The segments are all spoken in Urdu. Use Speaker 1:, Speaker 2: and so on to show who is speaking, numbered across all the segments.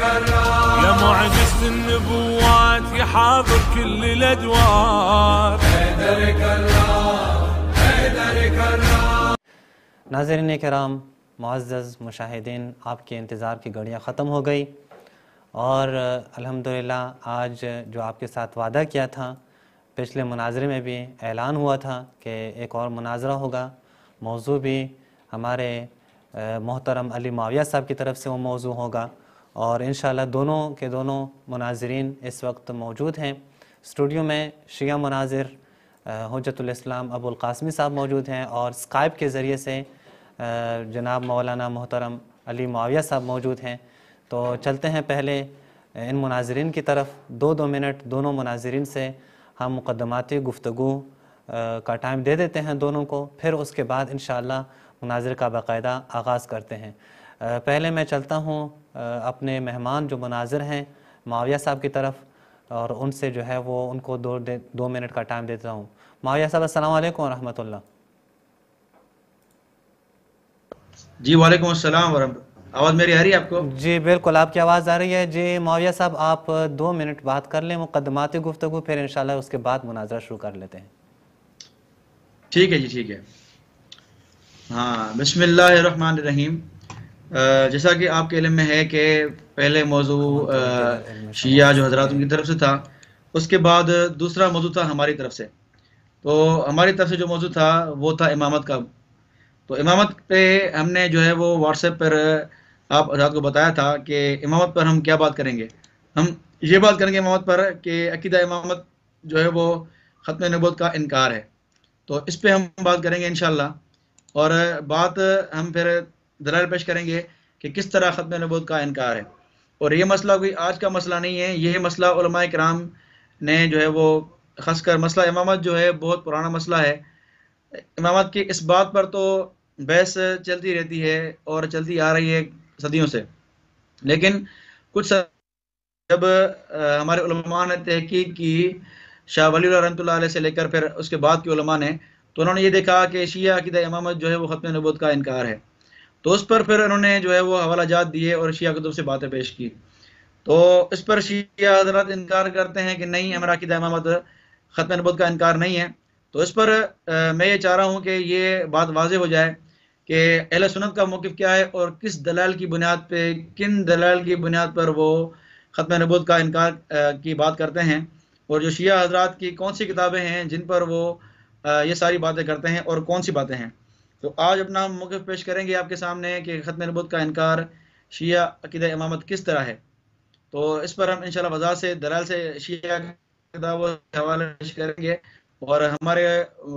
Speaker 1: يا معجز النبوات يا حاضر كل الأدوار.
Speaker 2: ناظرین کرام معزز مشاہدین، آپ کے انتظار کی گھڑیاں ختم ہو گئی اور الحمدللہ آج جو آپ کے ساتھ وعدہ کیا تھا، پچھلے مناظرے میں بھی اعلان ہوا تھا کہ ایک اور مناظرہ ہوگا، موضوع بھی ہمارے محترم علی معاویہ صاحب کی طرف سے وہ موضوع ہوگا، اور انشاءاللہ دونوں کے دونوں مناظرین اس وقت موجود ہیں اسٹوڈیو میں۔ شیعہ مناظر حجت الاسلام ابو القاسمی صاحب موجود ہیں، اور اسکائپ کے ذریعے سے جناب مولانا محترم علی معاویہ صاحب موجود ہیں۔ تو چلتے ہیں پہلے ان مناظرین کی طرف، 2 منٹ دونوں مناظرین سے ہم مقدماتی گفتگو کا ٹائم دے دیتے ہیں دونوں کو، پھر اس کے بعد انشاءاللہ مناظر کا باقاعدہ آغاز کرتے ہیں۔ پہلے میں چلتا ہوں اپنے مہمان جو مناظر ہیں معاویہ صاحب کی طرف، اور ان سے جو ہے وہ ان کو 2 منٹ کا ٹائم دیتا ہوں۔ معاویہ صاحب السلام علیکم ورحمۃ اللہ۔
Speaker 3: جی وعلیکم السلام ورحمۃ اللہ۔ آواز میری آ رہی ہے آپ کو؟
Speaker 2: جی بالکل آپ کی آواز آ رہی ہے۔ جی معاویہ صاحب آپ 2 منٹ بات کر لیں مقدماتی گفتگو، پھر انشاءاللہ اس کے بعد مناظرہ شروع کر لیتے ہیں۔
Speaker 3: ٹھیک ہے جی، ٹھیک ہے۔ ہاں، بسم اللہ الرحمن الرحیم۔ جیسا کہ آپ کے علم میں ہے کہ پہلے موضوع شیعہ جو حضرات ان کی طرف سے تھا، اس کے بعد دوسرا موضوع تھا ہماری طرف سے۔ تو ہماری طرف سے جو موضوع تھا وہ تھا امامت کا۔ تو امامت پہ ہم نے جو ہے وہ واٹس ایپ پر آپ حضرات کو بتایا تھا کہ امامت پر ہم کیا بات کریں گے۔ ہم یہ بات کریں گے امامت پر کہ عقیدہ امامت جو ہے وہ ختم نبوت کا انکار ہے۔ تو اس پہ ہم بات کریں گے انشاءاللہ، اور بات ہم پھر دلائل پیش کریں گے کہ کس طرح ختم نبوت کا انکار ہے۔ اور یہ مسئلہ کوئی آج کا مسئلہ نہیں ہے، یہ مسئلہ علماء کرام نے جو ہے وہ خاص کر مسئلہ امامت جو ہے بہت پرانا مسئلہ ہے۔ امامت کی اس بات پر تو بحث چلتی رہتی ہے اور چلتی آ رہی ہے صدیوں سے، لیکن کچھ جب ہمارے علماء نے تحقیق کی، شاہ ولی اللہ رحمۃ اللہ علیہ سے لے کر پھر اس کے بعد کے علماء نے، تو انہوں نے یہ دیکھا کہ شیعہ عقیدہ امامت جو ہے وہ ختم نبوت کا انکار ہے۔ تو اس پر پھر انہوں نے جو ہے وہ حوالہ جات دیے اور شیعہ کتب سے باتیں پیش کی۔ تو اس پر شیعہ حضرات انکار کرتے ہیں کہ نہیں، ہمارا عقیدہ امامت ختم نبوت کا انکار نہیں ہے۔ تو اس پر میں یہ چاہ رہا ہوں کہ یہ بات واضح ہو جائے کہ اہل سنت کا موقف کیا ہے اور کس دلائل کی بنیاد پہ، کن دلائل کی بنیاد پر وہ ختم نبوت کا انکار کی بات کرتے ہیں، اور جو شیعہ حضرات کی کون سی کتابیں ہیں جن پر وہ یہ ساری باتیں کرتے ہیں اور کون سی باتیں ہیں۔ تو آج اپنا موقف پیش کریں گے آپ کے سامنے کہ ختم نبوت کا انکار شیعہ عقیدہ امامت کس طرح ہے۔ تو اس پر ہم انشاءاللہ وضاحت سے دلائل سے شیعہ کتابوں کے حوالے پیش کریں گے، اور ہمارے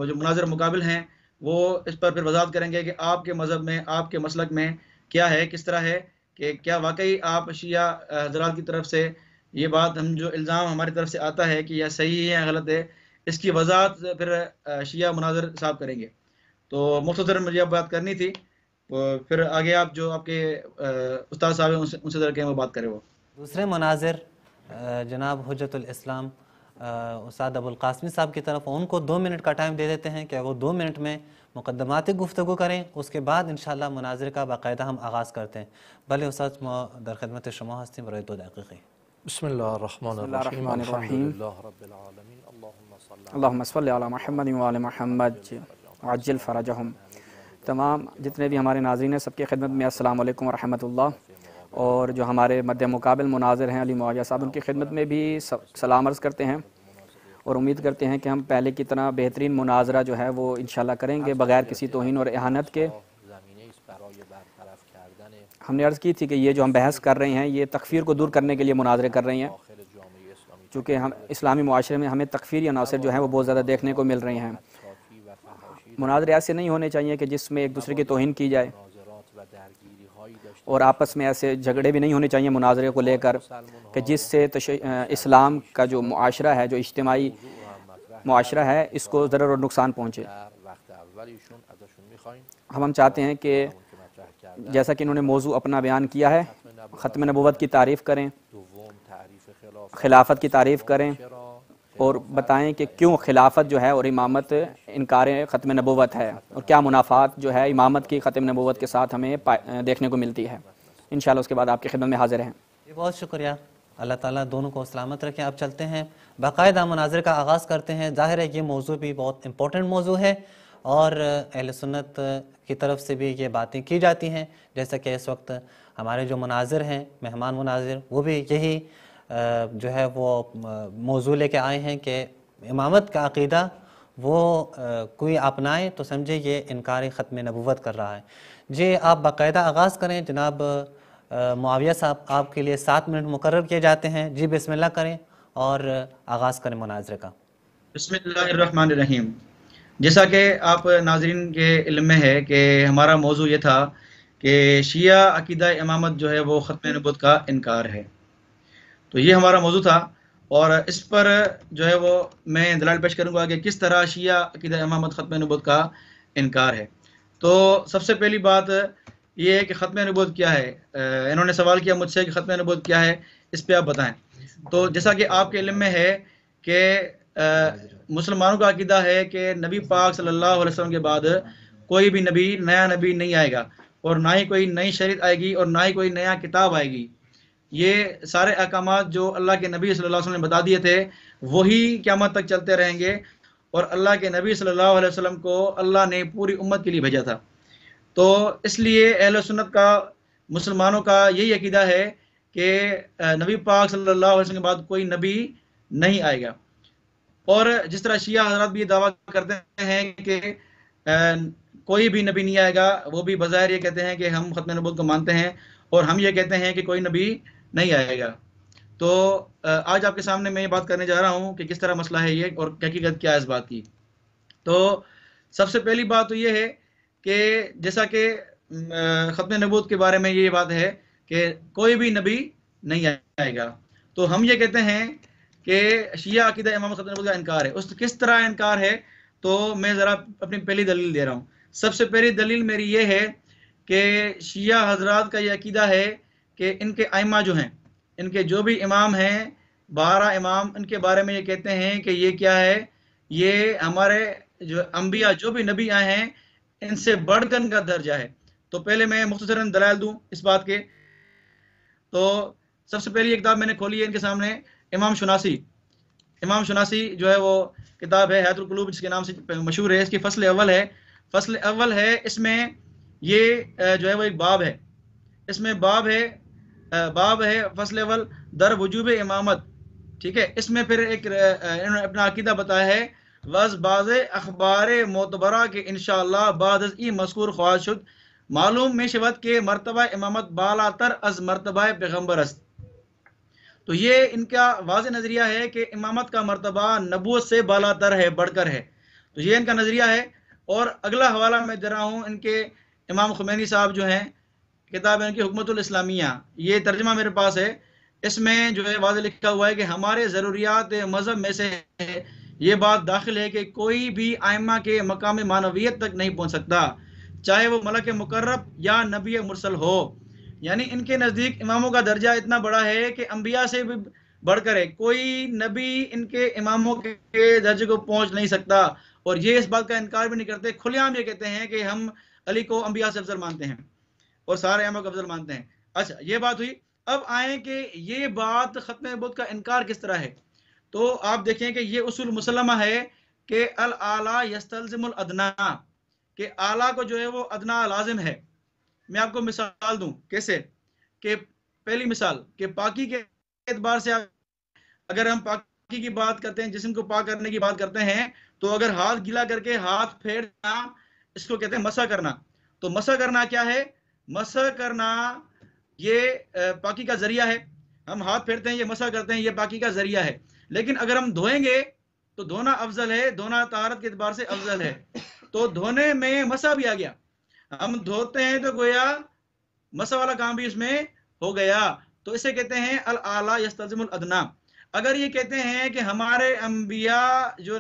Speaker 3: جو مناظر مقابل ہیں وہ اس پر پھر وضاحت کریں گے کہ آپ کے مذہب میں، آپ کے مسلک میں کیا ہے، کس طرح ہے، کہ کیا واقعی آپ شیعہ حضرات کی طرف سے یہ بات، ہم جو الزام ہماری طرف سے آتا ہے کہ یہ صحیح ہے یا غلط ہے، اس کی وضاحت پھر شیعہ مناظر صاحب کریں گے۔ تو مختصر مجھے اب بات کرنی تھی، پھر آگے آپ جو آپ کے استاد صاحب ہیں ان سے کہیں وہ بات کریں۔ وہ
Speaker 2: دوسرے مناظر جناب حجت الاسلام استاد ابو القاسمی صاحب کی طرف، ان کو 2 منٹ کا ٹائم دے دیتے ہیں کہ وہ 2 منٹ میں مقدماتی گفتگو کریں، اس کے بعد انشاءاللہ مناظر کا باقاعدہ ہم آغاز کرتے ہیں۔ بھلے استاد در خدمت شما ہستیم برای 2 دقیقے۔
Speaker 4: بسم اللہ الرحمن الرحیم، الحمدللہ رب العالمین،
Speaker 5: اللہم صلی علی محمد وعلی محمد عجل فرجہم۔ تمام جتنے بھی ہمارے ناظرین ہیں سب کی خدمت میں السلام علیکم ورحمۃ اللہ، اور جو ہمارے مد مقابل مناظر ہیں علی معاویہ صاحب، ان کی خدمت میں بھی سلام عرض کرتے ہیں، اور امید کرتے ہیں کہ ہم پہلے کی طرح بہترین مناظرہ جو ہے وہ انشاءاللہ کریں گے بغیر کسی توہین اور اہانت کے۔ ہم نے عرض کی تھی کہ یہ جو ہم بحث کر رہے ہیں یہ تکفیر کو دور کرنے کے لیے مناظرے کر رہے ہیں، چونکہ ہم اسلامی معاشرے میں ہمیں تکفیری عناصر جو ہیں وہ بہت زیادہ دیکھنے کو مل رہے ہیں۔ مناظرے ایسے نہیں ہونے چاہیے کہ جس میں ایک دوسرے کی توہین کی جائے، اور آپس میں ایسے جھگڑے بھی نہیں ہونے چاہیے مناظرے کو لے کر کہ جس سے اسلام کا جو معاشرہ ہے، جو اجتماعی معاشرہ ہے، اس کو ضرر اور نقصان پہنچے۔ ہم چاہتے ہیں کہ جیسا کہ انہوں نے موضوع اپنا بیان کیا ہے، ختم نبوت کی تعریف کریں، خلافت کی تعریف کریں، اور بتائیں کہ کیوں خلافت جو ہے اور امامت انکار ختم نبوت ہے، اور کیا منافعات جو ہے امامت کی ختم نبوت کے ساتھ ہمیں دیکھنے کو ملتی ہے۔ انشاءاللہ اس کے بعد آپ کی خدمت میں حاضر ہیں۔
Speaker 2: بہت شکریہ، اللہ تعالیٰ دونوں کو سلامت رکھیں۔ اب چلتے ہیں باقاعدہ مناظر کا آغاز کرتے ہیں۔ ظاہر ہے یہ موضوع بھی بہت امپورٹنٹ موضوع ہے اور اہل سنت کی طرف سے بھی یہ باتیں کی جاتی ہیں، جیسا کہ اس وقت ہمارے جو مناظر ہیں، مہمان مناظر، وہ بھی یہی جو ہے وہ موضوع لے کے آئے ہیں کہ امامت کا عقیدہ وہ کوئی اپنائے تو سمجھے یہ انکار ختم نبوت کر رہا ہے۔ جی آپ باقاعدہ آغاز کریں جناب معاویہ صاحب، آپ کے لیے 7 منٹ مقرر کیے جاتے ہیں۔ جی بسم اللہ کریں اور آغاز کریں مناظرے کا۔
Speaker 3: بسم اللہ الرحمن الرحیم۔ جیسا کہ آپ ناظرین کے علم میں ہے کہ ہمارا موضوع یہ تھا کہ شیعہ عقیدہ امامت جو ہے وہ ختم نبوت کا انکار ہے، تو یہ ہمارا موضوع تھا، اور اس پر جو ہے وہ میں دلائل پیش کروں گا کہ کس طرح شیعہ عقیدہ امامت ختم نبوت کا انکار ہے۔ تو سب سے پہلی بات یہ ہے کہ ختم نبوت کیا ہے۔ انہوں نے سوال کیا مجھ سے کہ ختم نبوت کیا ہے، اس پہ آپ بتائیں۔ تو جیسا کہ آپ کے علم میں ہے کہ مسلمانوں کا عقیدہ ہے کہ نبی پاک صلی اللہ علیہ وسلم کے بعد کوئی بھی نبی، نیا نبی نہیں آئے گا، اور نہ ہی کوئی نئی شریعت آئے گی، اور نہ ہی کوئی نیا کتاب آئے گی۔ یہ سارے احکامات جو اللہ کے نبی صلی اللہ علیہ وسلم نے بتا دیے تھے وہی قیامت تک چلتے رہیں گے، اور اللہ کے نبی صلی اللہ علیہ وسلم کو اللہ نے پوری امت کے لیے بھیجا تھا۔ تو اس لیے اہل سنت کا، مسلمانوں کا یہی عقیدہ ہے کہ نبی پاک صلی اللہ علیہ وسلم کے بعد کوئی نبی نہیں آئے گا۔ اور جس طرح شیعہ حضرات بھی یہ دعویٰ کرتے ہیں کہ کوئی بھی نبی نہیں آئے گا، وہ بھی بظاہر یہ کہتے ہیں کہ ہم ختم نبوت کو مانتے ہیں، اور ہم یہ کہتے ہیں کہ کوئی نبی نہیں آئے گا۔ تو آج آپ کے سامنے میں یہ بات کرنے جا رہا ہوں کہ کس طرح مسئلہ ہے یہ، اور حقیقت کیا ہے اس بات کی۔ تو سب سے پہلی بات تو یہ ہے کہ جیسا کہ ختم نبوت کے بارے میں یہ بات ہے کہ کوئی بھی نبی نہیں آئے گا، تو ہم یہ کہتے ہیں کہ شیعہ عقیدہ امام ختم نبوت کا انکار ہے۔ اس کس طرح انکار ہے، تو میں ذرا اپنی پہلی دلیل دے رہا ہوں۔ سب سے پہلی دلیل میری یہ ہے کہ شیعہ حضرات کا یہ عقیدہ ہے کہ ان کے ائمہ جو ہیں، ان کے جو بھی امام ہیں، 12 امام، ان کے بارے میں یہ کہتے ہیں کہ یہ کیا ہے، یہ ہمارے جو انبیاء، جو بھی نبی آئے ہیں، ان سے بڑھ کر ان کا درجہ ہے۔ تو پہلے میں مختصراً دلائل دوں اس بات کے۔ تو سب سے پہلی ایک کتاب میں نے کھولی ہے ان کے سامنے، امام شناسی جو ہے وہ کتاب ہے حیات القلوب، جس کے نام سے مشہور ہے۔ اس کی فصل اول ہے، اس میں یہ جو ہے وہ ایک باب ہے، اس میں باب ہے فصل اول در وجوب امامت، ٹھیک ہے۔ اس میں پھر ایک انہوں نے اپنا عقیدہ بتایا ہے، وز باز اخبار معتبرہ کے انشاءاللہ بعد از ای مذکور خواہد شد معلوم میں شود کے مرتبہ امامت بالا تر از مرتبہ پیغمبر است۔ تو یہ ان کا واضح نظریہ ہے کہ امامت کا مرتبہ نبوت سے بالا تر ہے، بڑھ کر ہے۔ تو یہ ان کا نظریہ ہے۔ اور اگلا حوالہ میں دے رہا ہوں، ان کے امام خمینی صاحب جو ہیں، کتاب ہے ان کی حکمت الاسلامیہ، یہ ترجمہ میرے پاس ہے۔ اس میں جو ہے واضح لکھا ہوا ہے کہ ہمارے ضروریات مذہب میں سے یہ بات داخل ہے کہ کوئی بھی ائمہ کے مقام معنویت تک نہیں پہنچ سکتا، چاہے وہ ملک مقرب یا نبی مرسل ہو۔ یعنی ان کے نزدیک اماموں کا درجہ اتنا بڑا ہے کہ انبیاء سے بھی بڑھ کر ہے، کوئی نبی ان کے اماموں کے درجے کو پہنچ نہیں سکتا۔ اور یہ اس بات کا انکار بھی نہیں کرتے، کھلے عام یہ کہتے ہیں کہ ہم علی کو انبیاء سے افضل مانتے ہیں اور سارے اماموں کو افضل مانتے ہیں۔ اچھا، یہ بات ہوئی۔ اب آئیں کہ یہ بات ختم نبوت کا انکار کس طرح ہے۔ تو آپ دیکھیں کہ یہ اصول مسلمہ ہے کہ الاعلیٰ یستلزم الادنا، کہ اعلیٰ کو جو ہے وہ ادنا لازم ہے۔ میں آپ کو مثال دوں کیسے، کہ پہلی مثال کہ پاکی کے اعتبار سے اگر ہم پاکی کی بات کرتے ہیں، جسم کو پاک کرنے کی بات کرتے ہیں، تو اگر ہاتھ گیلا کر کے ہاتھ پھیرنا، اس کو کہتے ہیں مسح کرنا۔ تو مسح کرنا کیا ہے؟ مسح کرنا یہ پاکی کا ذریعہ ہے۔ ہم ہاتھ پھیرتے ہیں، یہ مسح کرتے ہیں، یہ پاکی کا ذریعہ ہے۔ لیکن اگر ہم دھوئیں گے تو دھونا افضل ہے، دھونا طہارت کے اعتبار سے افضل ہے۔ تو دھونے میں مسح بھی آ گیا، ہم دھوتے ہیں تو گویا مسح والا کام بھی اس میں ہو گیا۔ تو اسے کہتے ہیں الاعلیٰ یستلزم الادنا۔ اگر یہ کہتے ہیں کہ ہمارے انبیاء جو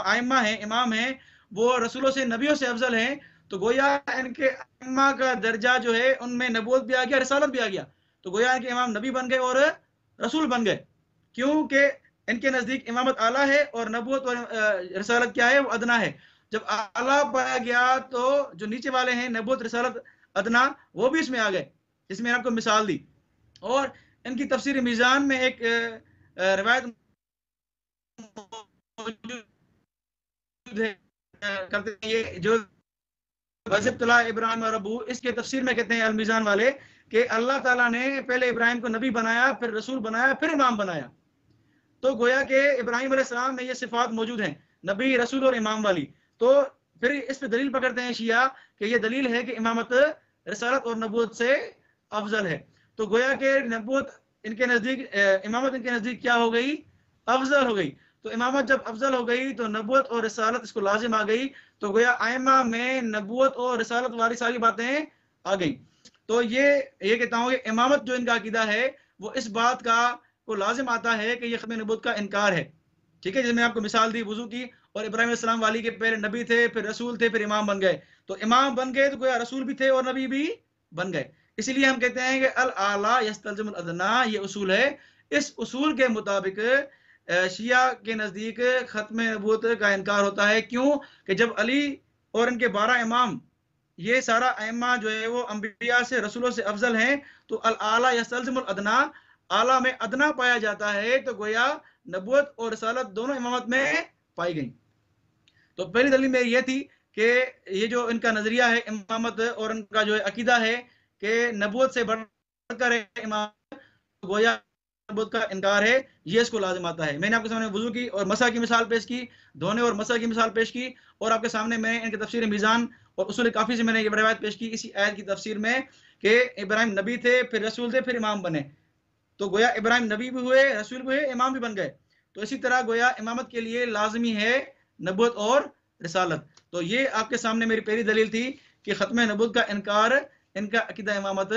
Speaker 3: ائمہ ہیں، امام ہیں، وہ رسولوں سے، نبیوں سے افضل ہیں، تو گویا ان کے ائمہ کا درجہ جو ہے ان میں نبوت بھی آ گیا، رسالت بھی آ گیا۔ تو گویا ان کے امام نبی بن گئے اور رسول بن گئے، کیونکہ ان کے نزدیک امامت اعلیٰ ہے اور نبوت اور رسالت کیا ہے، وہ ادنا ہے۔ جب اعلیٰ پایا گیا تو جو نیچے والے ہیں، نبوت، رسالت، ادنا، وہ بھی اس میں آ گئے، جس میں آپ کو مثال دی۔ اور ان کی تفسیر میزان میں ایک روایت کرتے ہیں، یہ جو وَإِذِ ابْتَلَىٰ ابراہیم ربُّهُ، اس کے تفسیر میں کہتے ہیں المیزان والے کہ اللہ تعالیٰ نے پہلے ابراہیم کو نبی بنایا، پھر رسول بنایا، پھر امام بنایا. تو گویا کہ ابراہیم علیہ السلام میں یہ صفات موجود ہیں، نبی، رسول اور امام والی. تو پھر اس پہ دلیل پکڑتے ہیں شیعہ کہ یہ دلیل ہے کہ امامت رسالت اور نبوت سے افضل ہے. تو گویا کہ نبوت ان کے نزدیک، امامت ان کے نزدیک کیا ہو گئی؟ افضل ہو گئی. تو امامت جب افضل ہو گئی تو نبوت اور رسالت اس کو لازم آ گئی. تو گویا ائمہ میں نبوت اور رسالت والی ساری باتیں آ گئی. تو یہ کہتا ہوں کہ امامت جو ان کا عقیدہ ہے وہ اس بات کو لازم آتا ہے کہ یہ ختم نبوت کا انکار ہے. ٹھیک ہے، جس میں آپ کو مثال دی وضو کی، اور ابراہیم علیہ السلام والی کے پہلے نبی تھے، پھر رسول تھے، پھر امام بن گئے. تو امام بن گئے تو گویا رسول بھی تھے اور نبی بھی بن گئے. اسی لیے ہم کہتے ہیں کہ الاعلی یستلزم الادنی، یہ اصول ہے. اس اصول کے مطابق شیعہ کے نزدیک ختم نبوت کا انکار ہوتا ہے. کیوں؟ کہ جب علی اور ان کے 12 امام، یہ سارا ائمہ جو ہے وہ انبیاء سے، رسولوں سے افضل ہیں، تو الاعلی یستلزم الادنی، اعلیٰ میں ادنا پایا جاتا ہے. تو گویا نبوت اور رسالت دونوں امامت میں پائی گئی. تو پہلی دلیل میری یہ تھی کہ یہ جو ان کا نظریہ ہے امامت اور ان کا جو عقیدہ ہے کہ نبوت سے بڑھ کر امامت، گویا نبوت کا انکار ہے، یہ اس کو لازم آتا ہے. میں نے آپ کے سامنے وضو کی اور مسح کی مثال پیش کی، دھونے اور مسح کی مثال پیش کی، اور آپ کے سامنے میں ان کی تفسیر میزان اور اصول کافی سے میں نے یہ روایت پیش کی اسی آیت کی تفسیر میں کہ ابراہیم نبی تھے، پھر رسول تھے، پھر امام بنے. تو گویا ابراہیم نبی بھی ہوئے، رسول بھی ہوئے، امام بھی بن گئے. تو اسی طرح گویا امامت کے لیے لازمی ہے نبوت اور رسالت. تو یہ آپ کے سامنے میری پہلی دلیل تھی کہ ختم نبوت کا انکار ان کا عقیدہ امامت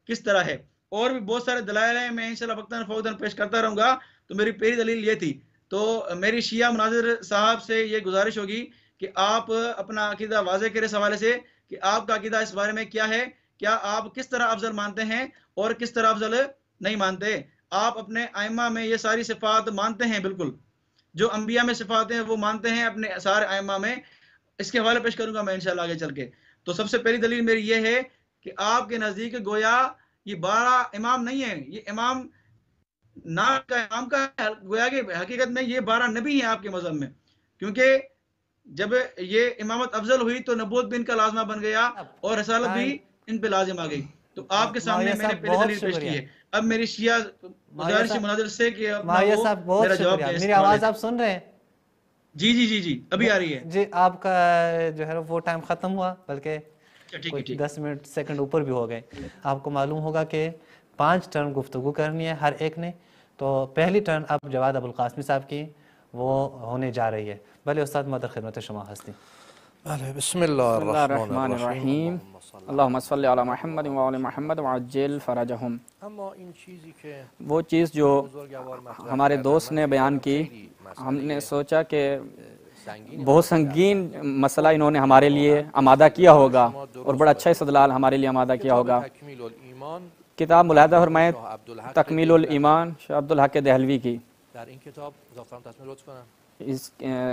Speaker 3: کس طرح ہے. اور بھی بہت سارے دلائل ہیں، میں انشاءاللہ وقتاً فوقتاً پیش کرتا رہوں گا. تو میری پہلی دلیل یہ تھی. تو میری شیعہ مناظر صاحب سے یہ گزارش ہوگی کہ آپ اپنا عقیدہ واضح کریں اس حوالے سے کہ آپ کا عقیدہ اس بارے میں کیا ہے، کیا آپ کس طرح افضل مانتے ہیں اور کس طرح افضل نہیں مانتے. آپ اپنے ائمہ میں یہ ساری صفات مانتے ہیں، بالکل جو انبیاء میں صفات ہیں وہ مانتے ہیں اپنے سارے ائمہ میں. اس کے حوالے پیش کروں گا میں انشاءاللہ آگے چل کے. تو سب سے پہلی دلیل میری یہ ہے کہ آپ کے نزدیک گویا یہ 12 امام نہیں ہیں، یہ امام نام کا امام کا ہے. گویا کہ حقیقت میں یہ 12 نبی ہیں آپ کے مذہب میں، کیونکہ جب یہ امامت افضل ہوئی تو نبوت بھی ان کا لازمہ بن گیا اور رسالت بھی ان پہ لازم آ گئی. تو آپ کے سامنے میں نے پہلی دلیل پیش کی ہے. اب میری شیعہ گزارش مناظر سے کہ
Speaker 2: ماہیہ صاحب بہت شکریہ. میری آواز آپ سن رہے ہیں؟
Speaker 3: جی جی جی جی ابھی آ رہی ہے.
Speaker 2: جی آپ کا جو ہے وہ ٹائم ختم ہوا، بلکہ 10 منٹ سیکنڈ اوپر بھی ہو گئے. آپ کو معلوم ہوگا کہ 5 ٹرن گفتگو کرنی ہے ہر ایک نے. تو پہلی ٹرن اب جواد ابوالقاسمی صاحب کی وہ ہونے جا رہی ہے. بھلے استاد مدر خدمت شما ہستی.
Speaker 4: بسم اللہ الرحمن الرحیم.
Speaker 5: اللہم صلی علی محمد وعلی محمد وعجل فرجہم.
Speaker 4: اما این چیزی کہ
Speaker 5: وہ چیز جو ہمارے دوست نے بیان کی، ہم نے سوچا کہ بہت سنگین مسئلہ انہوں نے ہمارے لیے آمادہ کیا ہوگا اور بڑا اچھا استدلال ہمارے لیے آمادہ کیا ہوگا. کتاب ملاحظہ فرمائے تکمیل الایمان شاہ عبدالحق دہلوی کی. اس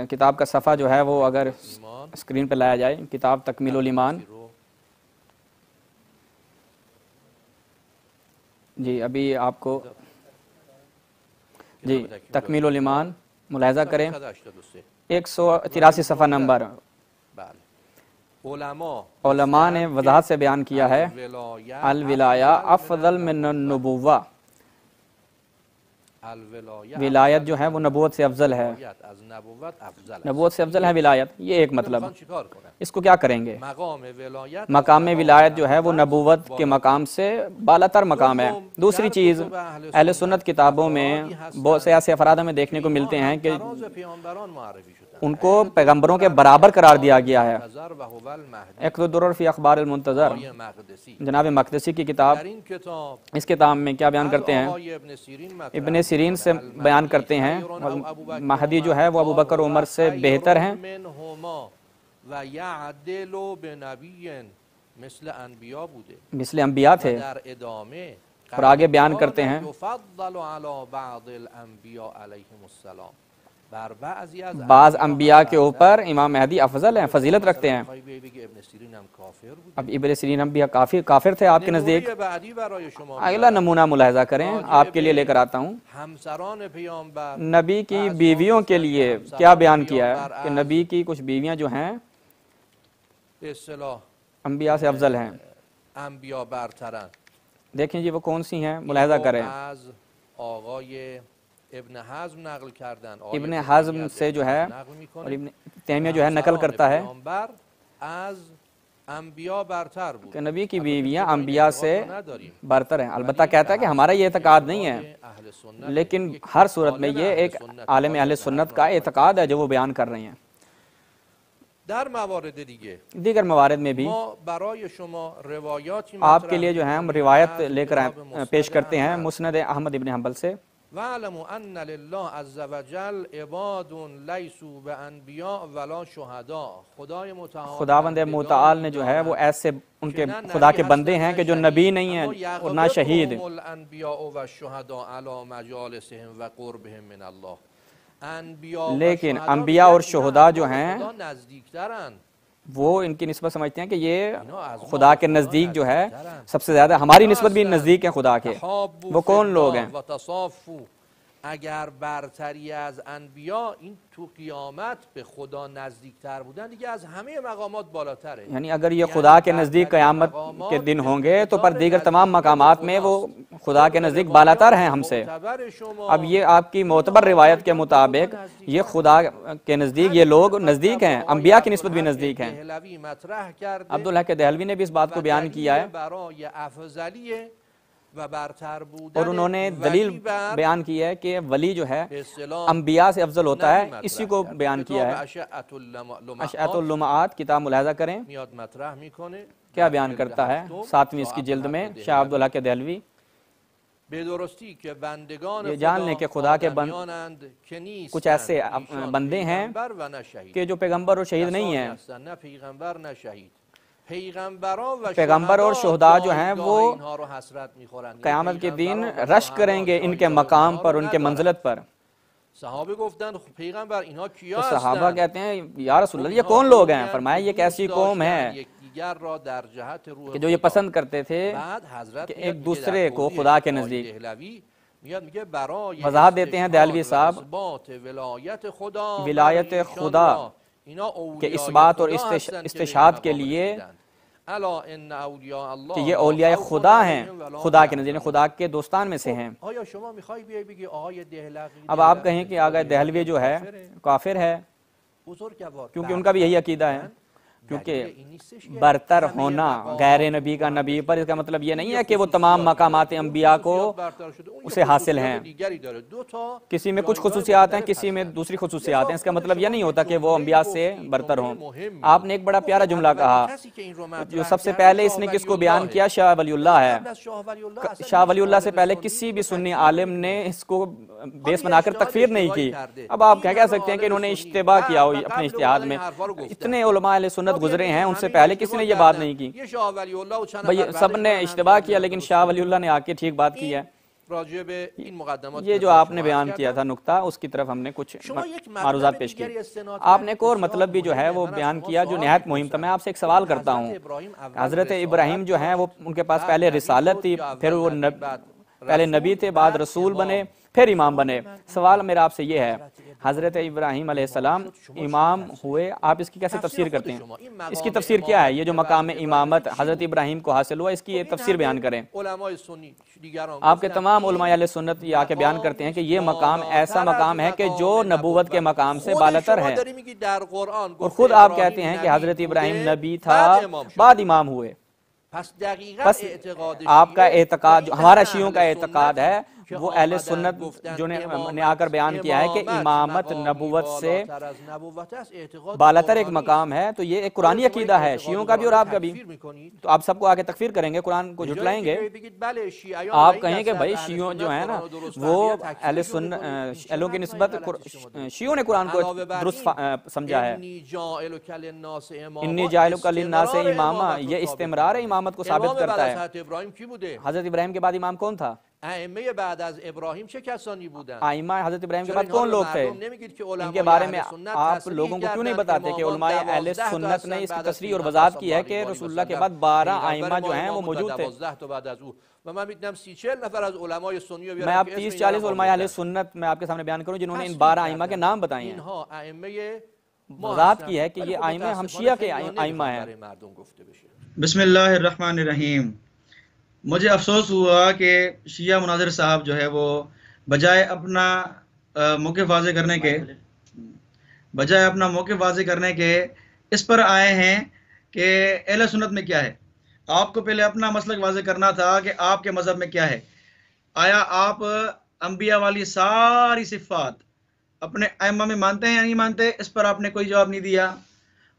Speaker 5: کتاب کا صفحہ جو ہے وہ اگر اسکرین پہ لایا جائے، کتاب تکمیل الایمان. جی ابھی آپ کو جی تکمیل الایمان ملاحظہ کریں، 183 صفحہ نمبر. علماء نے وضاحت سے بیان کیا ہے الولایہ افضل من النبوہ، ولایت جو ہے وہ نبوت سے افضل ہے. نبوت سے افضل ہے ولایت، یہ ایک مطلب. اس کو کیا کریں گے؟ مقام ولایت جو ہے وہ نبوت کے مقام سے بالا تر مقام ہے. دوسری چیز، اہل سنت کتابوں میں بہت سے ایسے افراد ہمیں دیکھنے کو ملتے ہیں کہ ان کو پیغمبروں کے برابر قرار دیا گیا ہے. اقتدر فی اخبار المنتظر، جناب مقدسی کی کتاب، اس کتاب میں کیا بیان کرتے ہیں؟ ابن سیرین سے بیان کرتے ہیں مہدی جو ہے وہ ابو بکر عمر سے بہتر ہیں. مثل انبیاء تھے. اور آگے بیان کرتے ہیں بعض انبیاء کے اوپر امام مہدی افضل ہیں، فضیلت رکھتے ہیں۔ اب ابن سیرین ہم بھی کافر تھے آپ کے نزدیک؟ اگلا نمونہ ملاحظہ کریں، آپ کے لیے لے کر آتا ہوں۔ نبی کی بیویوں کے لیے کیا بیان کیا ہے کہ نبی کی کچھ بیویاں جو ہیں انبیاء سے افضل ہیں۔ دیکھیں جی وہ کون سی ہیں، ملاحظہ کریں۔ ابن حزم سے جو ہے اور ابن تیمیہ جو ہے نقل کرتا ہے کہ نبی کی بیویاں انبیاء سے برتر ہیں۔ البتہ کہتا ہے کہ ہمارا یہ اعتقاد نہیں ہے، لیکن ہر صورت میں یہ ایک عالم اہل سنت کا اعتقاد ہے جو وہ بیان کر رہے ہیں۔ دیگر موارد میں بھی آپ کے لیے جو ہے ہم روایت لے کر پیش کرتے ہیں مسند احمد ابن حنبل سے۔
Speaker 4: وَاعْلَمُوا أَنَّ لِلَّهِ عَزَّ وَجَلَّ عِبَادٌ لَيْسُوا بِأَنْبِيَاءَ وَلَا شُهَدَاءَ
Speaker 5: خداوند متعال نے جو ہے وہ ایسے ان کے خدا کے بندے ہیں کہ جو نبی نہیں ہیں اور نہ شہید۔ لیکن انبیاء اور شہداء جو ہیں وہ ان کی نسبت سمجھتے ہیں کہ یہ خدا کے نزدیک جو ہے سب سے زیادہ، ہماری نسبت بھی نزدیک ہیں خدا کے۔ وہ کون لوگ ہیں؟
Speaker 4: اگر برتری از انبیاء این تو قیامت به خدا نزدیکتر بودن دیگه از همه مقامات بالاتره،
Speaker 5: یعنی اگر یہ خدا کے نزدیک قیامت کے دن ہوں گے تو پر دیگر تمام مقامات میں وہ خدا کے نزدیک بالاتر ہیں ہم سے۔ اب یہ آپ کی معتبر روایت کے مطابق یہ خدا کے نزدیک یہ لوگ نزدیک ہیں، انبیاء کی نسبت بھی نزدیک ہیں۔ عبدالحق دہلوی نے بھی اس بات کو بیان کیا ہے اور انہوں نے دلیل بیان کی ہے کہ ولی جو ہے انبیاء سے افضل ہوتا ہے، اسی کو بیان کیا ہے۔ اشعۃ اللمعات کتاب ملاحظہ کریں کیا بیان کرتا ہے 7ویں اس کی جلد میں شاہ عبدالحق دہلوی۔ یہ جان لیں کہ خدا کے کچھ ایسے بندے ہیں کہ جو پیغمبر اور شہید نہیں ہیں۔ پیغمبر اور شہداء جو ہیں وہ قیامت کے دن رش کریں گے ان کے مقام پر، ان کے منزلت پر۔ تو صحابہ کہتے ہیں یا رسول اللہ یہ کون لوگ ہیں؟ فرمایا یہ ایک ایسی قوم ہے کہ جو یہ پسند کرتے تھے کہ ایک دوسرے کو خدا کے نزدیک۔ وضاحت دیتے ہیں دہلوی صاحب ولایت خدا کہ اس بات اور استشہاد کے لیے کہ یہ اولیاء خدا ہیں، خدا کے نزدیک خدا کے دوستان میں سے ہیں۔ اب آپ کہیں کہ آقا دہلوی جو ہے کافر ہے، کیونکہ ان کا بھی یہی عقیدہ ہے، کیونکہ برتر ہونا غیر نبی کا نبی پر، اس کا مطلب یہ نہیں ہے کہ وہ تمام مقامات انبیاء کو اسے حاصل ہیں۔ کسی میں کچھ خصوصیات ہیں، کسی میں دوسری خصوصیات ہیں، اس کا مطلب یہ نہیں ہوتا کہ وہ انبیاء سے برتر ہوں۔ آپ نے ایک بڑا پیارا جملہ کہا، جو سب سے پہلے اس نے کس کو بیان کیا؟ شاہ ولی اللہ ہے۔ شاہ ولی اللہ سے پہلے کسی بھی سنی عالم نے اس کو بیس بنا کر تکفیر نہیں کی۔ اب آپ کہہ سکتے ہیں کہ انہوں نے اشتباہ کیا ہو اپنے اجتہاد میں، اتنے علماء اہل سنت گزرے ہیں ان سے پہلے کسی نے یہ بات نہیں کی۔ بھئی سب نے اشتباہ کیا لیکن شاہ ولی اللہ نے آ کے ٹھیک بات کی ہے۔ یہ جو آپ نے بیان کیا تھا نقطہ، اس کی طرف ہم نے کچھ معروضات پیش کی۔ آپ نے ایک اور مطلب بھی جو ہے وہ بیان کیا جو نہایت مہم تھا۔ میں آپ سے ایک سوال کرتا ہوں، حضرت ابراہیم جو ہیں وہ ان کے پاس پہلے رسالت تھی، پھر وہ پہلے نبی تھے، بعد رسول بنے، پھر امام بنے۔ سوال میرا آپ سے یہ ہے، حضرت ابراہیم علیہ السلام امام ہوئے، آپ اس کی کیسے تفسیر کرتے ہیں؟ اس کی تفسیر کیا ہے؟ یہ جو مقام امامت حضرت ابراہیم کو حاصل ہوا، اس کی ایک تفسیر بیان کریں۔ آپ کے تمام علماء اہل سنت یہ آ کے بیان کرتے ہیں کہ یہ مقام ایسا مقام ہے کہ جو نبوت کے مقام سے بالاتر ہے، اور خود آپ کہتے ہیں کہ حضرت ابراہیم نبی تھا بعد امام ہوئے۔ بس آپ کا اعتقاد، جو ہمارا شیعوں کا اعتقاد ہے، وہ اہل سنت جو نے آ کر بیان کیا ہے کہ امامت نبوت سے بالاتر ایک مقام ہے، تو یہ ایک قرآنی عقیدہ ہے شیعوں کا بھی اور آپ کا بھی۔ تو آپ سب کو آگے تکفیر کریں گے، قرآن کو جھٹلائیں گے۔ آپ کہیں کہ بھائی شیعوں جو ہیں نا وہ اہل سنت اہلوں کی نسبت شیعوں نے قرآن کو درست سمجھا ہے۔ انی جاعلک للناس اماما، یہ استمرار امامت کو ثابت کرتا ہے۔ حضرت ابراہیم کے بعد امام کون تھا؟
Speaker 4: ائمه بعد از ابراهیم چه کسانی بودند؟
Speaker 5: آئمہ حضرت ابراہیم کے
Speaker 4: چرا
Speaker 5: بعد
Speaker 4: اینها
Speaker 5: کون
Speaker 4: رو
Speaker 5: لوگ
Speaker 4: به
Speaker 5: تھے؟
Speaker 4: مردم نمیگید که
Speaker 5: ان کے
Speaker 4: علمای
Speaker 5: بارے میں
Speaker 4: اهل سنت
Speaker 5: آپ
Speaker 4: تصریح
Speaker 5: لوگوں کو کیوں نہیں
Speaker 4: کردند
Speaker 5: بتاتے کہ
Speaker 4: امامان
Speaker 5: علماء اہل
Speaker 4: 12 تا
Speaker 5: سنت نے
Speaker 4: هستند
Speaker 5: اس کی
Speaker 4: بعد از
Speaker 5: تصریح اور
Speaker 4: پیغمبر
Speaker 5: وضاحت
Speaker 4: صلی
Speaker 5: کی ہے
Speaker 4: الله
Speaker 5: کہ
Speaker 4: علیه و
Speaker 5: رسول اللہ کے
Speaker 4: سلم.
Speaker 5: بعد 12
Speaker 4: پیغمبر
Speaker 5: آئمہ جو
Speaker 4: ما
Speaker 5: ہیں وہ
Speaker 4: امام
Speaker 5: موجود تھے.
Speaker 4: 12 تا بعد از او و من میتونم 30-40 نفر از علمای سنی رو
Speaker 5: میں
Speaker 4: بیارم
Speaker 5: اب
Speaker 4: که اسم
Speaker 5: 30-40
Speaker 4: اینا رو
Speaker 5: علماء اہل
Speaker 4: آوردن.
Speaker 5: سنت میں آپ کے سامنے بیان کروں جنہوں نے ان
Speaker 4: تصریح
Speaker 5: 12 آئمہ کے
Speaker 4: کردند.
Speaker 5: نام بتائے ہیں.
Speaker 4: اینها ائمه ما
Speaker 5: وضاحت
Speaker 4: هستند.
Speaker 5: کی ہے کہ
Speaker 4: ولی
Speaker 5: یہ
Speaker 4: خب
Speaker 5: آئمہ ہم
Speaker 4: متاسفانه
Speaker 5: شیعہ کے
Speaker 4: خیلی ها
Speaker 5: آئمہ
Speaker 4: نمیخواد
Speaker 5: ہیں.
Speaker 4: برای مردم گفته بشه.
Speaker 3: بسم اللہ الرحمن الرحیم. مجھے افسوس ہوا کہ شیعہ مناظر صاحب جو ہے وہ بجائے اپنا موقف واضح کرنے کے اس پر آئے ہیں کہ اہل سنت میں کیا ہے. آپ کو پہلے اپنا مسلک واضح کرنا تھا کہ آپ کے مذہب میں کیا ہے. آیا آپ انبیاء والی ساری صفات اپنے ائمہ میں مانتے ہیں یا نہیں مانتے؟ اس پر آپ نے کوئی جواب نہیں دیا.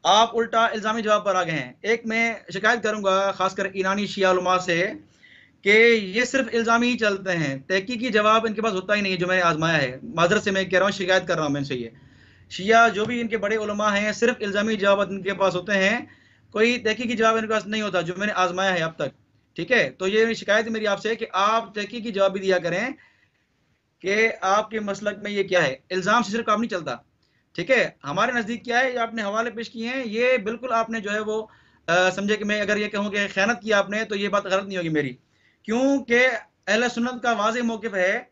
Speaker 3: آپ الٹا الزامی جواب پر آ گئے ہیں. ایک میں شکایت کروں گا خاص کر ایرانی شیعہ علماء سے کہ یہ صرف الزامی ہی چلتے ہیں، تحقیقی جواب ان کے پاس ہوتا ہی نہیں ہے، جو میں نے آزمایا ہے. معذرت سے میں کہہ رہا ہوں، شکایت کر رہا ہوں میں ان سے. یہ شیعہ جو بھی ان کے بڑے علماء ہیں صرف الزامی جواب ان کے پاس ہوتے ہیں، کوئی تحقیقی جواب ان کے پاس نہیں ہوتا، جو میں نے آزمایا ہے اب تک. ٹھیک ہے، تو یہ شکایت ہے میری آپ سے کہ آپ تحقیقی جواب بھی دیا کریں کہ آپ کے مسلک میں یہ کیا ہے. الزام سے صرف کام نہیں چلتا. ٹھیک ہے، ہمارے نزدیک کیا ہے، یہ آپ نے حوالے پیش کیے ہیں، یہ بالکل آپ نے جو ہے وہ سمجھے کہ میں اگر یہ کہوں کہ خیانت کی آپ نے تو یہ بات غلط نہیں ہوگی میری، کیونکہ اہل سنت کا واضح موقف ہے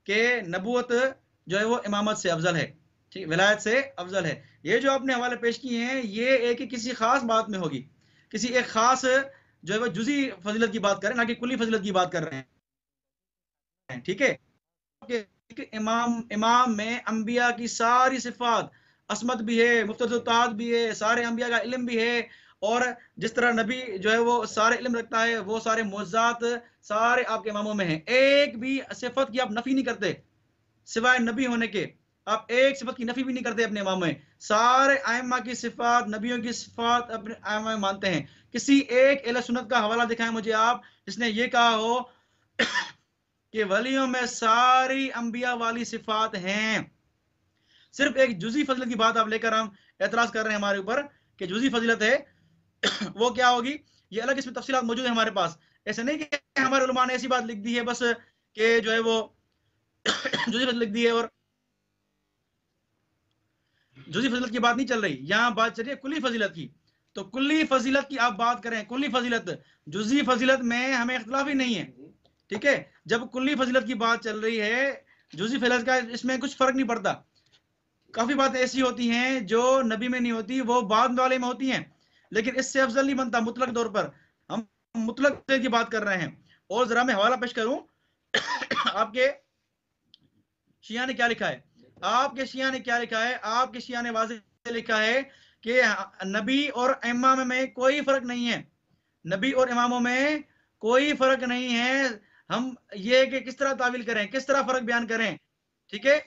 Speaker 3: کہ نبوت جو ہے وہ امامت سے افضل ہے، ٹھیک، ولایت سے افضل ہے. یہ جو آپ نے حوالے پیش کیے ہیں یہ ایک کسی خاص بات میں ہوگی، کسی ایک خاص جو ہے وہ جزئی فضیلت کی بات کر رہے ہیں، نہ کہ کلی فضیلت کی بات کر رہے ہیں. ٹھیک ہے، امام میں انبیاء کی ساری صفات، عصمت بھی ہے، مفتدطاعت بھی ہے، سارے انبیاء کا علم بھی ہے، اور جس طرح نبی جو ہے وہ سارے علم رکھتا ہے، وہ سارے معجزات سارے آپ کے اماموں میں ہیں. ایک بھی صفت کی آپ نفی نہیں کرتے سوائے نبی ہونے کے. آپ ایک صفت کی نفی بھی نہیں کرتے اپنے اماموں میں. سارے ائمہ کی صفات، نبیوں کی صفات اپنے ائمہ میں مانتے ہیں. کسی ایک اہل سنت کا حوالہ دکھائیں مجھے آپ جس نے یہ کہا ہو کہ ولیوں میں ساری انبیاء والی صفات ہیں. صرف ایک جزئی فضیلت کی بات آپ لے کر ہم اعتراض کر رہے ہیں ہمارے اوپر کہ جزئی فضیلت ہے، وہ کیا ہوگی؟ یہ الگ اس میں تفصیلات موجود ہیں ہمارے پاس. ایسے نہیں کہ ہمارے علماء نے ایسی بات لکھ دی ہے بس کہ جو ہے وہ جزئی فضیلت لکھ دی ہے اور جزئی فضیلت کی بات نہیں چل رہی. یہاں بات چل رہی ہے کلی فضیلت کی. تو کلی فضیلت کی آپ بات کریں، کلی فضیلت، جزئی فضیلت میں ہمیں اختلاف ہی نہیں ہے. ٹھیک ہے، جب کلی فضیلت کی بات چل رہی ہے، جزئی فضیلت کا اس میں کچھ فرق نہیں پڑتا. کافی باتیں ایسی ہوتی ہیں جو نبی میں نہیں ہوتی، وہ بعد والے میں ہوتی ہیں، لیکن اس سے افضل نہیں بنتا. مطلق طور پر ہم مطلق کی بات کر رہے ہیں. اور ذرا میں حوالہ پیش کروں آپ کے شیعہ نے کیا لکھا ہے. آپ کے شیعہ نے کیا لکھا ہے؟ آپ کے شیعہ نے واضح لکھا ہے کہ نبی اور امام میں کوئی فرق نہیں ہے. نبی اور اماموں میں کوئی فرق نہیں ہے. ہم یہ کہ کس طرح تعویل کریں، کس طرح فرق بیان کریں، ٹھیک ہے،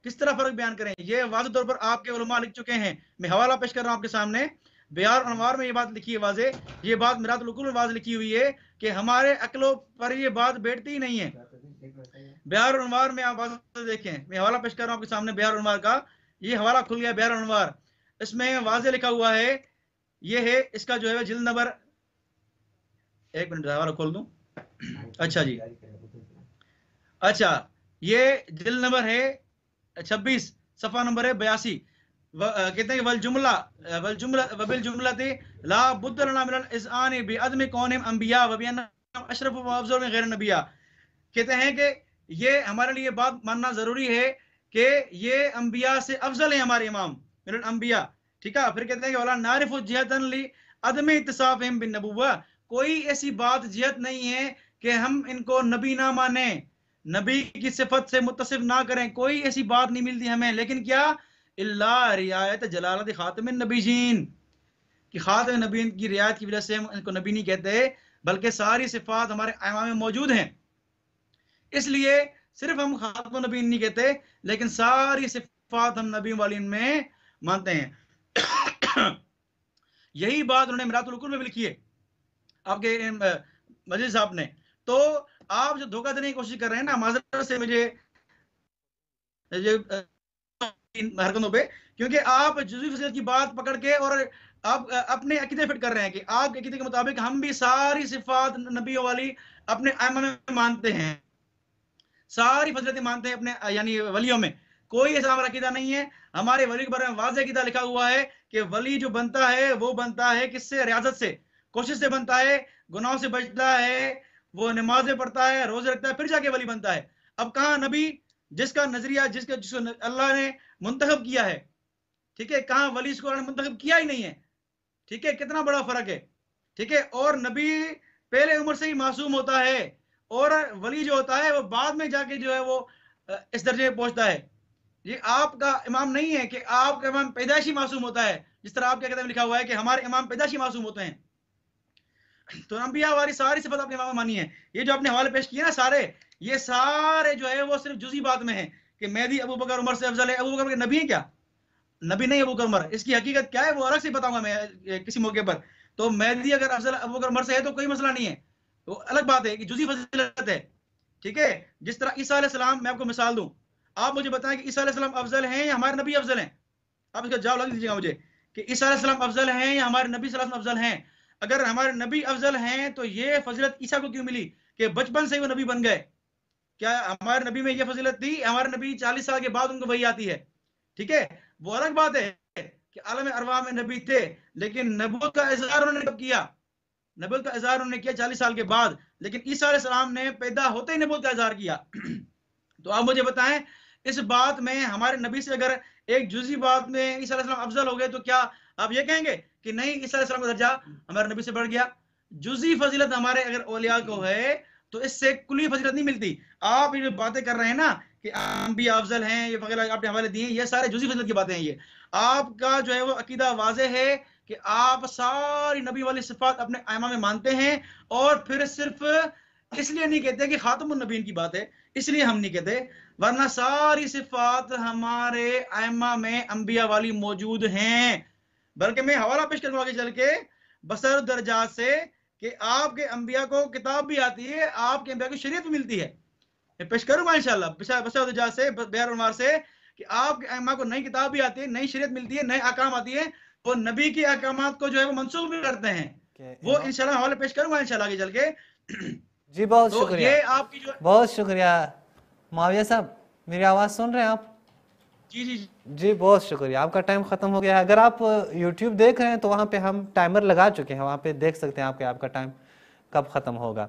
Speaker 3: کس طرح فرق بیان کریں، یہ واضح طور پر آپ کے علماء لکھ چکے ہیں. میں حوالہ پیش کر رہا ہوں آپ کے سامنے. بہار انوار میں یہ بات لکھی ہے واضح، یہ بات میرات العقول میں واضح لکھی ہوئی ہے کہ ہمارے عقلوں پر یہ بات بیٹھتی ہی نہیں ہے. بہار انوار میں آپ واضح دیکھیں، میں حوالہ پیش کر رہا ہوں آپ کے سامنے بہار انوار کا. یہ حوالہ کھل گیا بہار انوار، اس میں واضح لکھا ہوا ہے. یہ ہے اس کا جو ہے جلد نمبر، ایک منٹ حوالہ کھول دوں. اچھا جی، اچھا، یہ جلد نمبر ہے 26، صفحہ نمبر ہے 82. کہتے ہیں وبالجملۃ لا بد لنا من الاذعان بعدم کونہم انبیاء وبانہم اشرف وافضل من غیر الانبیاء. کہتے ہیں کہ یہ ہمارے لیے بات ماننا ضروری ہے کہ یہ انبیاء سے افضل ہیں ہمارے امام من الانبیاء. ٹھیک ہے، پھر کہتے ہیں کہ ولا نعرف جہتا لعدم اتصافہم بالنبوہ، کوئی ایسی بات جہت نہیں ہے کہ ہم ان کو نبی نہ مانیں، نبی کی صفت سے متصف نہ کریں، کوئی ایسی بات نہیں ملتی ہمیں. لیکن کیا؟ اللہ رعایت جلالت خاتم النبیین، کہ خاتم النبیین کی رعایت کی وجہ سے ہم ان کو نبی نہیں کہتے، بلکہ ساری صفات ہمارے ائمہ میں موجود ہیں. اس لیے صرف ہم خاتم النبیین نہیں کہتے، لیکن ساری صفات ہم نبی والین میں مانتے ہیں. یہی بات انہوں نے میرات العقول میں بھی لکھی ہے آپ کے مجلس صاحب نے. تو آپ جو دھوکہ دینے کی کوشش کر رہے ہیں نا، معذرت سے مجھے حرکتوں پہ، کیونکہ آپ جزوی فضیلت کی بات پکڑ کے اور آپ اپنے عقیدے فٹ کر رہے ہیں کہ آپ کے عقیدے کے مطابق ہم بھی ساری صفات نبیوں والی اپنے ائمہ میں مانتے ہیں. ساری فضیلتیں مانتے ہیں اپنے یعنی ولیوں میں. کوئی ایسا ہمارا عقیدہ نہیں ہے. ہمارے ولی کے بارے میں واضح عقیدہ لکھا ہوا ہے کہ ولی جو بنتا ہے وہ بنتا ہے کس سے؟ ریاضت سے، کوشش سے بنتا ہے، گناہوں سے بچتا ہے، وہ نمازیں پڑھتا ہے، روزے رکھتا ہے، پھر جا کے ولی بنتا ہے. اب کہاں نبی جس کا نظریہ جس کو اللہ نے منتخب کیا ہے، ٹھیک ہے، کہاں ولی اس کو اللہ نے منتخب کیا ہی نہیں ہے. ٹھیک ہے، کتنا بڑا فرق ہے. ٹھیک ہے، اور نبی پہلے عمر سے ہی معصوم ہوتا ہے، اور ولی جو ہوتا ہے وہ بعد میں جا کے جو ہے وہ اس درجے میں پہنچتا ہے. یہ آپ کا امام نہیں ہے کہ آپ کا امام پیدائشی معصوم ہوتا ہے، جس طرح آپ کے کتاب میں لکھا ہوا ہے کہ ہمارے امام پیدائشی معصوم ہوتے ہیں. تو انبیاء والی ساری صفات اپنے امام میں مانی ہے. یہ جو اپنے حوالے پیش کیے نا سارے، یہ سارے جو ہے وہ صرف جزئی بات میں ہیں کہ مہدی ابو بکر عمر سے افضل ہے. ابو بکر کے نبی ہیں کیا؟ نبی نہیں ابو بکر عمر. اس کی حقیقت کیا ہے وہ الگ سے بتاؤں گا میں کسی موقع پر. تو مہدی اگر افضل ابو بکر عمر سے ہے تو کوئی مسئلہ نہیں ہے، وہ الگ بات ہے کہ جزئی فضیلت ہے. ٹھیک ہے، جس طرح عیسیٰ علیہ السلام، میں آپ کو مثال دوں، آپ مجھے بتائیں کہ عیسیٰ علیہ السلام افضل ہیں یا ہمارے نبی افضل ہیں؟ آپ اس کا جواب لگ دیجیے گا مجھے کہ عیسیٰ علیہ السلام افضل ہیں یا ہمارے نبی صلی اللہ علیہ وسلم افضل ہیں. اگر ہمارے نبی افضل ہیں تو یہ فضیلت عیسیٰ کو کیوں ملی کہ بچپن سے وہ نبی بن گئے؟ کیا ہمارے نبی میں یہ فضیلت تھی؟ ہمارے نبی 40 سال کے بعد ان کو وحی آتی ہے. ٹھیک ہے، وہ الگ بات ہے کہ عالم ارواح میں نبی تھے، لیکن نبوت کا اظہار انہوں نے کب کیا؟ نبوت کا اظہار انہوں نے کیا 40 سال کے بعد. لیکن عیسیٰ علیہ السلام نے پیدا ہوتے ہی نبوت کا اظہار کیا. تو آپ مجھے بتائیں اس بات میں ہمارے نبی سے اگر ایک جزئی بات میں عیسیٰ علیہ السلام افضل ہو گئے تو کیا آپ یہ کہیں گے کہ نہیں عیسیٰ علیہ السلام کا درجہ ہمارے نبی سے بڑھ گیا؟ جزئی فضیلت ہمارے اگر اولیاء کو ہے تو اس سے کلی فضیلت نہیں ملتی. آپ یہ باتیں کر رہے ہیں نا کہ انبیاء افضل ہیں، یہ وغیرہ آپ نے حوالے دیے، یہ سارے جزئی فضیلت کی باتیں ہیں. یہ آپ کا جو ہے وہ عقیدہ واضح ہے کہ آپ ساری نبی والی صفات اپنے ائمہ میں مانتے ہیں، اور پھر صرف اس لیے نہیں کہتے کہ خاتم النبیین کی بات ہے، اس لیے ہم نہیں کہتے، ورنہ ساری صفات ہمارے ائمہ میں انبیاء والی موجود ہیں. بلکہ میں حوالہ پیش کروں آگے چل کے بصر درجات سے کہ آپ کے انبیاء کو کتاب بھی آتی ہے، آپ کے انبیاء کو شریعت بھی ملتی ہے. میں پیش کروں گا انشاءاللہ بصر درجات سے، بہر المار سے، کہ آپ کے ائمہ کو نئی کتاب بھی آتی ہے، نئی شریعت ملتی ہے، نئے احکام آتی ہے، وہ نبی کے احکامات کو جو ہے وہ منسوخ بھی کرتے ہیں. وہ انشاءاللہ حوالے پیش کروں گا انشاءاللہ آگے چل کے.
Speaker 2: جی بہت
Speaker 3: تو
Speaker 2: شکریہ،
Speaker 3: یہ آپ کی جو
Speaker 2: بہت شکریہ معاویہ صاحب. میری آواز سن رہے ہیں آپ؟
Speaker 3: جی جی
Speaker 2: جی بہت شکریہ. آپ کا ٹائم ختم ہو گیا ہے. اگر آپ یوٹیوب دیکھ رہے ہیں تو وہاں پہ ہم ٹائمر لگا چکے ہیں، وہاں پہ دیکھ سکتے ہیں آپ کا ٹائم کب ختم ہوگا.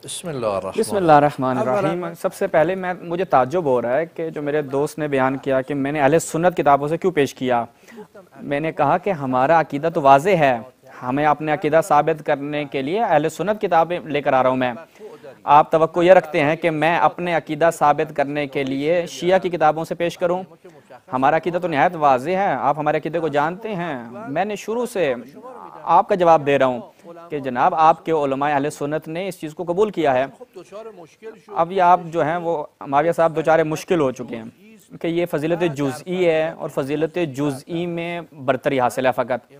Speaker 4: بسم اللہ
Speaker 5: الرحمن الرحیم. سب سے پہلے مجھے تعجب ہو رہا ہے کہ جو میرے دوست نے بیان کیا کہ میں نے اہل سنت کتابوں سے کیوں پیش کیا. میں نے کہا کہ ہمارا عقیدہ تو واضح ہے، ہمیں اپنے عقیدہ ثابت کرنے کے لیے اہل سنت کتابیں لے کر آ رہا ہوں میں. آپ توقع یہ رکھتے ہیں کہ میں اپنے عقیدہ ثابت کرنے کے لیے شیعہ کی کتابوں سے پیش کروں؟ ہمارا عقیدہ تو نہایت واضح ہے، آپ ہمارے عقیدے کو جانتے ہیں. میں نے شروع سے آپ کا جواب دے رہا ہوں کہ جناب آپ کے علماء اہل سنت نے اس چیز کو قبول کیا ہے. اب یہ آپ جو ہیں وہ معاویہ صاحب دوچارے مشکل ہو چکے ہیں کہ یہ فضیلت جزئی ہے، اور فضیلت جزئی میں برتری حاصل ہے. فقط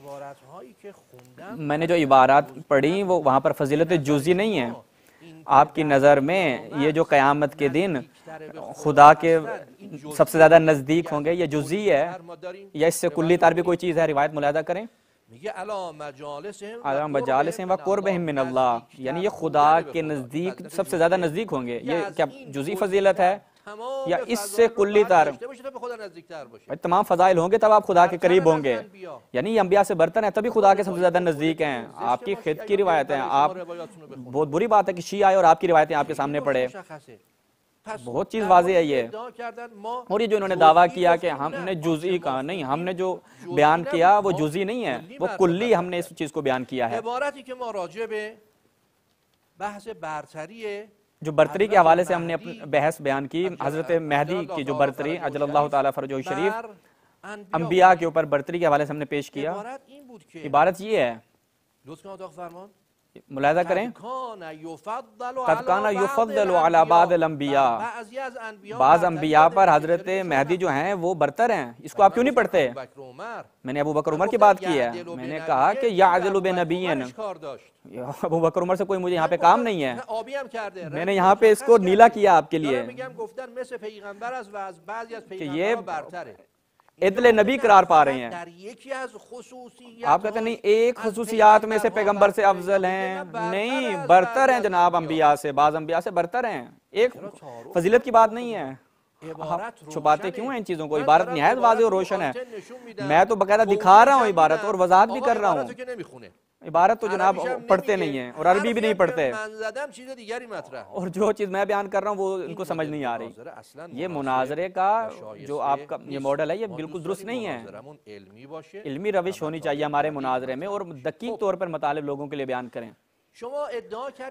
Speaker 5: میں نے جو عبارات پڑھی وہ وہاں پر فضیلت جزئی نہیں ہے. آپ کی نظر میں یہ جو قیامت کے دن خدا کے سب سے زیادہ نزدیک ہوں گے یہ جزئی ہے یا اس سے کلی طور بھی کوئی چیز ہے؟ روایت ملاحظہ کریں. علی مجالسہم و قربہم من اللہ، یعنی یہ خدا کے نزدیک سب سے زیادہ نزدیک ہوں گے. یہ کیا جزئی فضیلت ہے یا اس سے کلی طور؟ تمام فضائل ہوں گے تب آپ خدا کے قریب ہوں گے. یعنی یہ انبیاء سے برتر ہیں تبھی خدا کے سب سے زیادہ نزدیک ہیں. آپ کی خود کی روایتیں، آپ بہت بری بات ہے کہ شیعہ آئے اور آپ کی روایتیں آپ کے سامنے پڑھے. بہت چیز واضح ہے یہ. اور یہ جو انہوں نے دعویٰ کیا کہ ہم نے جزئی کہا، نہیں، ہم نے جو بیان کیا وہ جزئی نہیں ہے، وہ کلی ہم نے اس چیز کو بیان کیا ہے. جو برتری کے حوالے سے ہم نے اپنی بحث بیان کی، حضرت مہدی کی جو برتری عجل اللہ تعالیٰ فرجہ شریف، انبیاء کے اوپر برتری کے حوالے سے ہم نے پیش کیا. عبارت یہ ہے، ملاحظہ کریں، قد کان یفضل علی بعض الانبیاء، بعض انبیاء پر حضرت مہدی جو ہیں وہ برتر ہیں. اس کو آپ کیوں نہیں پڑھتے؟ میں نے ابو بکر عمر کی بات کی ہے. میں نے کہا کہ یعدل بنبیین، ابو بکر عمر سے کوئی مجھے یہاں پہ کام نہیں ہے. میں نے یہاں پہ اس کو نیلا کیا آپ کے لیے کہ یہ عدل نبی قرار پا رہے ہیں. آپ کہتے ہیں نہیں ایک خصوصیات میں سے پیغمبر سے افضل ہیں. نہیں، برتر ہیں جناب انبیاء سے، بعض انبیاء سے برتر ہیں. ایک فضیلت کی بات نہیں ہے. آپ چھپاتے کیوں ہیں ان چیزوں کو؟ عبارت نہایت واضح اور روشن ہے. میں تو باقاعدہ دکھا رہا ہوں عبارت اور وضاحت بھی کر رہا ہوں. عبارت تو جناب پڑھتے نہیں ہیں اور عربی بھی نہیں پڑھتے, اور جو چیز میں بیان کر رہا ہوں وہ ان کو سمجھ نہیں آ رہی. یہ مناظرے کا جو آپ کا یہ ماڈل ہے یہ بالکل درست نہیں ہے. علمی روش ہونی چاہیے ہمارے مناظرے میں, اور دقیق طور پر مطالب لوگوں کے لیے بیان کریں.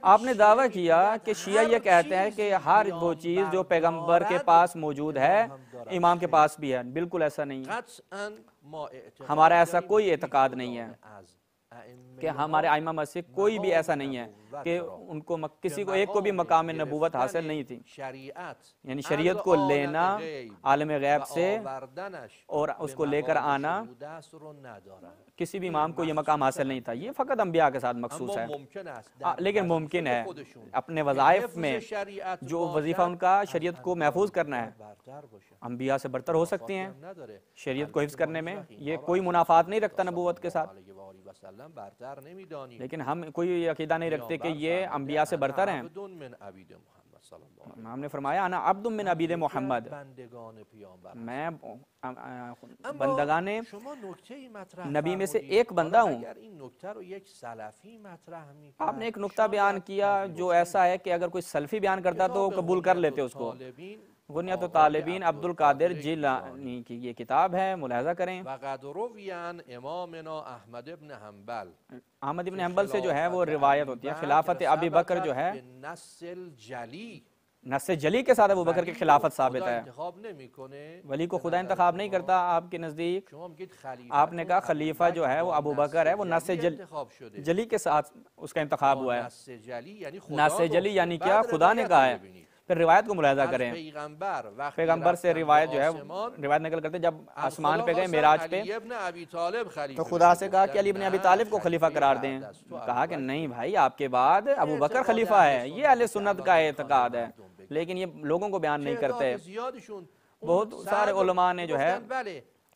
Speaker 5: آپ نے دعویٰ کیا کہ شیعہ یہ کہتے ہیں کہ ہر وہ چیز جو پیغمبر کے پاس موجود ہے امام کے پاس بھی ہے. بالکل ایسا نہیں ہے, ہمارا ایسا کوئی اعتقاد نہیں ہے کہ ہمارے ائمہ مسجد کوئی بھی ایسا نہیں ہے کہ ان کو کسی کو ایک کو بھی مقام نبوت حاصل نہیں تھی. یعنی شریعت کو لینا عالم غیب سے اور اس کو لے کر آنا, کسی بھی امام کو یہ مقام حاصل نہیں تھا. یہ فقط انبیاء کے ساتھ مخصوص ہے, لیکن ممکن ہے اپنے وظائف میں جو وظیفہ ان کا شریعت کو محفوظ کرنا ہے انبیاء سے برتر ہو سکتے ہیں. شریعت کو حفظ کرنے میں یہ کوئی منافات نہیں رکھتا نبوت کے ساتھ, لیکن ہم کوئی عقیدہ نہیں رکھتے کہ یہ انبیاء سے برتر ہیں. ہم نے فرمایا انا عبد من عبید محمد, میں بندگان نبی میں سے ایک بندہ ہوں. آپ نے ایک نقطہ بیان کیا جو ایسا ہے کہ اگر کوئی سلفی بیان کرتا تو قبول کر لیتے اس کو. غنیت الطالبین عبد القادر جیلانی کی یہ کتاب ہے, ملاحظہ کریں. احمد ابن حنبل سے جو ہے وہ روایت ہوتی ہے خلافت ابی بکر جو ہے نص جلی کے ساتھ ابو بکر کی خلافت ثابت ہے. ولی کو خدا انتخاب نہیں کرتا آپ کے نزدیک. آپ نے کہا خلیفہ جو ہے وہ ابو بکر ہے, وہ نص جلی کے ساتھ اس کا انتخاب ہوا ہے. نص جلی یعنی کیا؟ خدا نے کہا ہے. پھر روایت کو ملاحظہ کریں. پیغمبر سے روایت جو ہے روایت نقل کرتے جب آسمان پہ گئے معراج پہ تو خدا سے کہا کہ علی بن ابی طالب کو خلیفہ قرار دیں. کہا کہ نہیں بھائی, آپ کے بعد ابو بکر خلیفہ ہے. یہ اہل سنت کا اعتقاد ہے, لیکن یہ لوگوں کو بیان نہیں کرتے. بہت سارے علماء نے جو ہے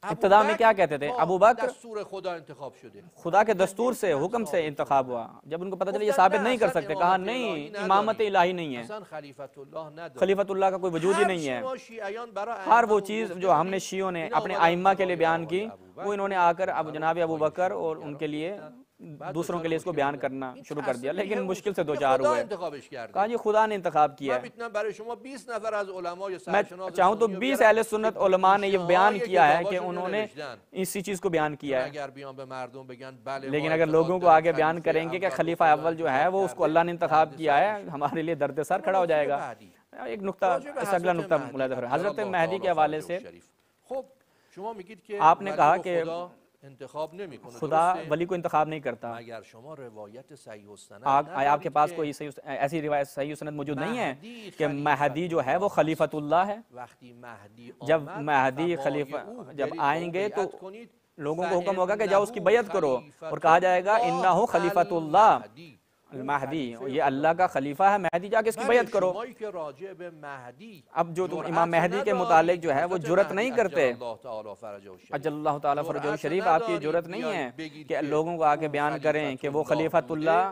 Speaker 5: ابتدا میں کیا کہتے تھے؟ ابو بکر خدا کے دستور سے حکم سے انتخاب ہوا. جب ان کو پتہ چلا یہ ثابت نہیں کر سکتے, کہا نہیں امامت الہی نہیں ہے, خلیفۃ اللہ کا کوئی وجود ہی نہیں ہے. ہر وہ چیز جو ہم نے شیعوں نے اپنے ائمہ کے لیے بیان کی وہ انہوں نے آ کر جناب ابو بکر اور ان کے لیے دوسروں کے لیے اس کو بیان کرنا شروع کر دیا, لیکن مشکل سے دو چار ہوئے. کہا یہ خدا نے انتخاب کیا ہے. میں چاہوں تو 20 اہل سنت علماء نے یہ بیان کیا ہے کہ انہوں نے اسی چیز کو بیان کیا ہے, لیکن اگر لوگوں کو آگے بیان کریں گے کہ خلیفہ اول جو ہے وہ اس کو اللہ نے انتخاب کیا ہے, ہمارے لیے درد سر کھڑا ہو جائے گا. ایک نقطہ, اس اگلا نقطہ ملاحظہ کریں. حضرت مہدی کے حوالے سے آپ نے کہا کہ خدا ولی کو انتخاب نہیں کرتا. آپ کے پاس کوئی ایسی روایت صحیح سند موجود نہیں ہے کہ مہدی جو ہے وہ خلیفۃ اللہ ہے. جب مہدی خلیفہ جب آئیں گے تو لوگوں کو حکم ہوگا کہ جاؤ اس کی بیعت کرو, اور کہا جائے گا انہو خلیفۃ اللہ المہدی, یہ اللہ کا خلیفہ ہے مہدی, جا کے اس کی بیعت کرو. اب جو تم امام مہدی کے متعلق جو ہے وہ جرت نہیں کرتے, اجل اللہ تعالیٰ فرجہ شریف, آپ کی جرت نہیں ہے کہ لوگوں کو آگے بیان کریں کہ وہ خلیفۃ اللہ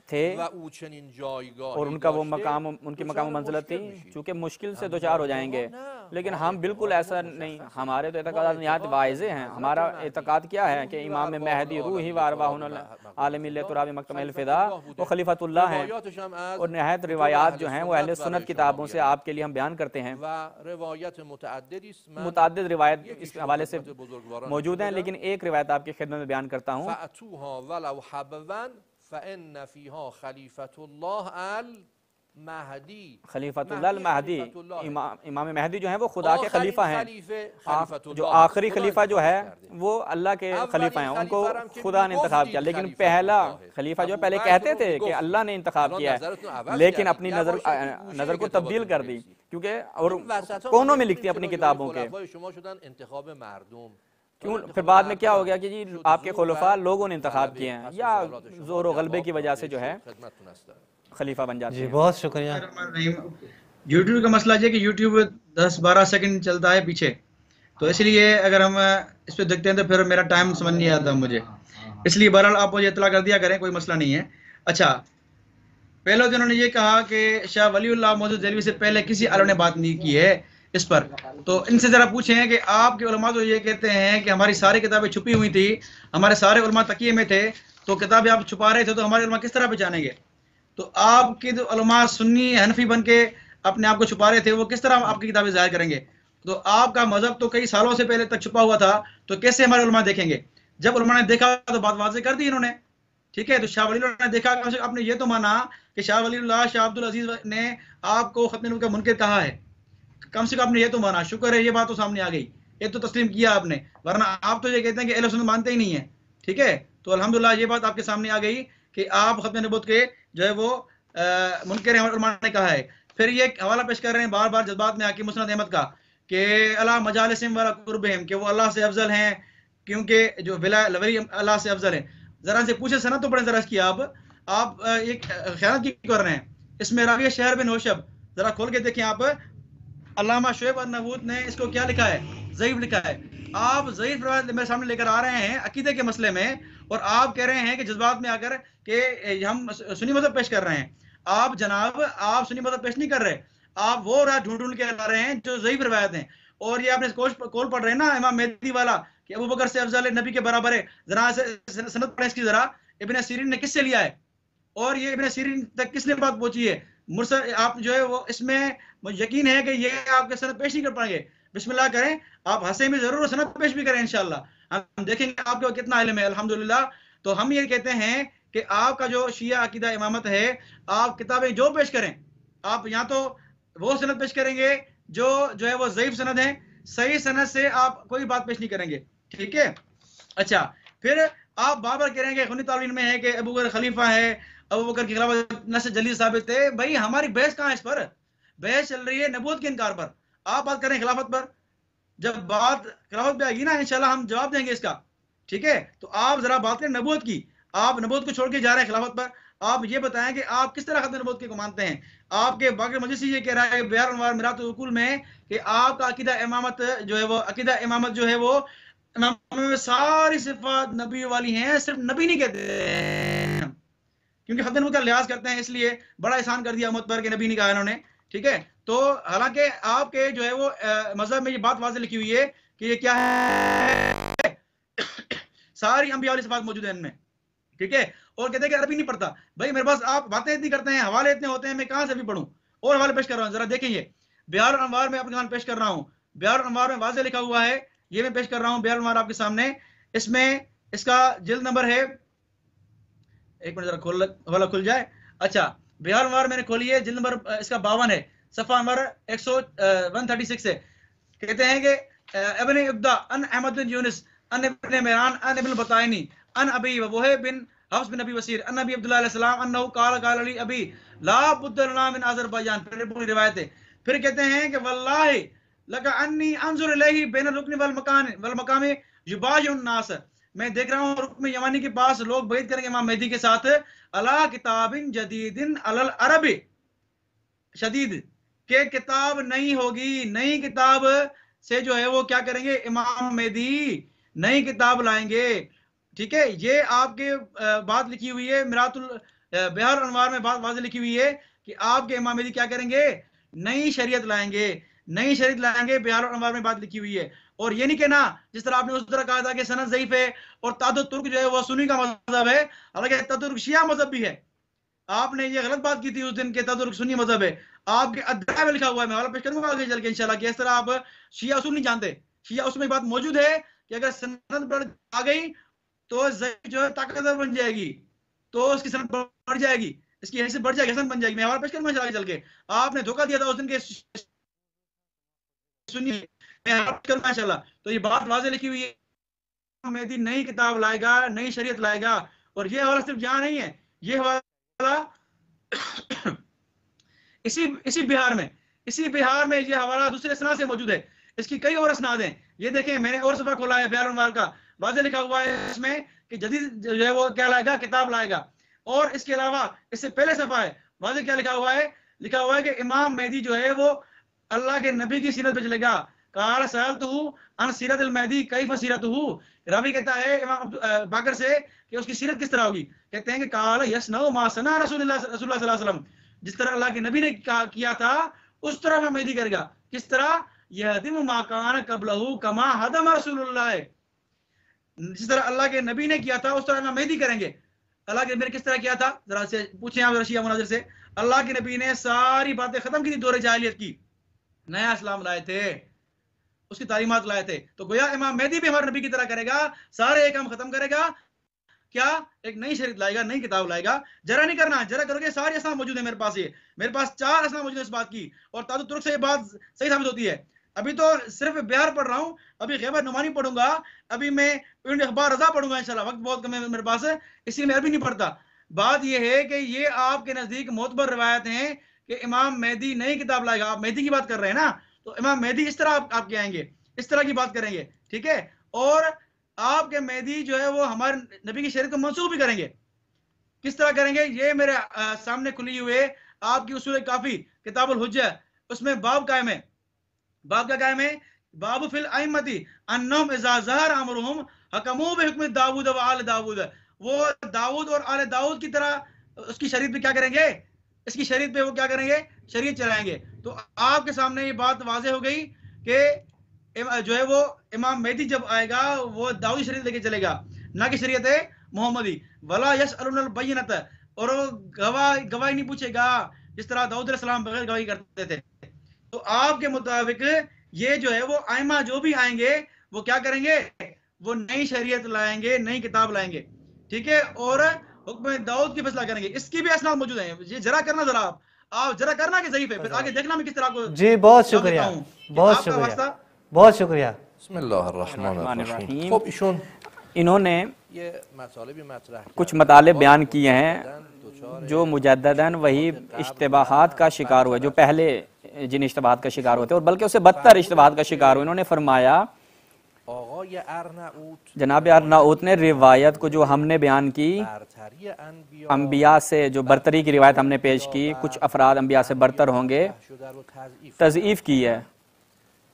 Speaker 5: تھے اور ان کا وہ مقام, ان کی مقام و منزلت تھی, چونکہ مشکل سے دوچار ہو جائیں گے. لیکن ہم بالکل ایسا نہیں, ہمارے تو اعتقادات نہایت واضح ہیں. ہمارا اعتقاد کیا ہے کہ امام مہدی روحی و ارواحنا عالم تراب مکتم الفدا وہ خلیفۃ اللہ ہیں, اور نہایت روایات جو ہیں وہ اہل سنت کتابوں سے آپ کے لیے ہم بیان کرتے ہیں. متعدد روایت اس حوالے سے موجود ہیں, لیکن ایک روایت آپ کی خدمت میں بیان کرتا ہوں.
Speaker 4: فَإِنَّ فِيهَا خَلِيفَةُ اللَّهِ الْمَهْدِي,
Speaker 5: خلیفۃ اللہ المہدی, امام مہدی جو ہیں وہ خدا کے خلیفہ ہیں. جو آخری خلیفہ جو ہے وہ اللہ کے خلیفہ ہیں, ان کو خدا نے انتخاب کیا. لیکن پہلا خلیفہ جو پہلے کہتے تھے کہ اللہ نے انتخاب کیا ہے, لیکن اپنی نظر کو تبدیل کر دی, کیونکہ اور کونوں میں لکھتی اپنی کتابوں کے. کیوں پھر بعد میں کیا ہو گیا کہ جی آپ کے خلفاء لوگوں نے انتخاب کیے ہیں, یا زور و غلبے کی وجہ سے جو ہے خلیفہ بن جاتے ہیں.
Speaker 2: بہت شکریہ.
Speaker 3: یوٹیوب کا مسئلہ یہ کہ یوٹیوب 10-12 سیکنڈ چلتا ہے پیچھے, تو اس لیے اگر ہم اس پہ دیکھتے ہیں تو پھر میرا ٹائم سمجھ نہیں آتا مجھے, اس لیے بہرحال آپ مجھے اطلاع کر دیا کریں, کوئی مسئلہ نہیں ہے. اچھا پہلے تو انہوں نے یہ کہا کہ شاہ ولی اللہ موجود دہلوی سے پہلے کسی عالم نے بات نہیں کی ہے اس پر. تو ان سے ذرا پوچھیں کہ آپ کے علماء تو یہ کہتے ہیں کہ ہماری ساری کتابیں چھپی ہوئی تھی, ہمارے سارے علماء تکیے میں تھے, تو کتابیں آپ چھپا رہے تھے تو ہمارے علماء کس طرح پہچانیں گے؟ تو آپ کے جو علماء سنی حنفی بن کے اپنے آپ کو چھپا رہے تھے وہ کس طرح آپ کی کتابیں ظاہر کریں گے؟ تو آپ کا مذہب تو کئی سالوں سے پہلے تک چھپا ہوا تھا, تو کیسے ہمارے علماء دیکھیں گے؟ جب علماء نے دیکھا تو بات واضح کر دی انہوں نے. ٹھیک ہے, تو شاہ ولی اللہ نے دیکھا, آپ نے یہ تو مانا کہ شاہ ولی اللہ شاہ عبد العزیز نے آپ کو ختم نبوت کا منکر کہا ہے, کم سے کم آپ نے یہ تو مانا. شکر ہے یہ بات تو سامنے آ گئی, یہ تو تسلیم کیا آپ نے, ورنہ آپ تو یہ کہتے ہیں کہ اہل سنت مانتے ہی نہیں ہیں. ٹھیک ہے, تو الحمدللہ یہ بات آپ کے سامنے آ گئی کہ آپ ختم نبوت کے جو ہے وہ منکر ہیں, علماء نے کہا ہے. پھر یہ حوالہ پیش کر رہے ہیں بار بار جذبات میں آ کے مسند احمد کا کہ اللہ مجالسم والا قربہم, کہ وہ اللہ سے افضل ہیں کیونکہ جو ولی اللہ سے افضل ہے. ذرا سے پوچھے سند تو پڑھیں ذرا اس کی. آپ ایک خیانت کی کر رہے ہیں. اس میں راوی شہر بن ہوشب, ذرا کھول کے دیکھیں آپ. علامہ شعیب النبوت نے اس کو کیا لکھا ہے؟ ضعیف لکھا ہے. آپ ضعیف روایت میرے سامنے لے کر آ رہے ہیں عقیدے کے مسئلے میں, اور آپ کہہ رہے ہیں کہ جذبات میں آ کر کہ ہم سنی مذہب پیش کر رہے ہیں. آپ جناب آپ سنی مذہب پیش نہیں کر رہے, آپ وہ روایت ڈھونڈ ڈھونڈ کے لا رہے ہیں جو ضعیف روایت ہیں. اور یہ آپ نے کول پڑھ رہے ہیں نا امام مہدی والا کہ ابو بکر سے افضل ہے, نبی کے برابر ہے. ذرا سند پڑھیں اس کی ذرا. ابن سیرین نے کس سے لیا ہے اور یہ ابن سیرین تک کس نے بات پہنچی ہے؟ مرسل آپ جو ہے وہ اس میں مجھے یقین ہے کہ یہ آپ کے سند پیش نہیں کر پائیں گے. بسم اللہ کریں, آپ ہنسے میں ضرور سند پیش بھی کریں انشاءاللہ, ہم دیکھیں گے آپ کو کتنا علم ہے الحمدللہ. تو ہم یہ کہتے ہیں کہ آپ کا جو شیعہ عقیدہ امامت ہے, آپ کتابیں جو پیش کریں, آپ یہاں تو وہ سند پیش کریں گے جو ہے وہ ضعیف سند ہیں, صحیح سند سے آپ کوئی بات پیش نہیں کریں گے. ٹھیک ہے, اچھا پھر آپ بار بار کہہ رہے ہیں کہ خنی تعلیم میں ہے کہ ابو بکر خلیفہ ہے, ابو بکر کی خلافت نص جلی ثابت ہے. بھائی ہماری بحث کہاں ہے؟ اس پر بحث چل رہی ہے نبوت کے انکار پر. آپ بات کریں خلافت پر, جب بات خلافت پہ آئے گی نا انشاءاللہ ہم جواب دیں گے اس کا. ٹھیک ہے, تو آپ ذرا بات کریں نبوت کی. آپ نبوت کو چھوڑ کے جا رہے ہیں خلافت پر. آپ یہ بتائیں کہ آپ کس طرح ختم نبوت کے کو مانتے ہیں. آپ کے باقی مجلسی یہ کہہ رہا ہے بیار انوار میرات العقول میں کہ آپ کا عقیدہ امامت جو ہے وہ عقیدہ امامت جو ہے وہ امام میں ساری صفات نبی والی ہیں, صرف نبی نہیں کہتے کیونکہ ختم نبوت کا لحاظ کرتے ہیں, اس لیے بڑا احسان کر دیا امت پر کہ نبی نہیں کہا انہوں نے. ٹھیک ہے, تو حالانکہ آپ کے جو ہے وہ مذہب میں یہ بات واضح لکھی ہوئی ہے کہ یہ کیا ہے, ساری انبیاء والی صفات موجود ہیں ان میں. ٹھیک ہے, اور کہتے ہیں کہ عربی نہیں پڑھتا. بھائی میرے پاس آپ باتیں اتنی کرتے ہیں, حوالے اتنے ہوتے ہیں, میں کہاں سے بھی پڑھوں؟ اور حوالے پیش کر رہا ہوں, ذرا دیکھیں. یہ بیار الانوار میں اپنے پیش کر رہا ہوں. بیار الانوار میں واضح لکھا ہوا ہے, یہ میں پیش کر رہا ہوں بیار الانوار آپ کے سامنے. اس میں اس کا جلد نمبر ہے, ایک منٹ ذرا حوالہ کھل جائے. اچھا, بیار الانوار میں نے کھولی ہے, جلد نمبر اس کا 52 ہے, صفحہ نمبر 136 ہے. کہتے ہیں کہ ابن ابدا ان احمد بن یونس ان ابن میران ان ابن البطائنی ان ابی وہب بن حفص بن ابی وسیر ان نبی عبداللہ علیہ السلام انہو قال علی ابی لا بد لنا من آذربائیجان. پھر پوری روایت ہے. پھر کہتے ہیں کہ واللہ لک انی انظر الیہ بین الرکن والمقام یبایع الناس, میں دیکھ رہا ہوں رکن یمانی کے پاس لوگ بیعت کریں گے امام مہدی کے ساتھ, علی کتاب جدید علی العرب شدید, کہ کتاب نہیں ہوگی, نئی کتاب سے جو ہے وہ کیا کریں گے, امام مہدی نئی کتاب لائیں گے. ٹھیک ہے, یہ آپ کے بات لکھی ہوئی ہے میرات بہار انوار میں بات واضح لکھی ہوئی ہے کہ آپ کے امام مہدی کیا کریں گے, نئی شریعت لائیں گے, نئی شریعت لائیں گے. بہار انوار میں بات لکھی ہوئی ہے. اور یہ نہیں کہنا جس طرح آپ نے اس طرح کہا تھا کہ سند ضعیف ہے اور تعدد ترک جو ہے وہ سنی کا مذہب ہے, حالانکہ تعدد شیعہ مذہب بھی ہے. آپ نے یہ غلط بات کی تھی اس دن کہ تعدد سنی مذہب ہے. آپ کے ادعاء میں لکھا ہوا ہے, میں حوالہ پیش کروں گا آگے چل کے انشاءاللہ, کہ اس طرح آپ شیعہ اصول نہیں جانتے. شیعہ اس میں بات موجود ہے کہ اگر سند آ گئی تو جو ہے طاقتور بن جائے گی, تو اس کی سند بڑھ جائے گی, اس کی حیثیت بڑھ جائے گی, حسن بن جائے گی. میں حوالہ پیش کروں گا آگے چل کے. آپ نے دھوکہ دیا تھا اس دن کے سنیے, میں حوالہ پیش کروں گا انشاءاللہ. تو یہ بات واضح لکھی ہوئی ہے, مہدی نئی کتاب لائے گا, نئی شریعت لائے گا. اور یہ حوالہ صرف یہاں نہیں ہے, یہ حوالہ اسی بہار میں یہ حوالہ دوسرے اسناد سے موجود ہے. اس کی کئی اور اسناد ہیں. یہ دیکھیں میں نے اور صفحہ کھولا ہے بیار انوار کا, واضح لکھا ہوا ہے اس میں کہ جدید جو ہے وہ کیا لائے گا, کتاب لائے گا. اور اس کے علاوہ اس سے پہلے صفحہ ہے, واضح کیا لکھا ہوا ہے کہ امام مہدی جو ہے وہ اللہ کے نبی کی سیرت پہ چلے گا, قال سألته عن سیرت المہدی کیف سیرته، راوی کہتا ہے امام باقر سے کہ اس کی سیرت کس طرح ہوگی، کہتے ہیں کہ قال یصنع ما صنع رسول اللہ صلی اللہ علیہ وسلم، جس طرح اللہ کے نبی نے کیا تھا اس طرح امام مہدی کرے گا. کس طرح؟ یہدم ما کان قبلہ کما ہدم رسول اللہ، جس طرح اللہ کے نبی نے کیا تھا اس طرح امام مہدی کریں گے. اللہ کے نبی نے کس طرح کیا تھا؟ ذرا سے پوچھیں آپ رشیہ مناظر سے. اللہ کے نبی نے ساری باتیں ختم کی تھی دور جاہلیت کی، نیا اسلام لائے تھے، اس کی تعلیمات لائے تھے. تو گویا امام مہدی بھی ہمارے نبی کی طرح کرے گا، سارے کام ختم کرے گا. کیا؟ ایک نئی شریعت لائے گا، نئی کتاب لائے گا. جرا نہیں کرنا، جرا کرو گے سارے اسلام موجود ہیں میرے پاس. یہ میرے پاس 4 اسلام موجود ہیں اس بات کی، اور تاج ترک سے یہ بات صحیح ثابت ہوتی ہے. ابھی تو صرف بہار پڑھ رہا ہوں، ابھی غیبت نعمانی پڑھوں گا، ابھی میں اخبار رضا پڑھوں گا انشاءاللہ. وقت بہت کم ہے میرے پاس، اسی لیے میں ابھی نہیں پڑھتا. بات یہ ہے کہ یہ آپ کے نزدیک معتبر روایت ہیں کہ امام مہدی نئی کتاب لائے گا. آپ مہدی کی بات کر رہے ہیں نا، تو امام مہدی اس طرح آپ کے آئیں گے، اس طرح کی بات کریں گے، ٹھیک ہے. اور آپ کے مہدی جو ہے وہ ہمارے نبی کی شریعت کو منسوخ بھی کریں گے. کس طرح کریں گے؟ یہ میرے سامنے کھلی ہوئے آپ کی اصول کافی کتاب الحجہ، اس میں باب قائم ہے. باب کیا قائم ہے؟ باب فی الائمتی انہم اذا ظہر امرہم حکموا بحکم داؤد و آل داؤد. وہ داؤد اور آل داؤد کی طرح اس کی شریعت پہ کیا کریں گے؟ اس کی شریعت پہ وہ کیا کریں گے؟ شریعت چلائیں گے. تو آپ کے سامنے یہ بات واضح ہو گئی کہ جو ہے وہ امام مہدی جب آئے گا وہ داؤدی شریعت لے کے چلے گا، نہ کہ شریعت محمدی. ولا یسألون البینۃ، اور وہ گواہی نہیں پوچھے گا جس طرح داؤد علیہ السلام بغیر گواہی کرتے تھے. تو آپ کے مطابق یہ جو ہے وہ ائمہ جو بھی آئیں گے وہ کیا کریں گے؟ وہ نئی شریعت لائیں گے، نئی کتاب لائیں گے، ٹھیک ہے. اور حکم داؤد کی فیصلہ کریں گے. اس کی بھی اسناد موجود ہیں. یہ ذرا کرنا، ذرا آپ ذرا کرنا کہ ضعیف ہے، پھر آگے دیکھنا میں کس طرح کو.
Speaker 2: جی بہت شکریہ، بہت شکریہ، بہت شکریہ.
Speaker 4: بسم اللہ الرحمن الرحیم. خب ایشون
Speaker 5: انہوں نے
Speaker 4: یہ مطالبی مطرح
Speaker 5: کچھ مطالب بیان کیے ہیں جو مجدداً وہی اشتباہات کا شکار ہوئے جو پہلے جن اشتباہات کا شکار ہوتے اور بلکہ اسے بدتر اشتباہات کا شکار ہوئے. انہوں نے فرمایا
Speaker 4: آقای ارناؤت
Speaker 5: جناب ارناؤت نے روایت کو جو ہم نے بیان کی
Speaker 4: برتری
Speaker 5: انبیاء سے، جو برتری کی روایت ہم نے پیش کی، کچھ افراد انبیاء سے برتر ہوں گے، تضعیف کی ہے.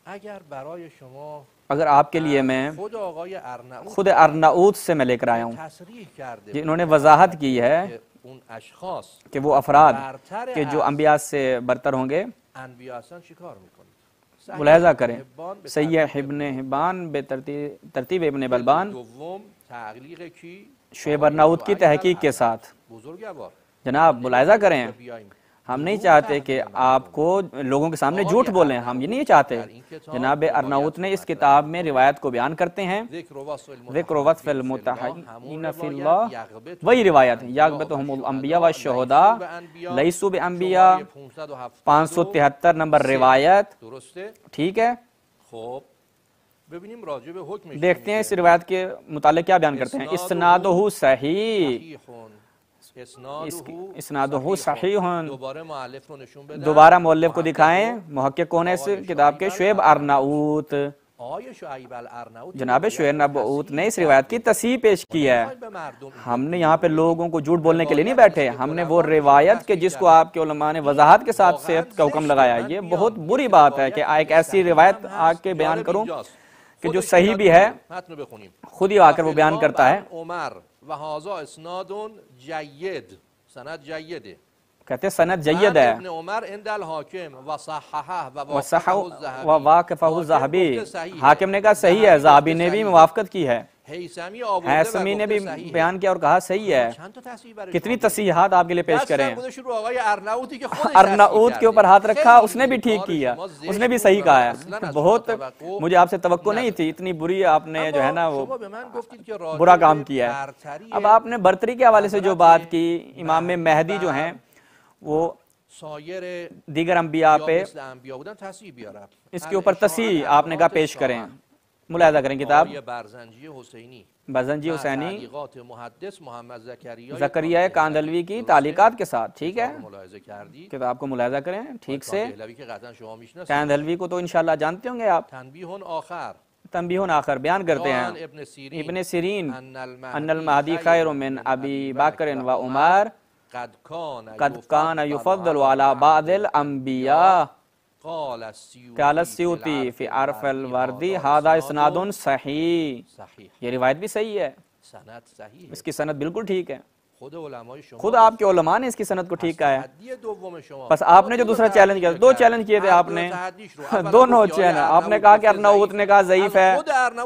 Speaker 4: اگر برای شما
Speaker 5: اگر آپ کے لیے میں
Speaker 4: خود آقای ارناؤت
Speaker 5: خود ارناؤت سے میں لے کر آیا ہوں،
Speaker 4: تصریح کرده
Speaker 5: جنہوں نے وضاحت کی ہے
Speaker 4: که اون اشخاص
Speaker 5: کہ وہ افراد
Speaker 4: برتر
Speaker 5: کہ جو انبیاء سے برتر ہوں گے،
Speaker 4: انبیاء هستن چیکار میکنید؟
Speaker 5: ملاحظہ کریں. صحیح ابن حبان بے ترتیب ابن بلبان
Speaker 4: دوم تعلیق کی
Speaker 5: شعیب ارناؤت کی تحقیق کے ساتھ.
Speaker 4: بزرگوار
Speaker 5: جناب ملاحظہ کریں،
Speaker 4: بیاییم
Speaker 5: ہم نہیں چاہتے کہ آپ کو لوگوں کے سامنے جھوٹ بولیں، ہم یہ نہیں چاہتے. جناب ارناؤت نے اس کتاب میں روایت کو بیان کرتے ہیں، ذکر وصف المتحین فی اللہ، وہی روایت ہے، یغبطہم الانبیاء والشہداء لیسوا بانبیاء، 573 نمبر روایت،
Speaker 4: درسته؟
Speaker 5: ٹھیک ہے.
Speaker 4: خب ببینیم راجع به حکمش
Speaker 5: دیکھتے ہیں اس روایت کے متعلق کیا بیان کرتے ہیں. اسنادہ صحیح، اسنادہ صحیح.
Speaker 4: دوباره مؤلف رو نشون بدن.
Speaker 5: دوبارہ مؤلف کو دکھائیں، محقق کون ہے اس کتاب کے؟ شعیب ارناؤت.
Speaker 4: آقای شعیب الارناؤت
Speaker 5: جناب شعیب ارناؤت نے اس روایت کی تصحیح پیش کی ہے. ہم نے یہاں پہ لوگوں کو جھوٹ بولنے کے لیے نہیں بیٹھے، ہم نے وہ روایت کے جس کو آپ کے علماء نے وضاحت کے ساتھ صحت کا حکم لگایا. یہ بہت بری بات ہے کہ ایک ایسی روایت آ کے بیان کروں کہ جو صحیح بھی ہے،
Speaker 4: متن رو بخونیم.
Speaker 5: خود ہی آ کر وہ بیان کرتا ہے.
Speaker 4: عمر و هذا اسناد جید، سند جیده.
Speaker 5: کہتے ہیں سند جید ہے،
Speaker 4: ابن عمر عند الحاکم و صححه و
Speaker 5: وصح
Speaker 4: واقفه
Speaker 5: و واقفہ الذہبی. حاکم نے کہا صحیح ہے، ذہبی نے بھی موافقت کی ہے،
Speaker 4: حیثمی آورده
Speaker 5: حیثمی نے بھی بیان کیا اور کہا صحیح ہے.
Speaker 4: چند تا تصحیح برای
Speaker 5: کتنی تصحیحات آپ کے لیے پیش کریں.
Speaker 4: خودش رو آقای ارناؤتی که خودش
Speaker 5: ارناؤت کے اوپر ہاتھ رکھا، اس نے بھی ٹھیک کیا، اس نے بھی صحیح کہا ہے. بہت مجھے آپ سے توقع نہیں تھی، اتنی بری آپ نے جو ہے نا وہ برا کام کیا ہے. اب آپ نے برتری کے حوالے سے جو بات کی، امام مہدی جو ہیں وہ
Speaker 4: سایر
Speaker 5: دیگر انبیاء پہ
Speaker 4: مثل انبیاء بودن تصحیح بیارم.
Speaker 5: اس کے اوپر تصحیح آپ نے کہا پیش کریں. ملاحظہ کریں کتاب
Speaker 4: آقای برزنجی حسینی،
Speaker 5: برزنجی حسینی
Speaker 4: تعلیقات محدث محمد
Speaker 5: زکریا کاندلوی کی تعلیقات کے ساتھ. ٹھیک ہے،
Speaker 4: ملاحظہ کردی.
Speaker 5: کتاب کو ملاحظہ کریں ٹھیک سے.
Speaker 4: دہلوی که قطعا شما میشناسید.
Speaker 5: کاندلوی کو تو انشاءاللہ جانتے ہوں گے آپ.
Speaker 4: تنبیه آخر
Speaker 5: تنبیہ آخر بیان کرتے ہیں.
Speaker 4: ابن سیرین
Speaker 5: ابن سیرین ان المہدی خیر من ابی بکر و عمر
Speaker 4: قد کان
Speaker 5: قد کان یفضل علی بعض الانبیاء.
Speaker 4: قال
Speaker 5: السیوطی فی عرف الوردی ھذا اسناد صحیح،
Speaker 4: صحیح،
Speaker 5: یہ روایت بھی صحیح ہے،
Speaker 4: سند صحیح ہے.
Speaker 5: اس کی سند بالکل ٹھیک ہے،
Speaker 4: خود علماء شما
Speaker 5: خود آپ کے علماء نے اس کی سند کو ٹھیک کہا ہے.
Speaker 4: تحدی دوم شما
Speaker 5: بس آپ نے جو دوسرا چیلنج کیا، دو چیلنج کیے تھے آپ نے، دونوں چیلنج. آپ نے کہا کہ ارناؤت نے کہا ضعیف ہے،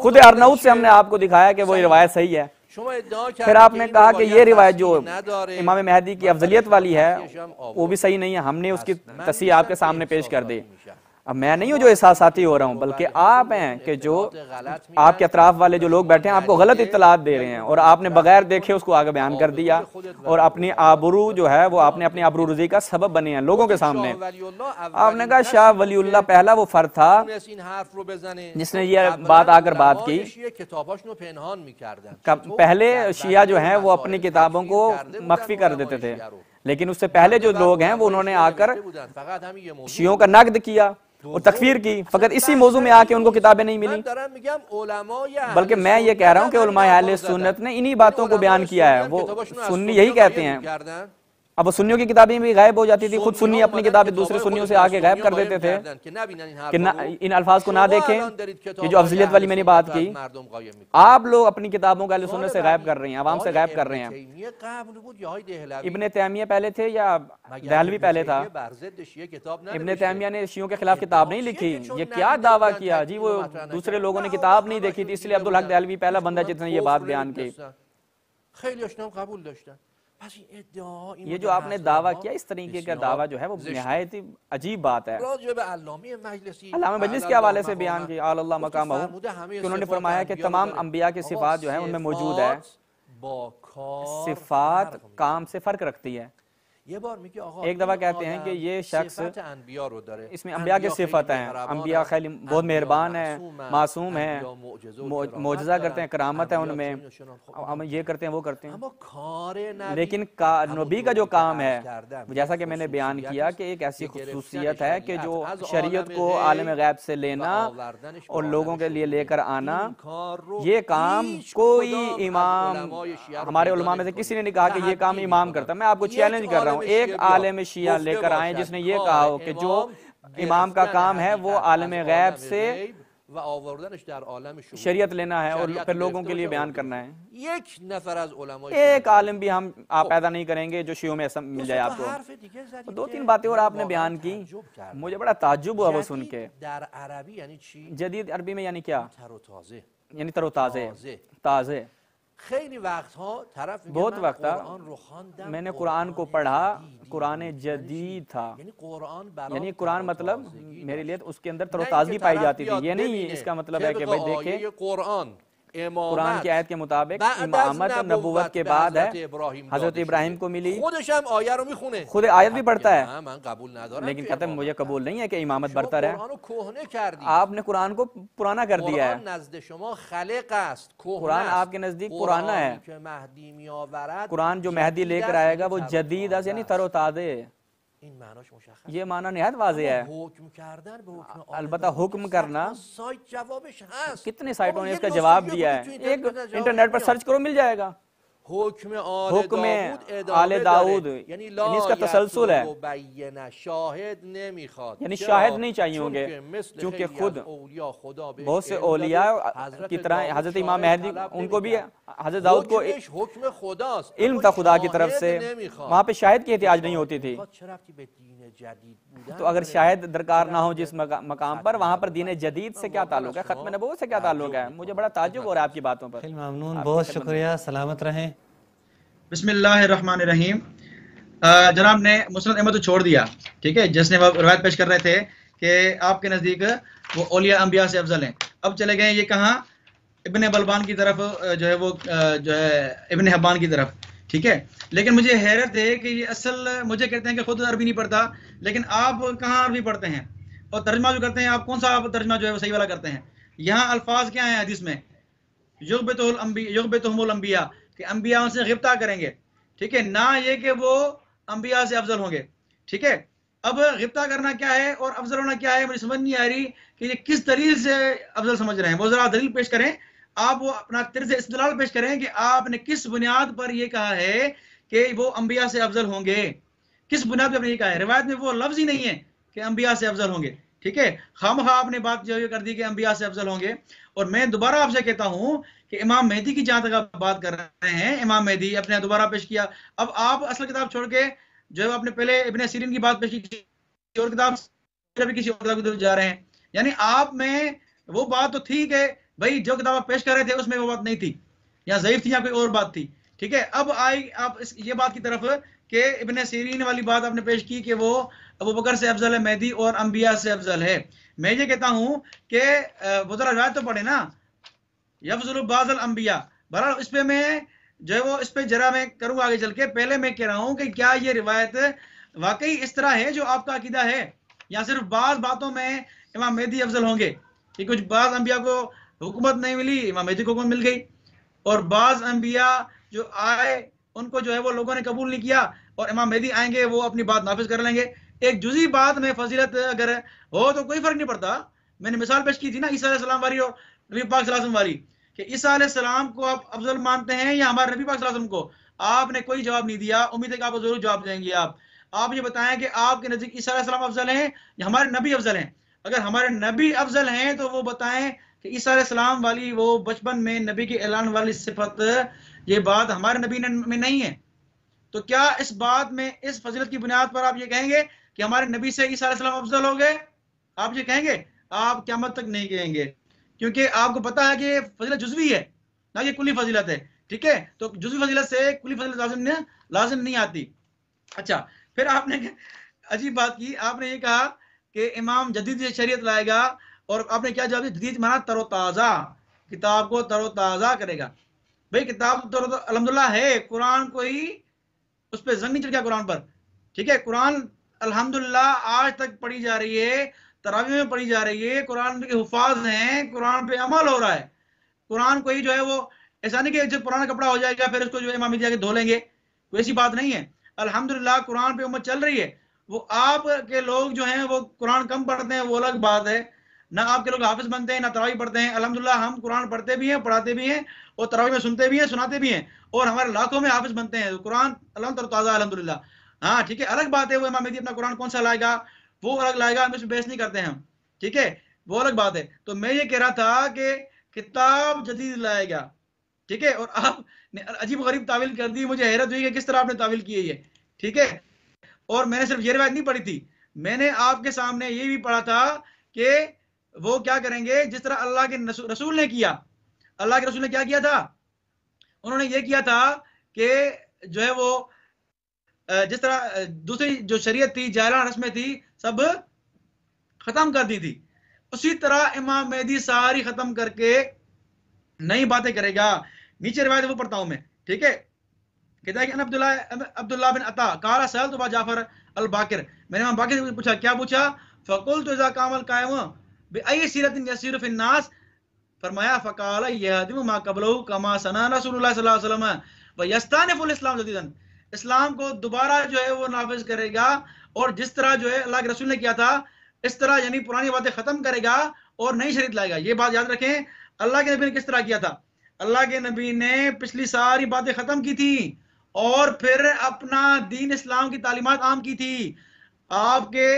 Speaker 5: خود ارناؤت سے ہم نے آپ کو دکھایا کہ وہ روایت صحیح ہے. پھر آپ نے کہا کہ یہ روایت جو امام مہدی کی افضلیت والی ہے وہ بھی صحیح نہیں ہے، ہم نے اس کی تصحیح آپ کے سامنے پیش کر دی. اب میں نہیں ہوں جو احساساتی ہو رہا ہوں، بلکہ آپ ہیں کہ جو آپ کے اطراف والے جو لوگ بیٹھے ہیں آپ کو غلط اطلاعات دے رہے ہیں، اور آپ نے بغیر دیکھے اس کو آگے بیان کر دیا، اور اپنی آبرو جو ہے وہ آپ نے اپنی آبرو رضی کا سبب بنے ہیں لوگوں کے سامنے. آپ نے کہا شاہ ولی اللہ پہلا وہ فرد تھا جس نے یہ بات آ کر بات کی. پہلے شیعہ جو ہیں وہ اپنی کتابوں کو مخفی کر دیتے تھے، لیکن اس سے پہلے جو لوگ ہیں وہ انہوں نے آ کر شیعوں کا نقد کیا اور تکفیر کی. فقط اسی موضوع میں آ کے ان کو کتابیں نہیں ملی، بلکہ میں یہ کہہ رہا ہوں کہ علماء اہل سنت نے انہی باتوں کو بیان کیا ہے. وہ سنی یہی کہتے ہیں. اب وہ سنیوں کی کتابیں بھی غائب ہو جاتی تھی، خود سنی اپنی کتابیں دوسرے سنیوں سے آگے غائب کر دیتے تھے کہ ان الفاظ کو نہ دیکھیں. یہ جو افضلیت والی میں نے بات کی، آپ لوگ اپنی کتابوں کا اہل سنت سے غائب کر رہے ہیں، عوام سے غائب کر رہے ہیں. ابن تیمیہ پہلے تھے یا دہلوی پہلے تھا؟ ابن تیمیہ نے شیعوں کے خلاف کتاب نہیں لکھی. یہ کیا دعویٰ کیا جی وہ دوسرے لوگوں نے کتاب نہیں دیکھی تھی اس لیے عبدالحق دہلوی پہلا بندہ جس نے یہ بات بیان کی. یہ جو آپ نے دعویٰ کیا، اس طریقے کا دعویٰ جو ہے وہ نہایت ہی عجیب بات ہے. علامہ مجلس کے حوالے سے بیان کی آل اللہ مقامہ کہ انہوں نے فرمایا کہ تمام انبیاء کی صفات جو ہیں ان میں موجود ہے. صفات کام سے فرق رکھتی ہے. ایک دفعہ کہتے ہیں کہ یہ شخص اس میں انبیاء کی صفت ہیں، انبیاء خیلی بہت مہربان ہیں، معصوم ہیں، معجزہ کرتے ہیں، کرامت ہے ان میں، ہم یہ کرتے ہیں وہ کرتے ہیں. لیکن نبی کا جو کام ہے، جیسا کہ میں نے بیان کیا کہ ایک ایسی خصوصیت ہے کہ جو شریعت کو عالم غیب سے لینا اور لوگوں کے لیے لے کر آنا، یہ کام کوئی امام، ہمارے علماء میں سے کسی نے نہیں کہا کہ یہ کام امام کرتا. میں آپ کو چیلنج کر رہا ہوں، ایک عالم شیعہ لے کر آئیں جس نے یہ کہا ہو کہ جو امام کا کام ہے وہ عالم غیب سے شریعت لینا ہے اور پھر لوگوں کے لیے بیان کرنا ہے. ایک عالم بھی آپ پیدا نہیں کریں گے جو شیعوں میں ایسا مل جائے آپ کو. دو تین باتیں اور آپ نے بیان کی، مجھے بڑا تعجب ہوا وہ سن کے. جدید عربی میں یعنی کیا؟ یعنی تر و تازے، تازے. بہت وقت تھا میں نے قرآن کو پڑھا، قرآن جدید تھا. یعنی قرآن مطلب میرے لیے اس کے اندر تر و تازگی پائی جاتی تھی. یہ نہیں اس کا مطلب ہے کہ بھائی دیکھیں قرآن کی آیت کے مطابق امامت نبوت کے بعد ہے، حضرت ابراہیم کو ملی، خود آیت بھی پڑھتا ہے، لیکن کہتے ہیں مجھے قبول نہیں ہے کہ امامت برتر ہے. آپ نے قرآن کو پرانا کر دیا ہے. قرآن آپ کے نزدیک پرانا ہے. قرآن جو مہدی لے کر آئے گا وہ جدید ہے، یعنی تر و تازہ. یہ معنی نہایت واضح ہے. البتہ حکم کرنا، کتنے سائٹوں نے اس کا جواب دیا ہے. ایک انٹرنیٹ پر سرچ کرو مل جائے گا. حکم آل داؤد یعنی اس کا تسلسل ہے، یعنی شاہد نہیں چاہیے ہوں گے، چونکہ خود بہت سے اولیاء کی طرح حضرت امام مہدی ان کو بھی حضرت داؤد کو علم تھا خدا کی طرف سے، وہاں پہ شاہد کی احتیاج نہیں ہوتی تھی. تو اگر شاہد درکار نہ ہو جس مقام پر، وہاں پر دین جدید سے کیا تعلق ہے، ختم نبوت سے کیا تعلق ہے؟ مجھے بڑا تعجب ہو رہا ہے آپ کی باتوں پر.
Speaker 2: ممنون، بہت شکریہ، سلامت رہیں.
Speaker 3: بسم اللہ الرحمن الرحیم. جناب نے مسند احمد چھوڑ دیا، ٹھیک ہے، جس نے وہ روایت پیش کر رہے تھے کہ آپ کے نزدیک وہ اولیاء انبیاء سے افضل ہیں. اب چلے گئے یہ کہاں؟ ابن بلبان کی طرف، جو ہے وہ جو ہے ابن حبان کی طرف، ٹھیک ہے. لیکن مجھے حیرت ہے کہ یہ اصل مجھے کہتے ہیں کہ خود عربی نہیں پڑھتا، لیکن آپ کہاں عربی پڑھتے ہیں اور ترجمہ جو کرتے ہیں آپ کون سا ترجمہ جو ہے وہ صحیح والا کرتے ہیں؟ یہاں الفاظ کیا ہیں حدیث میں؟ یغبطہم الانبیاء، کہ انبیاء ان سے غبطہ کریں گے، ٹھیک ہے، نہ یہ کہ وہ انبیاء سے افضل ہوں گے، ٹھیک ہے. اب غبطہ کرنا کیا ہے اور افضل ہونا کیا ہے؟ مجھے سمجھ نہیں آ رہی کہ یہ کس دلیل سے افضل سمجھ رہے ہیں. وہ ذرا دلیل پیش کریں، آپ وہ اپنا طرز استدلال پیش کریں کہ آپ نے کس بنیاد پر یہ کہا ہے کہ وہ انبیاء سے افضل ہوں گے. کس بنیاد پر آپ نے یہ کہا ہے؟ روایت میں وہ لفظ ہی نہیں ہے کہ انبیاء سے افضل ہوں گے، ٹھیک ہے، خامخواہ آپ نے بات جو کر دی کہ انبیاء سے افضل ہوں گے. اور میں دوبارہ آپ سے کہتا ہوں کہ امام مہدی کی جہاں تک آپ بات کر رہے ہیں، امام مہدی اپنے دوبارہ پیش کیا. اب آپ اصل کتاب چھوڑ کے جو ہے آپ نے پہلے ابن سیرین کی بات پیش کی، کسی اور کتاب بھی کسی اور کتاب کی طرف جا رہے ہیں. یعنی آپ میں وہ بات تو تھی کہ بھائی جو کتاب آپ پیش کر رہے تھے اس میں وہ بات نہیں تھی، یا ضعیف تھی یا کوئی اور بات تھی، ٹھیک ہے. اب آئی آپ یہ بات کی طرف کہ ابن سیرین والی بات آپ نے پیش کی کہ وہ ابو بکر سے افضل ہے مہدی اور انبیاء سے افضل ہے. میں یہ کہتا ہوں کہ وہ ذرا روایت تو پڑھے نا، یفضل بعض الانبیاء. بہرحال اس پہ میں جو ہے وہ اس پہ ذرا میں کروں گا آگے چل کے. پہلے میں کہہ رہا ہوں کہ کیا یہ روایت واقعی اس طرح ہے جو آپ کا عقیدہ ہے، یا صرف بعض باتوں میں امام مہدی افضل ہوں گے؟ کہ کچھ بعض انبیاء کو حکومت نہیں ملی، امام مہدی کو حکومت مل گئی، اور بعض انبیاء جو آئے ان کو جو ہے وہ لوگوں نے قبول نہیں کیا، اور امام مہدی آئیں گے وہ اپنی بات نافذ کر لیں گے. ایک جزئی بات میں فضیلت اگر ہو تو کوئی فرق نہیں پڑتا. میں نے مثال پیش کی تھی نا عیسیٰ علیہ السلام والی اور نبی پاک صلی اللہ علیہ وسلم والی، کہ عیسیٰ علیہ السلام کو آپ افضل مانتے ہیں یا ہمارے نبی پاک صلی اللہ علیہ وسلم کو؟ آپ نے کوئی جواب نہیں دیا. امید ہے کہ آپ ضرور جواب دیں گے. آپ یہ بتائیں کہ آپ کے نزدیک عیسیٰ علیہ السلام افضل ہیں یا ہمارے نبی افضل ہیں؟ اگر ہمارے نبی افضل ہیں تو وہ بتائیں کہ عیسیٰ علیہ السلام والی وہ بچپن میں نبی کے اعلان والی صفت، یہ بات ہمارے نبی میں نہیں ہے. تو کیا اس بات میں اس فضیلت کی بنیاد پر آپ یہ کہیں گے کہ ہمارے نبی سے عیسیٰ علیہ السلام افضل ہو گئے؟ آپ یہ کہیں گے؟ آپ قیامت تک نہیں کہیں گے، کیونکہ آپ کو پتا ہے کہ یہ فضیلت جزوی ہے نہ کہ کلی فضیلت ہے، ٹھیک ہے. تو جزوی فضیلت سے کلی فضیلت لازم نہیں آتی. اچھا، پھر آپ نے عجیب بات کی، آپ نے یہ کہا کہ امام جدید شریعت لائے گا، اور آپ نے کیا جواب دیا؟ جدید مانا تر و تازہ، کتاب کو تر و تازہ کرے گا. بھئی کتاب تو الحمدللہ ہے، قرآن کوئی اس پہ زنگ نہیں چڑھ گیا قرآن پر، ٹھیک ہے. قرآن الحمدللہ آج تک پڑھی جا رہی ہے، تراویح میں پڑھی جا رہی ہے، قرآن کے حفاظ ہیں، قرآن پہ عمل ہو رہا ہے. قرآن کوئی جو ہے وہ ایسا نہیں کہ جب پرانا کپڑا ہو جائے گا پھر اس کو جو امام جا کے دھو لیں گے، کوئی ایسی بات نہیں ہے. الحمدللہ قرآن پہ امت چل رہی ہے. وہ آپ کے لوگ جو ہیں وہ قرآن کم پڑھتے ہیں وہ الگ بات ہے، نہ آپ کے لوگ حافظ بنتے ہیں نہ تراویح پڑھتے ہیں. الحمدللہ ہم قرآن پڑھتے بھی ہیں، پڑھاتے بھی ہیں، اور تراویح میں سنتے بھی ہیں، سناتے بھی ہیں، اور ہمارے لاکھوں میں حافظ بنتے ہیں. قرآن الحمد تازہ الحمدللہ. ہاں ٹھیک ہے، الگ بات ہے وہ امام مہدی اپنا قرآن کون سا لائے گا وہ الگ لائے گا، ہم اس میں بحث نہیں کرتے ہیں ہم، ٹھیک ہے، وہ الگ بات ہے. تو میں یہ کہہ رہا تھا کہ کتاب جدید لائے گا، ٹھیک ہے. اور آپ نے عجیب غریب تعویل کر دی، مجھے حیرت ہوئی کہ کس طرح آپ نے تعویل کی ہے یہ، ٹھیک ہے. اور میں نے صرف یہ روایت نہیں پڑھی تھی، میں نے آپ کے سامنے یہ بھی پڑھا تھا کہ وہ کیا کریں گے جس طرح اللہ کے رسول نے کیا. اللہ کے رسول نے کیا کیا تھا؟ انہوں نے یہ کیا تھا کہ جو ہے وہ جس طرح دوسری جو شریعت تھی، جاہلانہ رسمیں تھی، سب ختم کر دی تھی، اسی طرح امام مہدی ساری ختم کر کے نئی باتیں کرے گا. نیچے روایت وہ پڑھتا ہوں میں، ٹھیک ہے. کہتا ہے کہ عبداللہ بن عطا قال سألت ابا جعفر الباقر، میں نے امام باقر سے پوچھا، کیا پوچھا؟ فقلت اذا قام القائم بأي سیرۃ یسیر فی الناس، فرمایا فقال یہدم ما قبلہ کما سنا رسول اللہ صلی اللہ علیہ وسلم ویستانف الاسلام جدیدا، اسلام کو دوبارہ جو ہے وہ نافذ کرے گا، اور جس طرح جو ہے اللہ کے رسول نے کیا تھا اس طرح یعنی پرانی باتیں ختم کرے گا اور نئی شریعت لائے گا. یہ بات یاد رکھیں، اللہ کے نبی نے کس طرح کیا تھا؟ اللہ کے نبی نے پچھلی ساری باتیں ختم کی تھی اور پھر اپنا دین اسلام کی تعلیمات عام کی تھی. آپ کے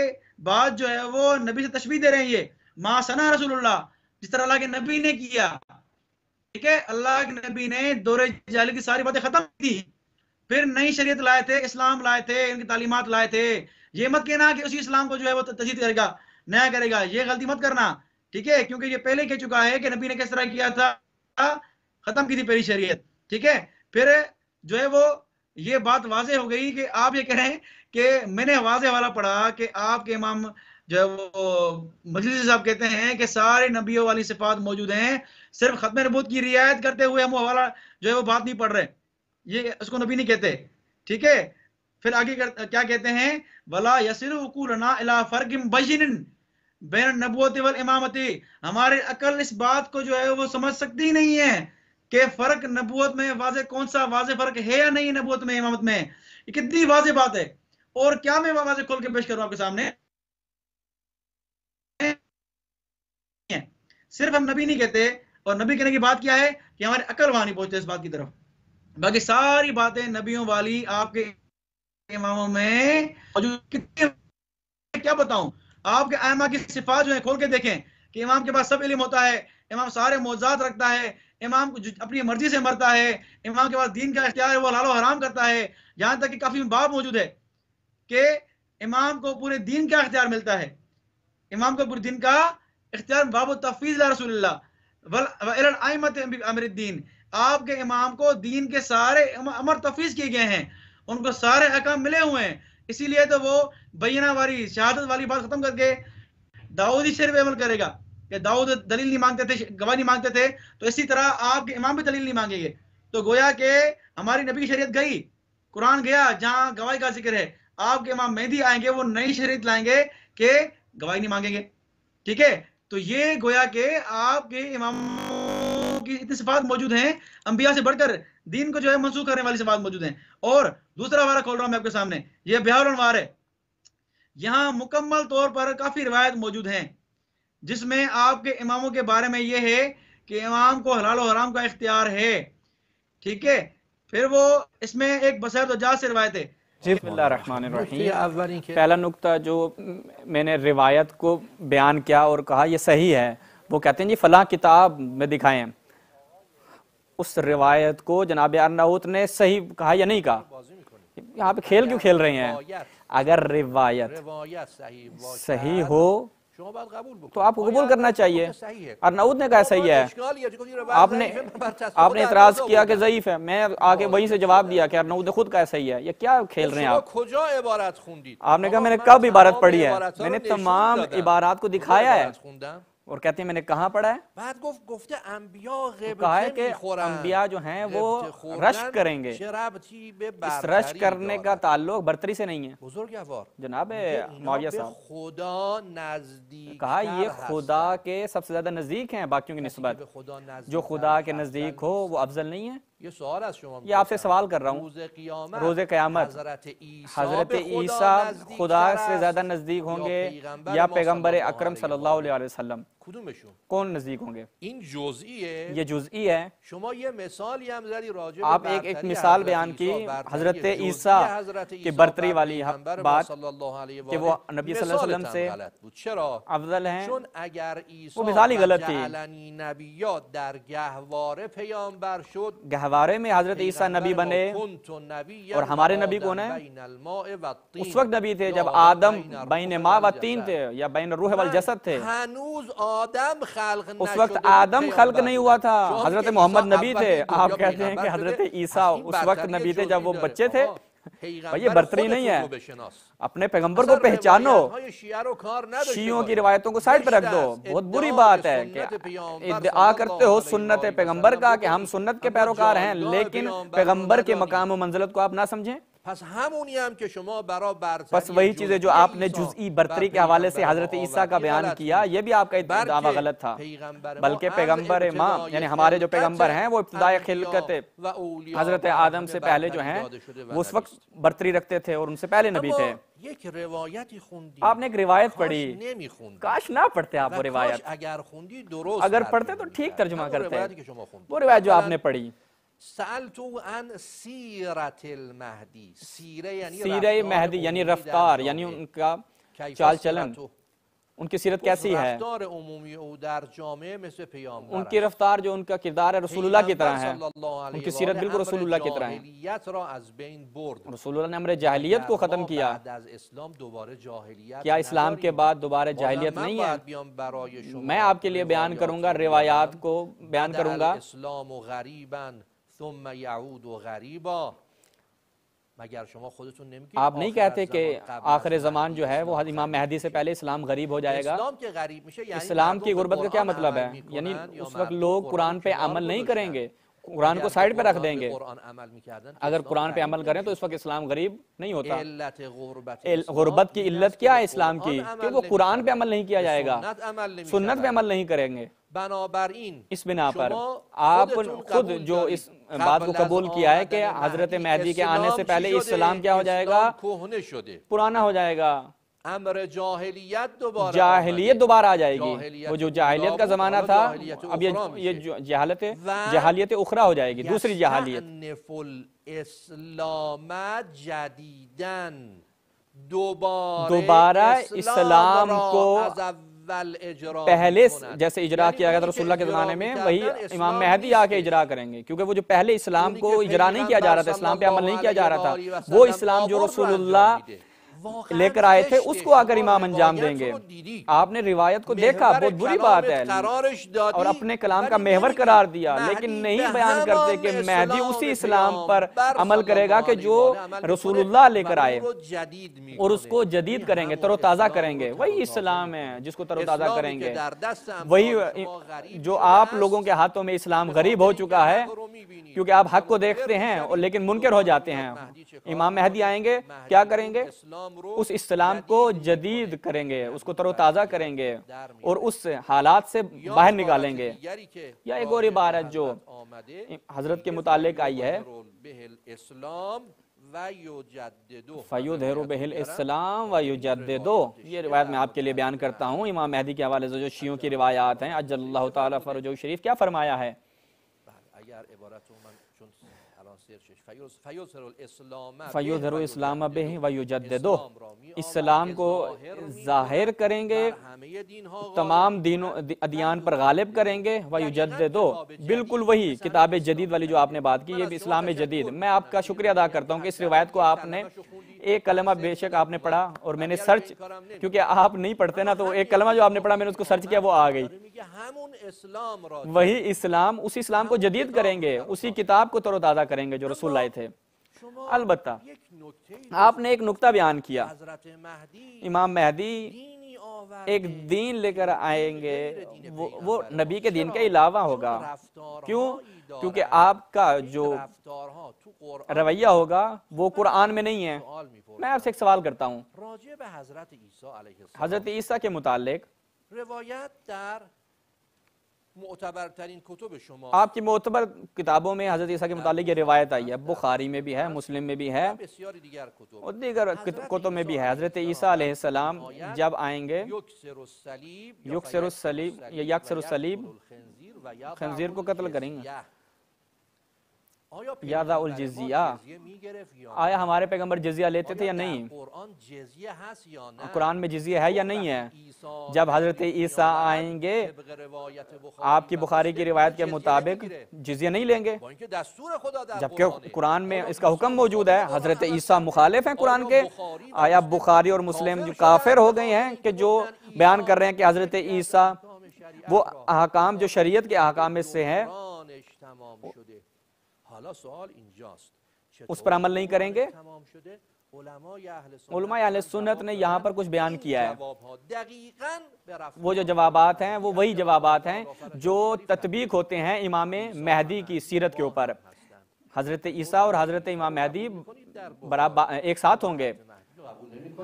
Speaker 3: بعد جو ہے وہ نبی سے تشبیہ دے رہے ہیں، یہ ما سنا رسول اللہ، جس طرح اللہ کے نبی نے کیا، ٹھیک ہے. اللہ کے نبی نے دور جاہلیت کی ساری باتیں ختم کی تھی، پھر نئی شریعت لائے تھے، اسلام لائے تھے، ان کی تعلیمات لائے تھے. یہ مت کہنا کہ اسی اسلام کو جو ہے وہ تجدید کرے گا، نیا کرے گا، یہ غلطی مت کرنا، ٹھیک ہے، کیونکہ یہ پہلے کہہ چکا ہے کہ نبی نے کس طرح کیا تھا، ختم کی تھی پہلی شریعت، ٹھیک ہے. پھر جو ہے وہ یہ بات واضح ہو گئی کہ آپ یہ کہہ رہے ہیں کہ میں نے واضح والا پڑھا کہ آپ کے امام جو ہے وہ مجلسی صاحب کہتے ہیں کہ سارے نبیوں والی صفات موجود ہیں، صرف ختم نبوت کی رعایت کرتے ہوئے ہم حوالہ جو ہے وہ بات نہیں پڑھ رہے، یہ اس کو نبی نہیں کہتے، ٹھیک ہے. پھر آگے کیا کہتے ہیں؟ ولا یسر عقولنا الی فرق بین بین النبوت والامامت، ہمارے عقل اس بات کو جو ہے وہ سمجھ سکتی نہیں ہے کہ فرق نبوت میں واضح کون سا واضح فرق ہے یا نہیں، نبوت میں امامت میں. یہ کتنی واضح بات ہے، اور کیا میں واضح کھول کے پیش کروں آپ کے سامنے. صرف ہم نبی نہیں کہتے، اور نبی کہنے کی بات کیا ہے کہ ہمارے عقل وہاں نہیں پہنچتے اس بات کی طرف. باقی ساری باتیں نبیوں والی آپ کے اماموں میں موجود. کتنی کیا بتاؤں، آپ کے ائمہ کی صفات جو ہیں کھول کے دیکھیں کہ امام کے پاس سب علم ہوتا ہے، امام سارے معجزات رکھتا ہے، امام اپنی مرضی سے مرتا ہے، امام کے پاس دین کا اختیار ہے، وہ حلال و حرام کرتا ہے، یہاں تک کہ کافی باب موجود ہے کہ امام کو پورے دین کا اختیار ملتا ہے، امام کو پورے دین کا اختیار، باب التفویض الی رسول اللہ وَإِلَى الْأَئِمَّةِ امر الدین، آپ کے امام کو دین کے سارے امر تفویض کیے گئے ہیں، ان کو سارے احکام ملے ہوئے ہیں، اسی لیے تو وہ بینہ والی شہادت والی بات ختم کر کے داؤدی شعر پہ عمل کرے گا کہ داؤد دلیل نہیں مانگتے تھے، گواہ نہیں مانگتے تھے، تو اسی طرح آپ کے امام بھی دلیل نہیں مانگیں گے۔ تو گویا کہ ہماری نبی کی شریعت گئی، قرآن گیا جہاں گواہی کا ذکر ہے، آپ کے امام مہدی آئیں گے، وہ نئی شریعت لائیں گے کہ گواہی نہیں مانگیں گے، ٹھیک ہے؟ تو یہ گویا کہ آپ کے اماموں کی اتنی صفات موجود ہیں، انبیاء سے بڑھ کر دین کو جو ہے منسوخ کرنے والی صفات موجود ہیں۔ اور دوسرا حوالہ کھول رہا ہوں میں آپ کے سامنے، یہ بہار الانوار ہے، یہاں مکمل طور پر کافی روایت موجود ہیں جس میں آپ کے اماموں کے بارے میں یہ ہے کہ امام کو حلال و حرام کا اختیار ہے، ٹھیک ہے؟ پھر وہ اس میں ایک بصیرت و جاز سے روایت ہے۔
Speaker 5: جی بسم اللہ الرحمن الرحیم۔ پہلا نقطہ جو میں نے روایت کو بیان کیا اور کہا یہ صحیح ہے، وہ کہتے ہیں جی فلاں کتاب میں دکھائیں، اس روایت کو جناب ارناؤت نے صحیح کہا یا نہیں کہا؟ یہاں پہ کھیل کیوں کھیل رہے ہیں؟ اگر روایت صحیح ہو تو آپ کو قبول کرنا چاہیے۔ ارناؤت نے کہا صحیح ہے، آپ نے اعتراض کیا کہ ضعیف ہے، میں آگے وہیں سے جواب دیا کہ ارناؤت نے خود کہا صحیح ہے۔ یہ کیا کھیل رہے ہیں آپ نے کہا میں نے کب عبارت پڑھی ہے؟ میں نے تمام عبارات کو دکھایا ہے، اور کہتے ہیں میں نے کہاں پڑھا ہے؟ کہا ہے کہ انبیاء جو ہیں وہ رشک کریں گے، اس رشک کرنے کا تعلق برتری سے نہیں ہے۔ جناب معاویہ صاحب کہا یہ خدا کے سب سے زیادہ نزدیک ہیں باقیوں کی نسبت، جو خدا کے نزدیک ہو وہ افضل نہیں ہے۔ یہ آپ سے سوال کر رہا ہوں، روز قیامت حضرت عیسیٰ خدا سے زیادہ نزدیک ہوں گے یا پیغمبر اکرم صلی اللہ علیہ وسلم؟ کون نزدیک ہوں گے؟ یہ جزئی ہے۔ آپ ایک مثال بیان کی حضرت عیسیٰ کی برتری والی بات کہ وہ نبی صلی اللہ علیہ وسلم سے افضل ہیں، وہ مثال ہی غلط تھی۔ گہوارے میں حضرت عیسیٰ نبی بنے، اور ہمارے نبی کون ہیں؟ اس وقت نبی تھے جب آدم بین ماء و تین تھے یا بین روح والجسد تھے، اس وقت آدم خلق نہیں ہوا تھا، حضرت محمد نبی تھے۔ آپ کہتے ہیں کہ حضرت عیسیٰ اس وقت نبی تھے جب وہ بچے تھے؟ یہ برتری نہیں ہے، اپنے پیغمبر کو پہچانو، شیعوں کی روایتوں کو سائڈ پہ رکھ دو۔ بہت بری بات ہے کہ ادعا کرتے ہو سنت پیغمبر کا کہ ہم سنت کے پیروکار ہیں، لیکن پیغمبر کے مقام و منزلت کو آپ نہ سمجھیں۔ بس وہی چیزیں جو آپ نے جزئی برتری کے حوالے سے حضرت عیسیٰ کا بیان کیا، یہ بھی آپ کا دعویٰ غلط تھا، بلکہ پیغمبر امام یعنی ہمارے جو پیغمبر ہیں وہ ابتدائی خلقت حضرت آدم سے پہلے جو ہیں وہ اس وقت برتری رکھتے تھے اور ان سے پہلے نبی تھے۔ آپ نے ایک روایت پڑھی، کاش نہ پڑھتے آپ وہ روایت، اگر پڑھتے تو ٹھیک ترجمہ کرتے۔ وہ روایت جو آپ نے پڑھی،
Speaker 4: سألتو عن سیرت المہدی،
Speaker 5: سیرہ مہدی یعنی رفتار، یعنی ان کا چال چلن، ان کی سیرت کیسی ہے؟
Speaker 4: رفتار عمومی او در جامعه مثل پیامبر،
Speaker 5: ان کی رفتار جو ان کا کردار ہے رسول اللہ کی طرح ہے، ان کی سیرت بالکل رسول اللہ کی طرح ہے۔ رسول اللہ نے امر جاہلیت کو ختم کیا، کیا اسلام کے بعد دوبارہ جاہلیت نہیں ہے؟ میں آپ کے لیے بیان کروں گا، روایات کو بیان کروں گا۔
Speaker 4: اسلام غریبا ثم یعود غریبا، مگر شما خودتون نمیگید
Speaker 5: آپ نہیں کہتے کہ آخر زمان جو ہے وہ امام مہدی سے پہلے اسلام غریب ہو جائے گا؟ اسلام کی غربت کا کیا مطلب ہے؟ یعنی اس وقت لوگ قرآن پہ عمل نہیں کریں گے، قرآن کو سائیڈ پہ رکھ دیں گے۔ اگر قرآن پہ عمل کریں تو اس وقت اسلام غریب نہیں ہوتا۔ غربت کی علت کیا ہے اسلام کی؟ کہ وہ قرآن پہ عمل نہیں کیا جائے گا، سنت پہ عمل نہیں کریں گے۔ اس بنا پر آپ خود جو اس بات کو قبول کیا ہے کہ حضرت مہدی کے آنے سے پہلے اسلام کیا ہو جائے گا؟ پرانا ہو جائے گا، جاہلیت دوبارہ آ جائے گی۔ وہ جو جاہلیت کا زمانہ تھا اب یہ جہالیت اخرى ہو جائے گی، دوسری جہالیت۔ دوبارہ اسلام کو پہلے جیسے اجرا کیا گیا تھا رسول اللہ کے زمانے میں، وہی امام مہدی آ کے اجرا کریں گے، کیونکہ وہ جو پہلے اسلام کو اجرا نہیں کیا جا رہا تھا، اسلام پہ عمل نہیں کیا جا رہا تھا، وہ اسلام جو رسول اللہ لے کر آئے تھے اس کو آ کر امام انجام دیں گے۔ آپ نے روایت کو دیکھا، بہت بری بات ہے، اور اپنے کلام کا محور قرار دیا، لیکن نہیں بیان کرتے کہ مہدی اسی اسلام پر عمل کرے گا کہ جو رسول اللہ لے کر آئے، اور اس کو جدید کریں گے، تر و تازہ کریں گے۔ وہی اسلام ہے جس کو تر و تازہ کریں گے، وہی جو آپ لوگوں کے ہاتھوں میں اسلام غریب ہو چکا ہے، کیونکہ آپ حق کو دیکھتے ہیں اور لیکن منکر ہو جاتے ہیں۔ امام مہدی آئیں گے، کیا کریں گے؟ اس اسلام کو جدید کریں گے، اس کو تر و تازہ کریں گے اور اس حالات سے باہر نکالیں گے۔ یا ایک اور عبارت جو حضرت کے متعلق آئی ہے، فَيُظْهِرُ بِهِ الْإِسْلَامَ وَيُجَدِّدُ، یہ روایت میں آپ کے لیے بیان کرتا ہوں امام مہدی کے حوالے سے جو شیعوں کی روایات ہیں۔ عجل اللہ تعالیٰ فرجہ شریف کیا فرمایا ہے؟ فَيُظْهِرُ الْإِسْلَامَ بِهِ وَيُجَدِّدُ، اسلام کو ظاہر کریں گے، تمام ادیان پر غالب کریں گے، وَيُجَدِّدُ، بالکل وہی کتاب جدید والی جو آپ نے بات کی، یہ بھی اسلام جدید۔ میں آپ کا شکریہ ادا کرتا ہوں کہ اس روایت کو آپ نے ایک کلمہ بے شک آپ نے پڑھا، اور میں نے سرچ، کیونکہ آپ نہیں پڑھتے نا، تو ایک کلمہ جو آپ نے پڑھا میں نے اس کو سرچ کیا، وہ آ گئی۔ وہی اسلام، اسی اسلام کو جدید کریں گے، اسی کتاب کو تر و تازہ کریں گے جو رسول اللہ تھے۔ البتہ آپ نے ایک نقطہ بیان کیا، امام مہدی ایک دین لے کر آئیں گے، وہ نبی کے دین کے علاوہ ہوگا۔ کیوں؟ کیونکہ آپ کا جو رویہ ہوگا وہ قرآن میں نہیں ہے۔ میں آپ سے ایک سوال کرتا ہوں، حضرت عیسیٰ کے متعلق آپ کی معتبر کتابوں میں حضرت عیسیٰ کے متعلق یہ روایت آئی ہے، بخاری میں بھی ہے، مسلم میں بھی ہے، اور دیگر کتب میں بھی ہے۔ حضرت عیسیٰ علیہ السلام جب آئیں گے، یکسر الصلیب یا یکسر الصلیب، خنزیر کو قتل کریں گے، یاذا الجزیہ، آیا ہمارے پیغمبر جزیہ لیتے تھے یا نہیں؟ قرآن میں جزیہ ہے یا نہیں ہے؟ جب حضرت عیسیٰ آئیں گے آپ کی بخاری کی روایت کے مطابق جزیہ نہیں لیں گے، جبکہ قرآن میں اس کا حکم موجود ہے۔ حضرت عیسیٰ مخالف ہیں قرآن کے، آیا بخاری اور مسلم جو کافر ہو گئے ہیں کہ جو بیان کر رہے ہیں کہ حضرت عیسیٰ وہ احکام جو شریعت کے احکام میں سے ہیں اس پر عمل نہیں کریں گے؟ علماء اہل سنت نے یہاں پر کچھ بیان کیا ہے، وہ جو جوابات ہیں وہ وہی جوابات ہیں جو تطبیق ہوتے ہیں امام مہدی کی سیرت کے اوپر۔ حضرت عیسیٰ اور حضرت امام مہدی ایک ساتھ ہوں گے،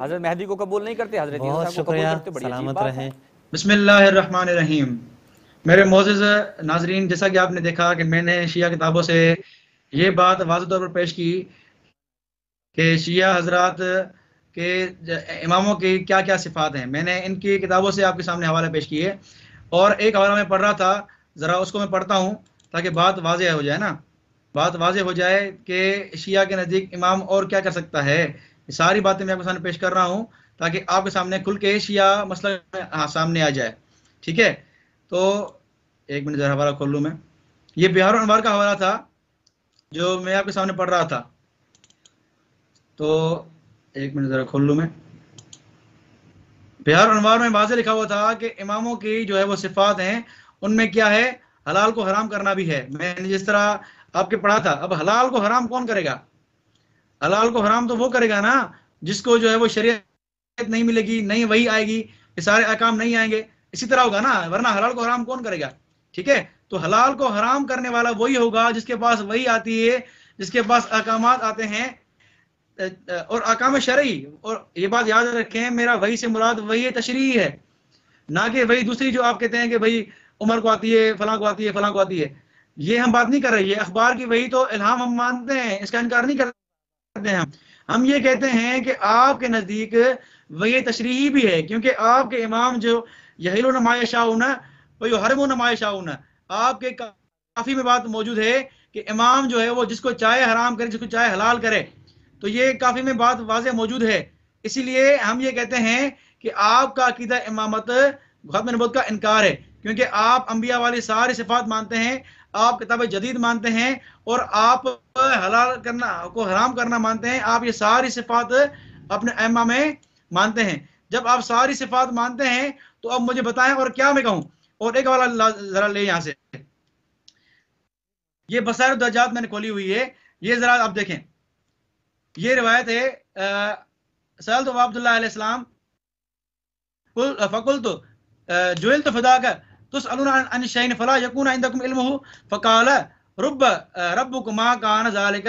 Speaker 5: حضرت مہدی کو قبول نہیں کرتے، حضرت عیسیٰ کو قبول کرتے۔ بڑی عجیب بات ہے۔
Speaker 3: بسم اللہ الرحمن الرحیم۔ میرے معزز ناظرین، جیسا کہ آپ نے دیکھا کہ میں نے شیعہ کتابوں سے یہ بات واضح طور پر پیش کی کہ شیعہ حضرات کے اماموں کی کیا کیا صفات ہیں۔ میں نے ان کی کتابوں سے آپ کے سامنے حوالے پیش کیے، اور ایک حوالہ میں پڑھ رہا تھا، ذرا اس کو میں پڑھتا ہوں تاکہ بات واضح ہو جائے نا، بات واضح ہو جائے کہ شیعہ کے نزدیک امام اور کیا کر سکتا ہے۔ یہ ساری باتیں میں آپ کے سامنے پیش کر رہا ہوں تاکہ آپ کے سامنے کھل کے شیعہ مسئلہ سامنے آ جائے، ٹھیک ہے؟ تو ایک منٹ ذرا حوالہ کھول لوں میں۔ یہ بہار الانوار کا حوالہ تھا جو میں آپ کے سامنے پڑھ رہا تھا، تو ایک منٹ ذرا کھول لوں میں۔ بہار الانوار میں واضح لکھا ہوا تھا کہ اماموں کی جو ہے وہ صفات ہیں، ان میں کیا ہے، حلال کو حرام کرنا بھی ہے۔ میں نے جس طرح آپ کے پڑھا تھا، اب حلال کو حرام کون کرے گا؟ حلال کو حرام تو وہ کرے گا نا جس کو جو ہے وہ شریعت نہیں ملے گی، نہیں وہی آئے گی، یہ سارے احکام نہیں آئیں گے، اسی طرح ہوگا نا، ورنہ حلال کو حرام کون کرے گا؟ ٹھیک ہے، تو حلال کو حرام کرنے والا وہی ہوگا جس کے پاس وہی آتی ہے، جس کے پاس احکامات آتے ہیں، اور احکام شرعی۔ اور یہ بات یاد رکھیں، میرا وحی سے مراد وحی تشریعی ہے، نہ کہ وحی دوسری جو آپ کہتے ہیں کہ بھائی عمر کو آتی ہے، فلاں کو آتی ہے، فلاں کو آتی ہے۔ یہ ہم بات نہیں کر رہے، یہ اخبار کی وحی تو الہام ہم مانتے ہیں، اس کا انکار نہیں کرتے ہیں۔ ہم یہ کہتے ہیں کہ آپ کے نزدیک وحی تشریعی بھی ہے، کیونکہ آپ کے امام جو یحلون ما یشاؤون ویحرمون ما یشاؤون، آپ کے کافی میں بات موجود ہے کہ امام جو ہے وہ جس کو چاہے حرام کرے، جس کو چاہے حلال کرے۔ تو یہ کافی میں بات واضح موجود ہے اسی لیے ہم یہ کہتے ہیں کہ آپ کا عقیدہ امامت ختم نبوت کا انکار ہے، کیونکہ آپ انبیاء والی ساری صفات مانتے ہیں، آپ کتاب جدید مانتے ہیں، اور آپ حلال کرنا کو حرام کرنا مانتے ہیں، آپ یہ ساری صفات اپنے ائمہ میں مانتے ہیں۔ جب آپ ساری صفات مانتے ہیں تو اب مجھے بتائیں اور کیا میں کہوں۔ اور ایک حوالہ ذرا لے یہاں سے، یہ بصائر الدرجات میں نے کھولی ہوئی ہے، یہ ذرا آپ دیکھیں، یہ روایت ہے سألت عبداللہ علیہ السلام فقلت جعلت فداك تسألون عن الشيء فلا يكون عندكم علمه فقال ربكم ما كان ذلك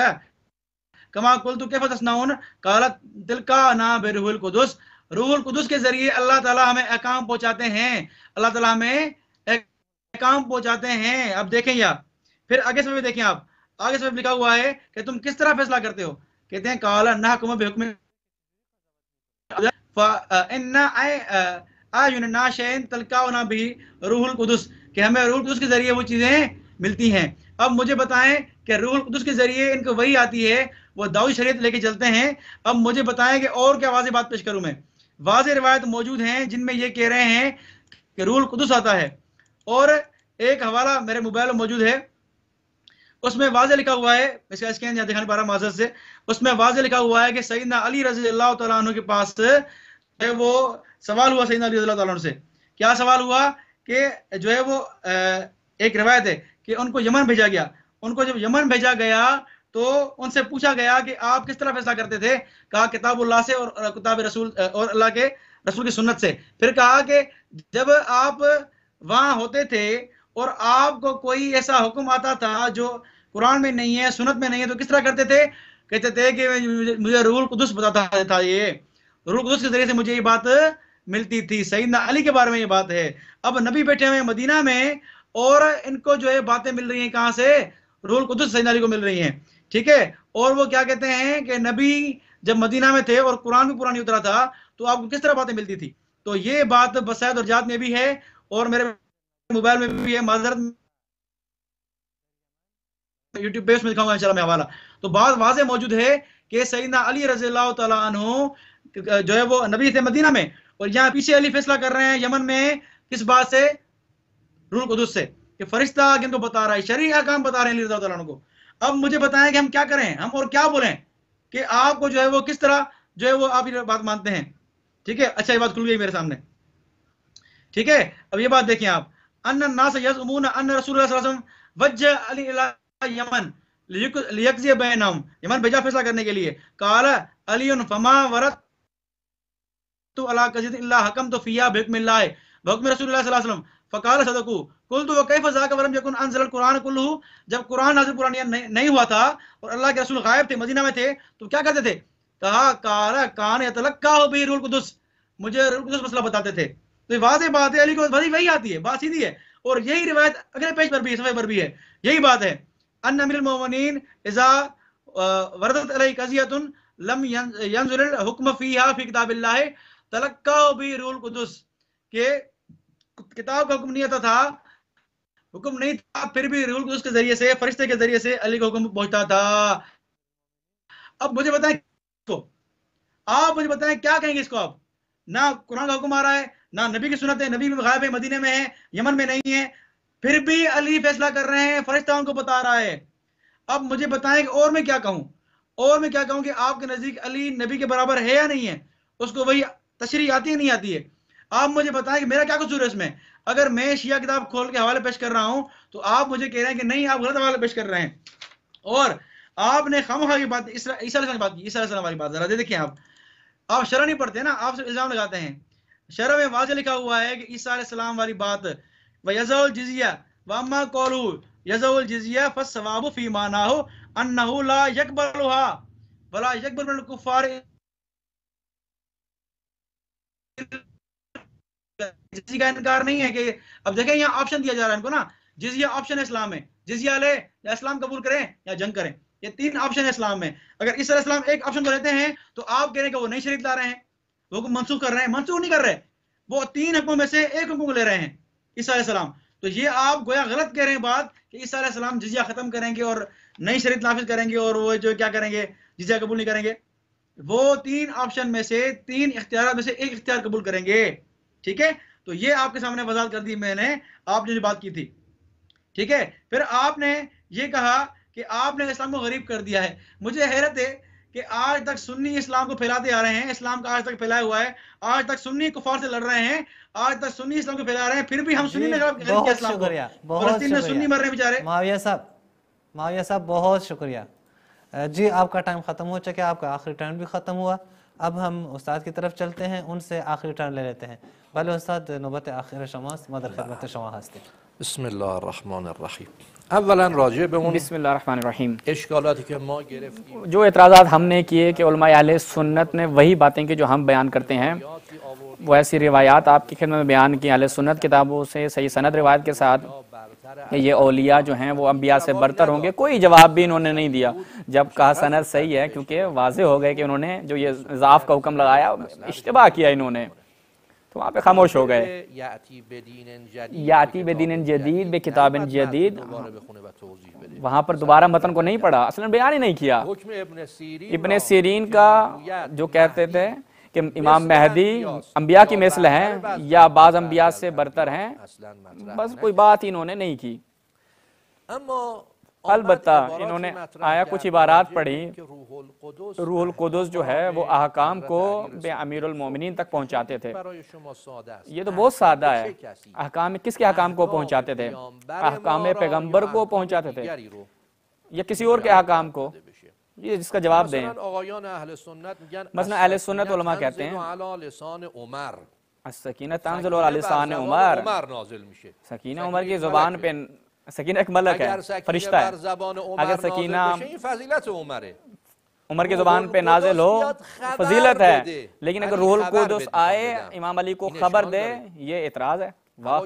Speaker 3: كما قلت كيف تصنعون قالت تلقانا بروح القدس۔ روح القدس کے ذریعے اللہ تعالیٰ ہمیں احکام پہنچاتے ہیں، اللہ تعالیٰ ہمیں احکام پہنچاتے ہیں۔ اب دیکھیں یہاں پھر آگے سے بھی دیکھیں، آپ آگے سے لکھا ہوا ہے کہ تم کس طرح فیصلہ کرتے ہو، کہتے ہیں قال نحکم بحکم فإن أعيننا شيء تلقاؤنا به روح القدس، کہ ہمیں روح القدس کے ذریعے وہ چیزیں ملتی ہیں۔ اب مجھے بتائیں کہ روح القدس کے ذریعے ان کو وہی آتی ہے، وہ دعوی شریعت لے کے چلتے ہیں۔ اب مجھے بتائیں کہ اور کیا واضح بات پیش کروں میں۔ واضح روایت موجود ہیں جن میں یہ کہہ رہے ہیں کہ روح القدس آتا ہے، اور ایک حوالہ میرے موبائل میں موجود ہے، اس میں واضح لکھا ہوا ہے، اس کا اسکین یہاں دکھانے پا رہا معذرت سے، اس میں واضح لکھا ہوا ہے کہ سیدنا علی رضی اللہ تعالیٰ عنہ کے پاس وہ سوال ہوا سیدنا علی رضی اللہ تعالیٰ عنہ سے۔ کیا سوال ہوا کہ جو ہے وہ ایک روایت ہے کہ ان کو یمن بھیجا گیا، ان کو جب یمن بھیجا گیا تو ان سے پوچھا گیا کہ آپ کس طرح فیصلہ کرتے تھے، کہا کتاب اللہ سے اور کتاب رسول اور اللہ کے رسول کی سنت سے۔ پھر کہا کہ جب آپ وہاں ہوتے تھے اور آپ کو کوئی ایسا حکم آتا تھا جو قرآن میں نہیں ہے، سنت میں نہیں ہے، تو کس طرح کرتے تھے؟ کہتے تھے کہ مجھے روح القدس بتاتا تھا، یہ روح القدس کے ذریعے سے مجھے یہ بات ملتی تھی۔ سیدنا علی کے بارے میں یہ بات ہے۔ اب نبی بیٹھے ہوئے مدینہ میں اور ان کو جو ہے باتیں مل رہی ہیں کہاں سے؟ روح القدس سیدنا علی کو مل رہی ہیں، ٹھیک ہے۔ اور وہ کیا کہتے ہیں کہ نبی جب مدینہ میں تھے اور قرآن بھی پورا نہیں اترا تھا تو آپ کو کس طرح باتیں ملتی تھی؟ تو یہ بات بصائر درجات میں بھی ہے اور میرے موبائل میں بھی ہے، معذرت یوٹیوب پہ اس میں دکھاؤں گا انشاءاللہ میں حوالہ۔ تو بات واضح موجود ہے کہ سیدنا علی رضی اللہ تعالیٰ عنہ جو ہے وہ نبی تھے مدینہ میں، اور یہاں پیچھے علی فیصلہ کر رہے ہیں یمن میں، کس بات سے؟ روح القدس سے، کہ فرشتہ کن کو بتا رہا ہے، شرعی احکام بتا رہے ہیں علی رضی اللہ عنہ کو۔ اب مجھے بتائیں کہ ہم کیا کریں، ہم اور کیا بولیں کہ آپ کو جو ہے وہ کس طرح جو ہے وہ آپ یہ بات مانتے ہیں، ٹھیک ہے۔ اچھا یہ بات کھل گئی میرے سامنے، ٹھیک ہے۔ اب یہ بات دیکھیں آپ، ان الناس یزعمون ان رسول اللہ صلی اللہ علیہ وسلم وجہ علی الی یمن لیقضی بینہم، یمن بھیجا فیصلہ کرنے کے لیے۔ قال علی فما ورت تو علی قضیۃ الا حکمت فیہا بحکم اللہ بحکم رسول اللہ صلی اللہ علیہ وسلم فقال صدقوا قلت وکیف ذاک ولم یکن انزل القرآن کلہ، جب قرآن نازل قرآن نہیں ہوا تھا اور اللہ کے رسول غائب تھے، مدینہ میں تھے، تو کیا کرتے تھے؟ کہا قال کان یتلقاہ بہ روح القدس، مجھے روح القدس مسئلہ بتاتے تھے۔ تو یہ واضح بات ہے، علی کو وہی آتی ہے، بات سیدھی ہے۔ اور یہی روایت اگلے پیج پر بھی ہے، صفحے پر بھی ہے، یہی بات ہے، ان امیر المومنین اذا وردت علیہ قضیۃ لم ينزل الحکم فیہا فی کتاب اللہ تلقاہ بہ روح القدس، کہ کتاب کا حکم نہیں آتا تھا، حکم نہیں تھا، پھر بھی روح القدس کے ذریعے سے، فرشتے کے ذریعے سے علی کو حکم پہنچتا تھا۔ اب مجھے بتائیں آپ مجھے بتائیں کیا کہیں گے اس کو؟ آپ نہ قرآن کا حکم آ رہا ہے، نہ نبی کی سنت ہے، نبی بھی غائب ہے، مدینے میں ہے، یمن میں نہیں ہے، پھر بھی علی فیصلہ کر رہے ہیں، فرشتہ ان کو بتا رہا ہے۔ اب مجھے بتائیں کہ اور میں کیا کہوں، اور میں کیا کہوں کہ آپ کے نزدیک علی نبی کے برابر ہے یا نہیں ہے؟ اس کو وہی تشریح آتی ہے نہیں آتی ہے؟ آپ مجھے بتائیں کہ میرا کیا قصور ہے اس میں؟ اگر میں شیعہ کتاب کھول کے حوالے پیش کر رہا ہوں تو آپ مجھے کہہ رہے ہیں کہ نہیں آپ غلط حوالے پیش کر رہے ہیں، اور آپ نے خامخواہ کی بات عیسیٰ علیہ السلام کی بات کی، عیسیٰ علیہ السلام والی بات ذرا دیکھیں آپ شرح نہیں پڑھتے نا، آپ سے الزام لگاتے ہیں۔ شرح میں واضح لکھا ہوا ہے کہ عیسیٰ علیہ السلام والی بات وَيَزَعُ الْجِزْيَةَ وَأَمَّا قَوْلُهُ يَزَعُ الْجِزْيَةَ فَالصَّوَابُ فِي مَعْنَاهُ أَنَّهُ لَا يَقْبَلُهَا وَلَا يَقْبَلُ مِنَ الْكُفَّارِ، جزیہ کا انکار نہیں ہے کہ، اب دیکھیں یہاں آپشن دیا جا رہا ہے ان کو نا، جزیہ آپشن ہے اسلام میں، جزیہ لے یا اسلام قبول کریں یا جنگ کریں، یہ تین آپشن ہے اسلام میں۔ اگر عیسیٰ علیہ السلام ایک آپشن کو لیتے ہیں تو آپ کہہ رہے ہیں کہ وہ نئی شریعت لا رہے ہیں، وہ منسوخ کر رہے ہیں، منسوخ نہیں کر رہے، وہ تین حکموں میں سے ایک حکم کو لے رہے ہیں عیسیٰ علیہ السلام۔ تو یہ آپ گویا غلط کہہ رہے ہیں بات کہ عیسیٰ علیہ السلام جزیہ ختم کریں گے اور نئی شریعت نافذ کریں گے اور وہ جو کیا کریں گے، جزیہ قبول نہیں کریں گے۔ وہ 3 آپشن میں سے 3 اختیارات میں سے ایک اختیار قبول کریں گے. ٹھیک ہے, تو یہ آپ کے سامنے وضاحت کر دی میں نے, آپ نے جو بات کی تھی. ٹھیک ہے, پھر آپ نے یہ کہا کہ آپ نے اسلام کو غریب کر دیا ہے. مجھے حیرت ہے کہ آج تک سنی اسلام کو پھیلاتے آ رہے ہیں, اسلام کا آج تک پھیلایا ہوا ہے, آج تک سنی کفار سے لڑ رہے ہیں, آج تک سنی اسلام کو پھیلا رہے ہیں, پھر بھی ہم سنی نے غریب کیا
Speaker 2: بہت
Speaker 3: اسلام کو.
Speaker 2: شکریہ, بہت
Speaker 3: فلسطین میں سنی مر رہے ہیں بیچارے.
Speaker 2: معاویہ صاحب بہت شکریہ. جی آپ کا ٹائم ختم ہو چکا, آپ کا آخری ٹرن بھی ختم ہوا. اب ہم استاد کی طرف چلتے ہیں, ان سے آخری ٹرن لے لیتے ہیں. بھلے استاد نوبت آخر شماست مدر خدمت شما هستیم.
Speaker 4: بسم الله الرحمن الرحیم. اولا راجع به اون
Speaker 5: بسم اللہ الرحمن الرحیم.
Speaker 4: اشکالاتی که ما گرفتیم
Speaker 5: جو اعتراضات ہم نے کیے کہ علماء اہل سنت نے وہی باتیں کہ جو ہم بیان کرتے ہیں, وہ ایسی روایات آپ کی خدمت میں بیان کی اہل سنت کتابوں سے صحیح سند روایت کے ساتھ کہ یہ اولیاء جو ہیں وہ انبیاء سے برتر ہوں گے. کوئی جواب بھی انہوں نے نہیں دیا. جب کہا سند صحیح ہے, کیونکہ واضح ہو گئے کہ انہوں نے جو یہ ضعف کا حکم لگایا اشتباہ کیا انہوں نے, تو وہاں پہ خاموش ہو گئے. یاتی بدین جدید بے کتاب جدید, وہاں پر دوبارہ متن کو نہیں پڑھا, اصلا بیان ہی نہیں کیا. ابن سیرین کا جو کہتے تھے کہ امام مہدی انبیاء کی مثل ہیں یا بعض انبیاء سے برتر ہیں, بس کوئی بات انہوں نے نہیں کی. البتہ انہوں نے آیا کچھ عبارات پڑھی, روح القدس جو ہے وہ احکام کو بے امیر المومنین تک پہنچاتے تھے. یہ تو بہت سادہ ہے. احکام کس کے احکام کو پہنچاتے تھے؟ احکام پیغمبر کو پہنچاتے تھے یا کسی اور کے احکام کو؟ یہ جس کا جواب دیں. مثلا اہل سنت علماء کہتے ہیں السکینہ تنزل علی لسان عمر, سکینہ عمر کی زبان پہ, سکینہ ایک ملک ہے, فرشتہ ہے. اگر سکینہ عمر کی زبان پہ نازل ہو فضیلت ہے, لیکن اگر روح القدس آئے امام علی کو خبر دے, یہ اعتراض ہے. واہ,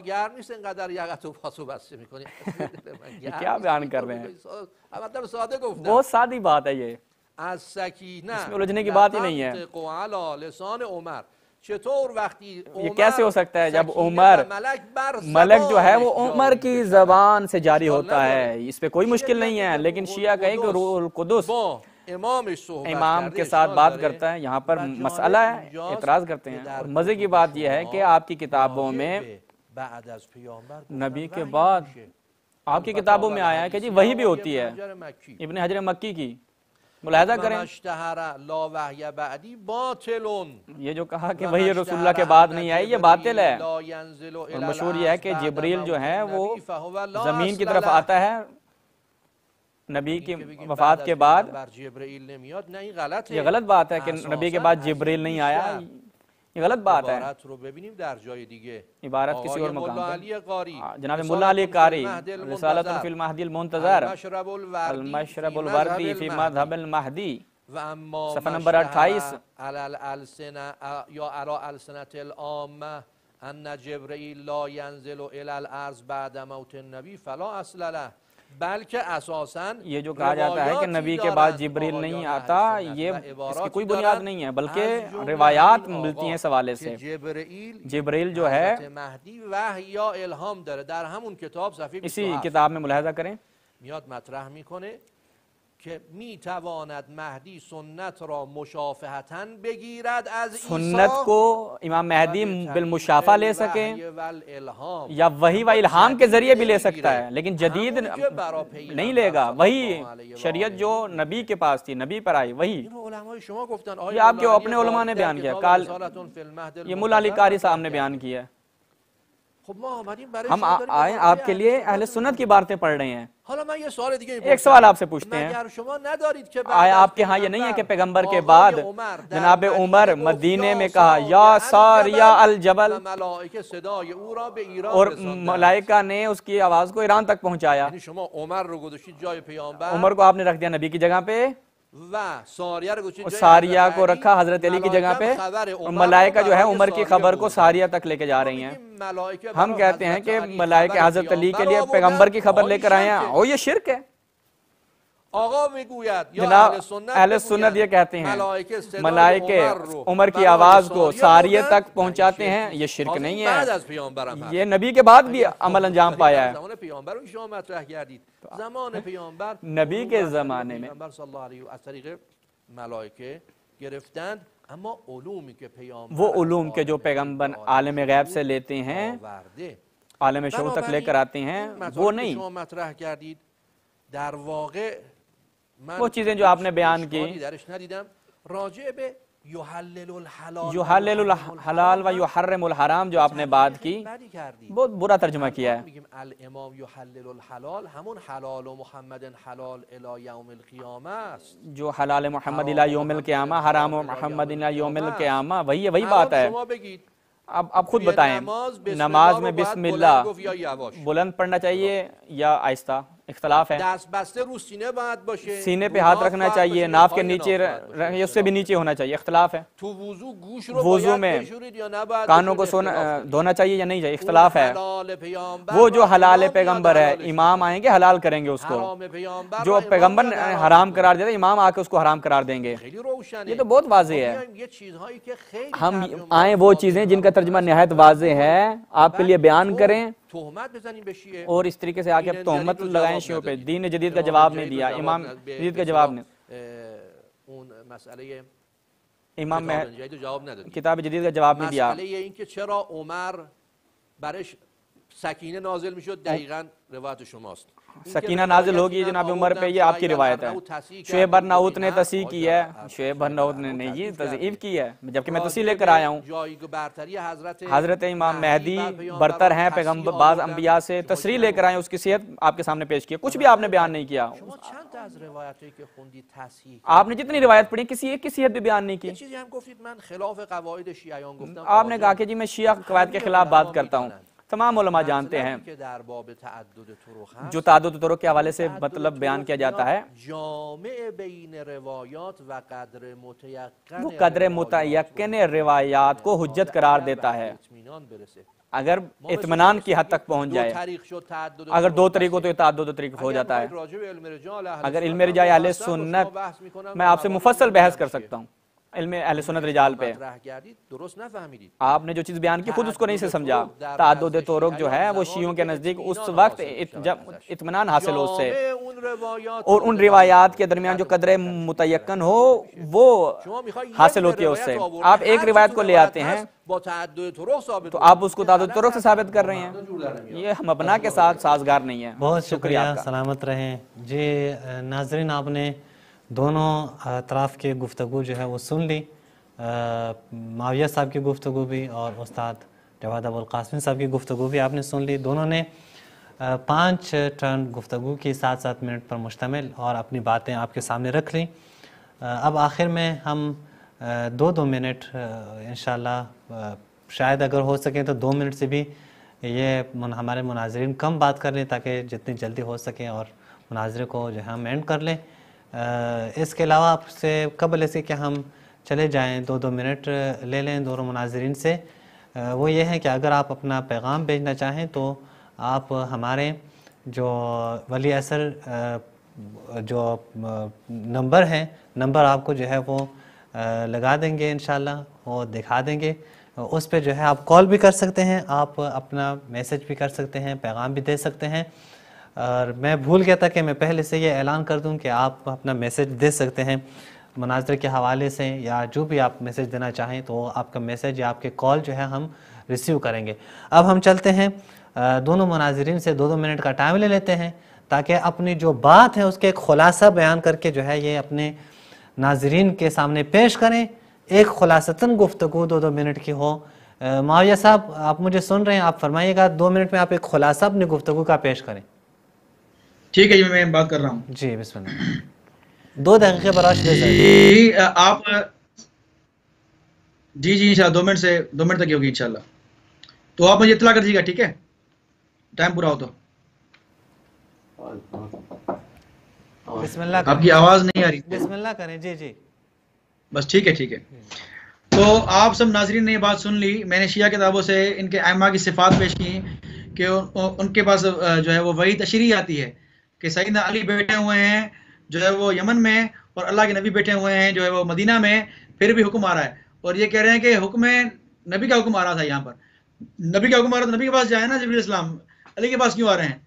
Speaker 5: یہ کیا بیان کر رہے ہیں؟ بہت سادی بات ہے یہ, اس میں الجھنے کی بات ہی نہیں ہے. یہ کیسے ہو سکتا ہے جب عمر, ملک جو ہے وہ عمر کی زبان سے جاری ہوتا ہے, اس پہ کوئی مشکل نہیں ہے. لیکن شیعہ کہیں کہ روح القدس امام کے ساتھ بات کرتا ہے, یہاں پر مسئلہ ہے, اعتراض کرتے ہیں. اور مزے کی بات یہ ہے کہ آپ کی کتابوں میں نبی کے بعد آپ کی کتابوں میں آیا ہے کہ جی وہی بھی ہوتی ہے. ابن حجر مکی کی ملاحظہ کریں, یہ جو کہا کہ وہی رسول اللہ کے بعد نہیں آئی, یہ باطل ہے. اور مشہور یہ ہے کہ جبریل جو ہے وہ زمین کی طرف آتا ہے نبی کی وفات کے بعد. یہ غلط بات ہے کہ نبی کے بعد جبریل نہیں آیا, یہ غلط بات ہے. عبارت کسی اور مقام پر. جناب ملا علی قاری رسالۃ فی المہدی المنتظر, المشرب الوردی فی مذہب المہدی, صفحہ نمبر 28. یا علی السنۃ العامہ ان جبرئیل لا ینزل الی الارض بعد موت النبی فلا اصل له, بلکہ اساساً یہ جو کہا جاتا ہے کہ نبی کے بعد جبریل نہیں آتا, یہ اس کی کوئی بنیاد نہیں ہے, بلکہ روایات ملتی ہیں اس حوالے سے. جبریل جو ہے اسی کتاب میں ملاحظہ کریں,
Speaker 4: میاد مطرح میکنه که میتواند مهدی سنت را مشافهتاً بگیرد از عیسی,
Speaker 5: سنت کو امام مہدی بالمشافہ لے سکیں یا وحی و الہام کے ذریعے بھی لے سکتا ہے, لیکن جدید نہیں لے گا. وہی شریعت جو نبی کے پاس تھی, نبی پر آئی, وہی. یہ آپ کے اپنے علماء نے بیان کیا, یہ ملا علی قاری صاحب نے بیان کیا. ہم آئے آپ کے لیے اہل سنت کی باتیں پڑھ رہے ہیں. ایک سوال آپ سے پوچھتے ہیں, آیا آپ کے ہاں یہ نہیں ہے کہ پیغمبر کے بعد جناب عمر مدینے میں کہا یا ساریا الجبل, اور ملائکہ نے اس کی آواز کو ایران تک پہنچایا. عمر کو آپ نے رکھ دیا نبی کی جگہ پہ, اور ساریہ کو رکھا حضرت علی کی جگہ پہ, اور ملائکہ جو ہے عمر کی خبر کو ساریہ تک لے کے جا رہی ہیں. ہم کہتے ہیں کہ ملائکہ حضرت علی کے لیے پیغمبر کی خبر لے کر آئے ہیں, اور یہ شرک ہے. جناب اہل سنت یہ کہتے ہیں ملائکے عمر کی آواز کو ساریہ تک پہنچاتے ہیں, یہ شرک نہیں ہے, یہ نبی کے بعد بھی عمل انجام پایا ہے.
Speaker 4: زمان پیامبر
Speaker 5: نبی کے زمانے میں
Speaker 4: گرفتند، اما علومی که پیامبر
Speaker 5: وہ علوم کے جو پیغمبر عالم غیب سے لیتے ہیں،
Speaker 4: آورده.
Speaker 5: عالم شعور تک لے کر آتے ہیں،
Speaker 4: این مطالبی
Speaker 5: وہ
Speaker 4: که
Speaker 5: نہیں.
Speaker 4: شما مطرح کردید در واقع من
Speaker 5: وہ چیزیں جو آپ نے بیان کی،
Speaker 4: اشکالی درش ندیدم. راجع به یحلل الحلال
Speaker 5: یحلل الحلال و یحرم الحرام جو آپ نے بات کی،
Speaker 4: بدی کردید.
Speaker 5: بہت برا ترجمہ کیا ہے.
Speaker 4: میگیم الامام یحلل الحلال، همون حلال و محمد حلال الی یوم القیامه است.
Speaker 5: جو حلال محمد الی یوم القیامہ، حرام محمد الی یوم القیامہ، وہی ہے، وہی بات ہے.
Speaker 4: شما بگید
Speaker 5: اب خود بتائیں، نماز میں بسم اللہ بلند پڑھنا چاہیے یا آہستہ؟ اختلاف ہے.
Speaker 4: دست بسته رو سینه باید باشه،
Speaker 5: سینے پہ ہاتھ رکھنا چاہیے، ناف کے نیچے یا اس سے بھی نیچے ہونا چاہیے، اختلاف ہے.
Speaker 4: تو وضو گوش رو
Speaker 5: وضو
Speaker 4: باید
Speaker 5: میں
Speaker 4: بشورید یا نباید
Speaker 5: کانوں کو دھونا چاہیے یا نہیں چاہیے، اختلاف ہے. وہ جو حلال پیغمبر ہے، امام آئیں گے حلال کریں گے اس کو. جو پیغمبر نے حرام قرار دیا، امام آ کے اس کو حرام قرار دیں گے. یہ تو بہت واضح ہے. ہم آئیں وہ چیزیں جن کا ترجمہ نہایت واضح ہے آپ کے لیے بیان کریں،
Speaker 4: تہمت بزنیم به شیعه
Speaker 5: اور اس طریقے سے آگے تہمت لگائیں شیعوں پہ. دین جدید کا جواب نہیں دیا، امام جدید کا جواب نہیں،
Speaker 4: اون مسئله
Speaker 5: امام
Speaker 4: جدید جواب نداد.
Speaker 5: کتاب جدید کا جواب نہیں دیا.
Speaker 4: مسئله این که چرا عمر برش سکینه نازل میشد دقیقاً روایت شماست.
Speaker 5: سکینہ نازل ہوگی جناب عمر پہ، یہ آپ کی روایت ہے. شعیب برناؤت نے تصحیح کی ہے، شعیب برناؤت نے نہیں جی تضعیف کی ہے، جبکہ میں تصحیح لے کر آیا ہوں. حضرت امام مہدی برتر ہیں پیغمبر بعض انبیاء سے، تصریح لے کر آئے، اس کی صحت آپ کے سامنے پیش کی ہے. کچھ بھی آپ نے بیان نہیں کیا.
Speaker 4: چند تا از روایتی که خوندید تصحیح
Speaker 5: آپ نے جتنی روایت پڑھی کسی ایک کی صحت بھی بیان نہیں کی.
Speaker 4: یه چیزی هم گفتید من خلاف قواعد شیعیان گفتم.
Speaker 5: آپ نے کہا کہ جی میں شیعہ قواعد کے خلاف بات کرتا ہوں. تمام علماء جانتے ہیں
Speaker 4: که در باب تعدد طرق هست،
Speaker 5: جو تعدد طرق کے حوالے سے مطلب بیان کیا جاتا ہے،
Speaker 4: جامع بین روایات و قدر متیقن،
Speaker 5: وہ قدر متیقن روایات کو حجت قرار دیتا ہے
Speaker 4: اطمینان برسه.
Speaker 5: اگر اطمینان کی حد تک پہنچ جائے.
Speaker 4: طریق شد تعدد،
Speaker 5: اگر دو طریقوں تو تعدد طریق ہو جاتا ہے. اگر علم رجال اہل سنت، میں آپ سے مفصل بحث کر سکتا ہوں علم اہل سنت رجال پہ.
Speaker 4: درست نفهمیدید.
Speaker 5: آپ نے جو چیز بیان کی خود اس کو نہیں سے سمجھا. تعدد طرق جو ہے وہ شیعوں کے نزدیک اس وقت جب اطمینان حاصل ہو اس سے، اور ان روایات کے درمیان جو قدر متیقن ہو وہ حاصل ہوتی ہے اس سے. آپ ایک روایت کو لے آتے ہیں تو آپ اس کو تعدد طرق سے ثابت کر رہے ہیں. یہ ہم اپنا کے ساتھ سازگار نہیں ہے.
Speaker 2: بہت شکریہ، سلامت رہیں. جی ناظرین، آپ نے دونوں اطراف کی گفتگو جو ہے وہ سن لی. معاویہ صاحب کی گفتگو بھی اور استاد جواد ابوالقاسمی صاحب کی گفتگو بھی آپ نے سن لی. دونوں نے 5 ٹرن گفتگو کی 7 منٹ پر مشتمل اور اپنی باتیں آپ کے سامنے رکھ لیں. اب آخر میں ہم 2 منٹ انشاءاللہ شاید اگر ہو سکیں تو 2 منٹ سے بھی یہ ہمارے مناظرین کم بات کر لیں تاکہ جتنی جلدی ہو سکیں اور مناظرے کو جو ہے ہم اینڈ کر لیں. اس کے علاوہ آپ سے قبل اسے کہ ہم چلے جائیں 2 منٹ لے لیں دونوں مناظرین سے. وہ یہ ہے کہ اگر آپ اپنا پیغام بھیجنا چاہیں تو آپ ہمارے جو ولی اثر جو نمبر ہے، نمبر آپ کو جو ہے وہ لگا دیں گے انشاءاللہ، وہ دکھا دیں گے. اس پہ جو ہے آپ کال بھی کر سکتے ہیں، آپ اپنا میسج بھی کر سکتے ہیں، پیغام بھی دے سکتے ہیں. اور میں بھول گیا تھا کہ میں پہلے سے یہ اعلان کر دوں کہ آپ اپنا میسج دے سکتے ہیں مناظرے کے حوالے سے، یا جو بھی آپ میسج دینا چاہیں تو آپ کا میسج یا آپ کے کال جو ہے ہم ریسیو کریں گے. اب ہم چلتے ہیں دونوں مناظرین سے 2 منٹ کا ٹائم لے لیتے ہیں تاکہ اپنی جو بات ہے اس کے ایک خلاصہ بیان کر کے جو ہے یہ اپنے ناظرین کے سامنے پیش کریں. ایک خلاصتاً گفتگو 2 منٹ کی ہو. معاویہ صاحب آپ مجھے سن رہے ہیں؟ آپ فرمائیے گا 2 منٹ میں آپ ایک خلاصہ اپنی گفتگو کا پیش کریں.
Speaker 3: ٹھیک ہے جی، میں بات کر رہا ہوں.
Speaker 2: جی بسم اللہ. 2 دقیقے براش دے سکتے
Speaker 3: جی آپ جی انشاءاللہ 2 منٹ سے 2 منٹ تک ہوگی انشاءاللہ. تو آپ مجھے اطلاع کر دیجیے گا، ٹھیک ہے، ٹائم پورا ہو تو.
Speaker 2: بسم اللہ
Speaker 3: آپ کی آواز نہیں آ رہی.
Speaker 2: بسم اللہ کریں. جی جی
Speaker 3: بس ٹھیک ہے. تو آپ سب ناظرین نے یہ بات سن لی. میں نے شیعہ کتابوں سے ان کے ائمہ کی صفات پیش کی کہ ان کے پاس جو ہے وہ وحی تشریح آتی ہے کہ سیدنا علی بیٹھے ہوئے ہیں جو ہے وہ یمن میں، اور اللہ کے نبی بیٹھے ہوئے ہیں جو ہے وہ مدینہ میں، پھر بھی حکم آ رہا ہے. اور یہ کہہ رہے ہیں کہ حکم نبی کا حکم آ رہا تھا. یہاں پر نبی کا حکم آ رہا تھا، نبی کے پاس جائے نا جبریل السلام، علی کے پاس کیوں آ رہے ہیں؟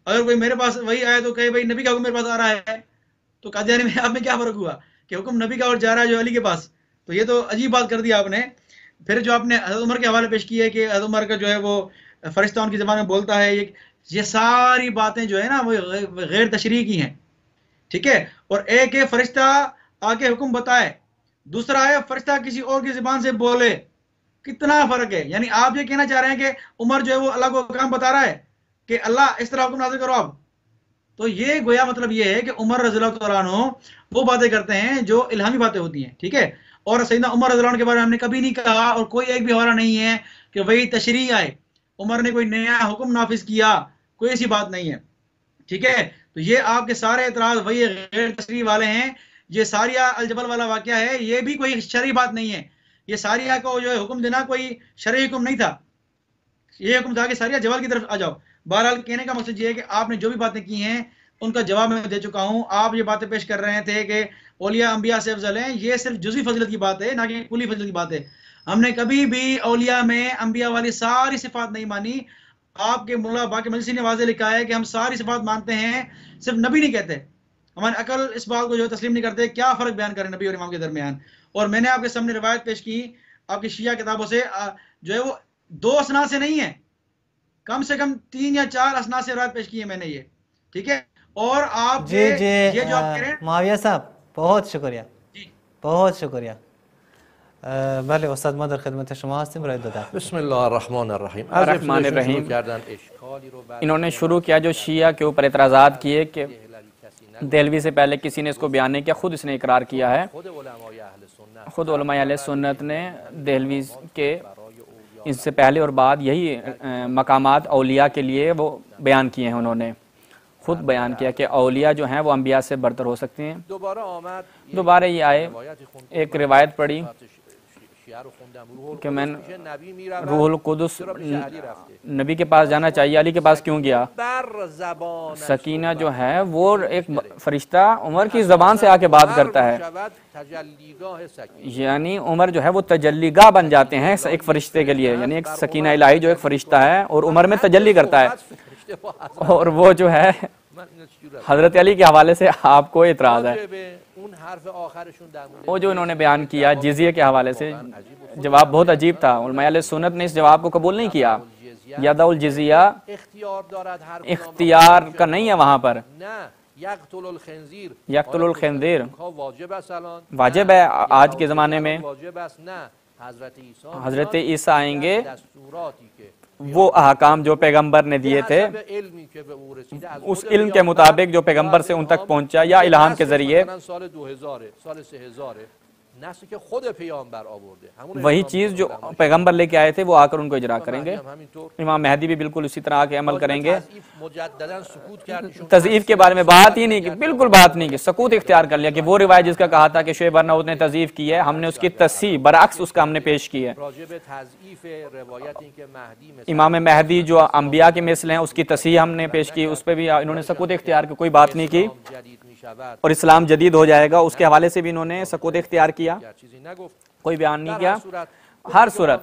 Speaker 3: اگر کوئی میرے پاس وہی آئے تو کہے بھائی نبی کا حکم میرے پاس آ رہا ہے، تو قادیانی میں آپ میں کیا فرق ہوا کہ حکم نبی کا اور جا رہا ہے جو علی کے پاس؟ تو یہ تو عجیب بات کر دی آپ نے. پھر جو آپ نے حضرت عمر کے حوالے پیش کی ہے کہ حضرت عمر کا جو ہے وہ فرشتہ ان کی زبان میں بولتا ہے, یہ ساری باتیں جو ہے نا وہ غیر تشریعی کی ہیں, ٹھیک ہے. اور ایک ہے فرشتہ آ کے حکم بتائے, دوسرا ہے فرشتہ کسی اور کی زبان سے بولے. کتنا فرق ہے. یعنی آپ یہ کہنا چاہ رہے ہیں کہ عمر جو ہے وہ اللہ کو کام بتا رہا ہے کہ اللہ اس طرح حکم نازل کرو آپ. تو یہ گویا مطلب یہ ہے کہ عمر رضی اللہ تعالیٰ عنہ وہ باتیں کرتے ہیں جو الہامی باتیں ہوتی ہیں, ٹھیک ہے. اور سیدنا عمر رضی اللہ عنہ کے بارے میں ہم نے کبھی نہیں کہا, اور کوئی ایک بھی حوالہ نہیں ہے کہ وہی تشریع آئے, عمر نے کوئی نیا حکم نافذ کیا, کوئی ایسی بات نہیں ہے, ٹھیک ہے. تو یہ آپ کے سارے اعتراض وہی غیر تشریع والے ہیں. یہ ساریہ الجبل والا واقعہ ہے, یہ بھی کوئی شرعی بات نہیں ہے. یہ ساریہ کو جو ہے حکم دینا کوئی شرعی حکم نہیں تھا, یہ حکم تھا کہ ساریہ جبل کی طرف آ جاؤ. بہرحال کہنے کا مقصد یہ ہے کہ آپ نے جو بھی باتیں کی ہیں ان کا جواب میں دے چکا ہوں. آپ یہ باتیں پیش کر رہے تھے کہ اولیاء انبیاء سے افضل ہیں, یہ صرف جزوی فضیلت کی بات ہے, نہ کہ کلی فضیلت کی بات ہے. ہم نے کبھی بھی اولیاء میں انبیاء والی ساری صفات نہیں مانی. آپ کے مولا باقی مجلسی نے واضح لکھا ہے کہ ہم ساری صفات مانتے ہیں, صرف نبی نہیں کہتے. ہماری عقل اس بات کو جو تسلیم نہیں کرتے. کیا فرق بیان کریں نبی اور امام کے درمیان. اور میں نے آپ کے سامنے روایت پیش کی آپ کی شیعہ کتابوں سے, جو ہے وہ 2 اسناد سے نہیں ہے, کم سے کم 3 یا 4 اسناد سے روایت پیش کی ہے میں نے یہ, ٹھیک ہے. اور آپ
Speaker 2: جی
Speaker 3: یہ جو آپ کہہ رہے ہیں
Speaker 2: معاویہ صاحب بہت شکریہ, بہت شکریہ. بله استاد ما در خدمت شما هستیم, رای داده.
Speaker 4: بسم الله الرحمن الرحیم.
Speaker 5: الرحمن الرحیم. انہوں نے شروع کیا جو شیعہ کے اوپر اعتراضات کیے کہ دہلوی سے پہلے کسی نے اس کو بیان نہیں کیا, خود اس نے اقرار کیا ہے. خود علماء اہل سنت نے دہلوی کے اس سے پہلے اور بعد یہی مقامات اولیاء کے لیے وہ بیان کیے ہیں. انہوں نے خود بیان کیا کہ اولیاء جو ہیں وہ انبیاء سے برتر ہو سکتے ہیں. دوبارہ یہ آئے, ایک روایت پڑھی کہ میں روح القدس نبی کے پاس جانا چاہیے, علی کے پاس کیوں گیا؟ سکینہ جو ہے وہ ایک فرشتہ عمر کی زبان سے آ کے بات کرتا ہے, یعنی عمر جو ہے وہ تجلی گاہ بن جاتے ہیں ایک فرشتے کے لیے. یعنی ایک سکینہ الہی جو ایک فرشتہ ہے اور عمر میں تجلی کرتا ہے. اور وہ جو ہے حضرت علی کے حوالے سے آپ کو اعتراض ہے. وہ جو انہوں نے بیان کیا جزیے کے حوالے سے, جواب بہت عجیب تھا. علماء اہل سنت نے اس جواب کو قبول نہیں کیا. یدع الجزیہ اختیار کا نہیں ہے وہاں پر. یقتل الخنزیر واجب ہے آج کے زمانے میں. حضرت عیسیٰ آئیں گے, وہ احکام جو پیغمبر نے دیے تھے اس علم کے مطابق جو پیغمبر سے ان تک پہنچا یا الہام کے ذریعے, وہی چیز جو پیغمبر لے کے آئے تھے وہ آ کر ان کو اجرا کریں گے. امام مہدی بھی بالکل اسی طرح کے عمل کریں گے. تضعیف کے بارے میں بات ہی نہیں کی, بالکل بات نہیں کی, سکوت اختیار کر لیا کہ وہ روایت جس کا کہا تھا کہ شعیب ارناؤت نے تضعیف کی ہے, ہم نے اس کی تصحیح برعکس اس کا ہم نے پیش کی ہے. امام مہدی جو انبیاء کے مثل ہیں اس کی تصحیح ہم نے پیش کی, اس پہ بھی انہوں نے سکوت اختیار کی, کوئی بات نہیں کی. اور اسلام جدید ہو جائے گا اس کے حوالے سے بھی انہوں نے سکوت اختیار کیا, کوئی بیان نہیں کیا. ہر صورت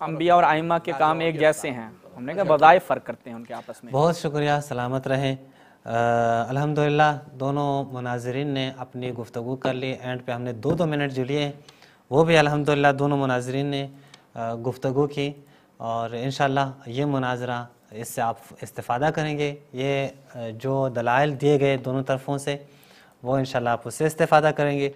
Speaker 5: انبیاء اور ائمہ کے کام ایک جیسے ہیں, ہم نے کہا وظائف فرق کرتے ہیں ان کے آپس میں.
Speaker 2: بہت شکریہ, سلامت رہیں. الحمدللہ دونوں مناظرین نے اپنی گفتگو کر لی. اینڈ پہ ہم نے 2 منٹ جو لیے وہ بھی الحمدللہ دونوں مناظرین نے گفتگو کی, اور انشاءاللہ یہ مناظرہ اس سے آپ استفادہ کریں گے. یہ جو دلائل دیے گئے دونوں طرفوں سے وہ انشاءاللہ آپ اس سے استفادہ کریں گے.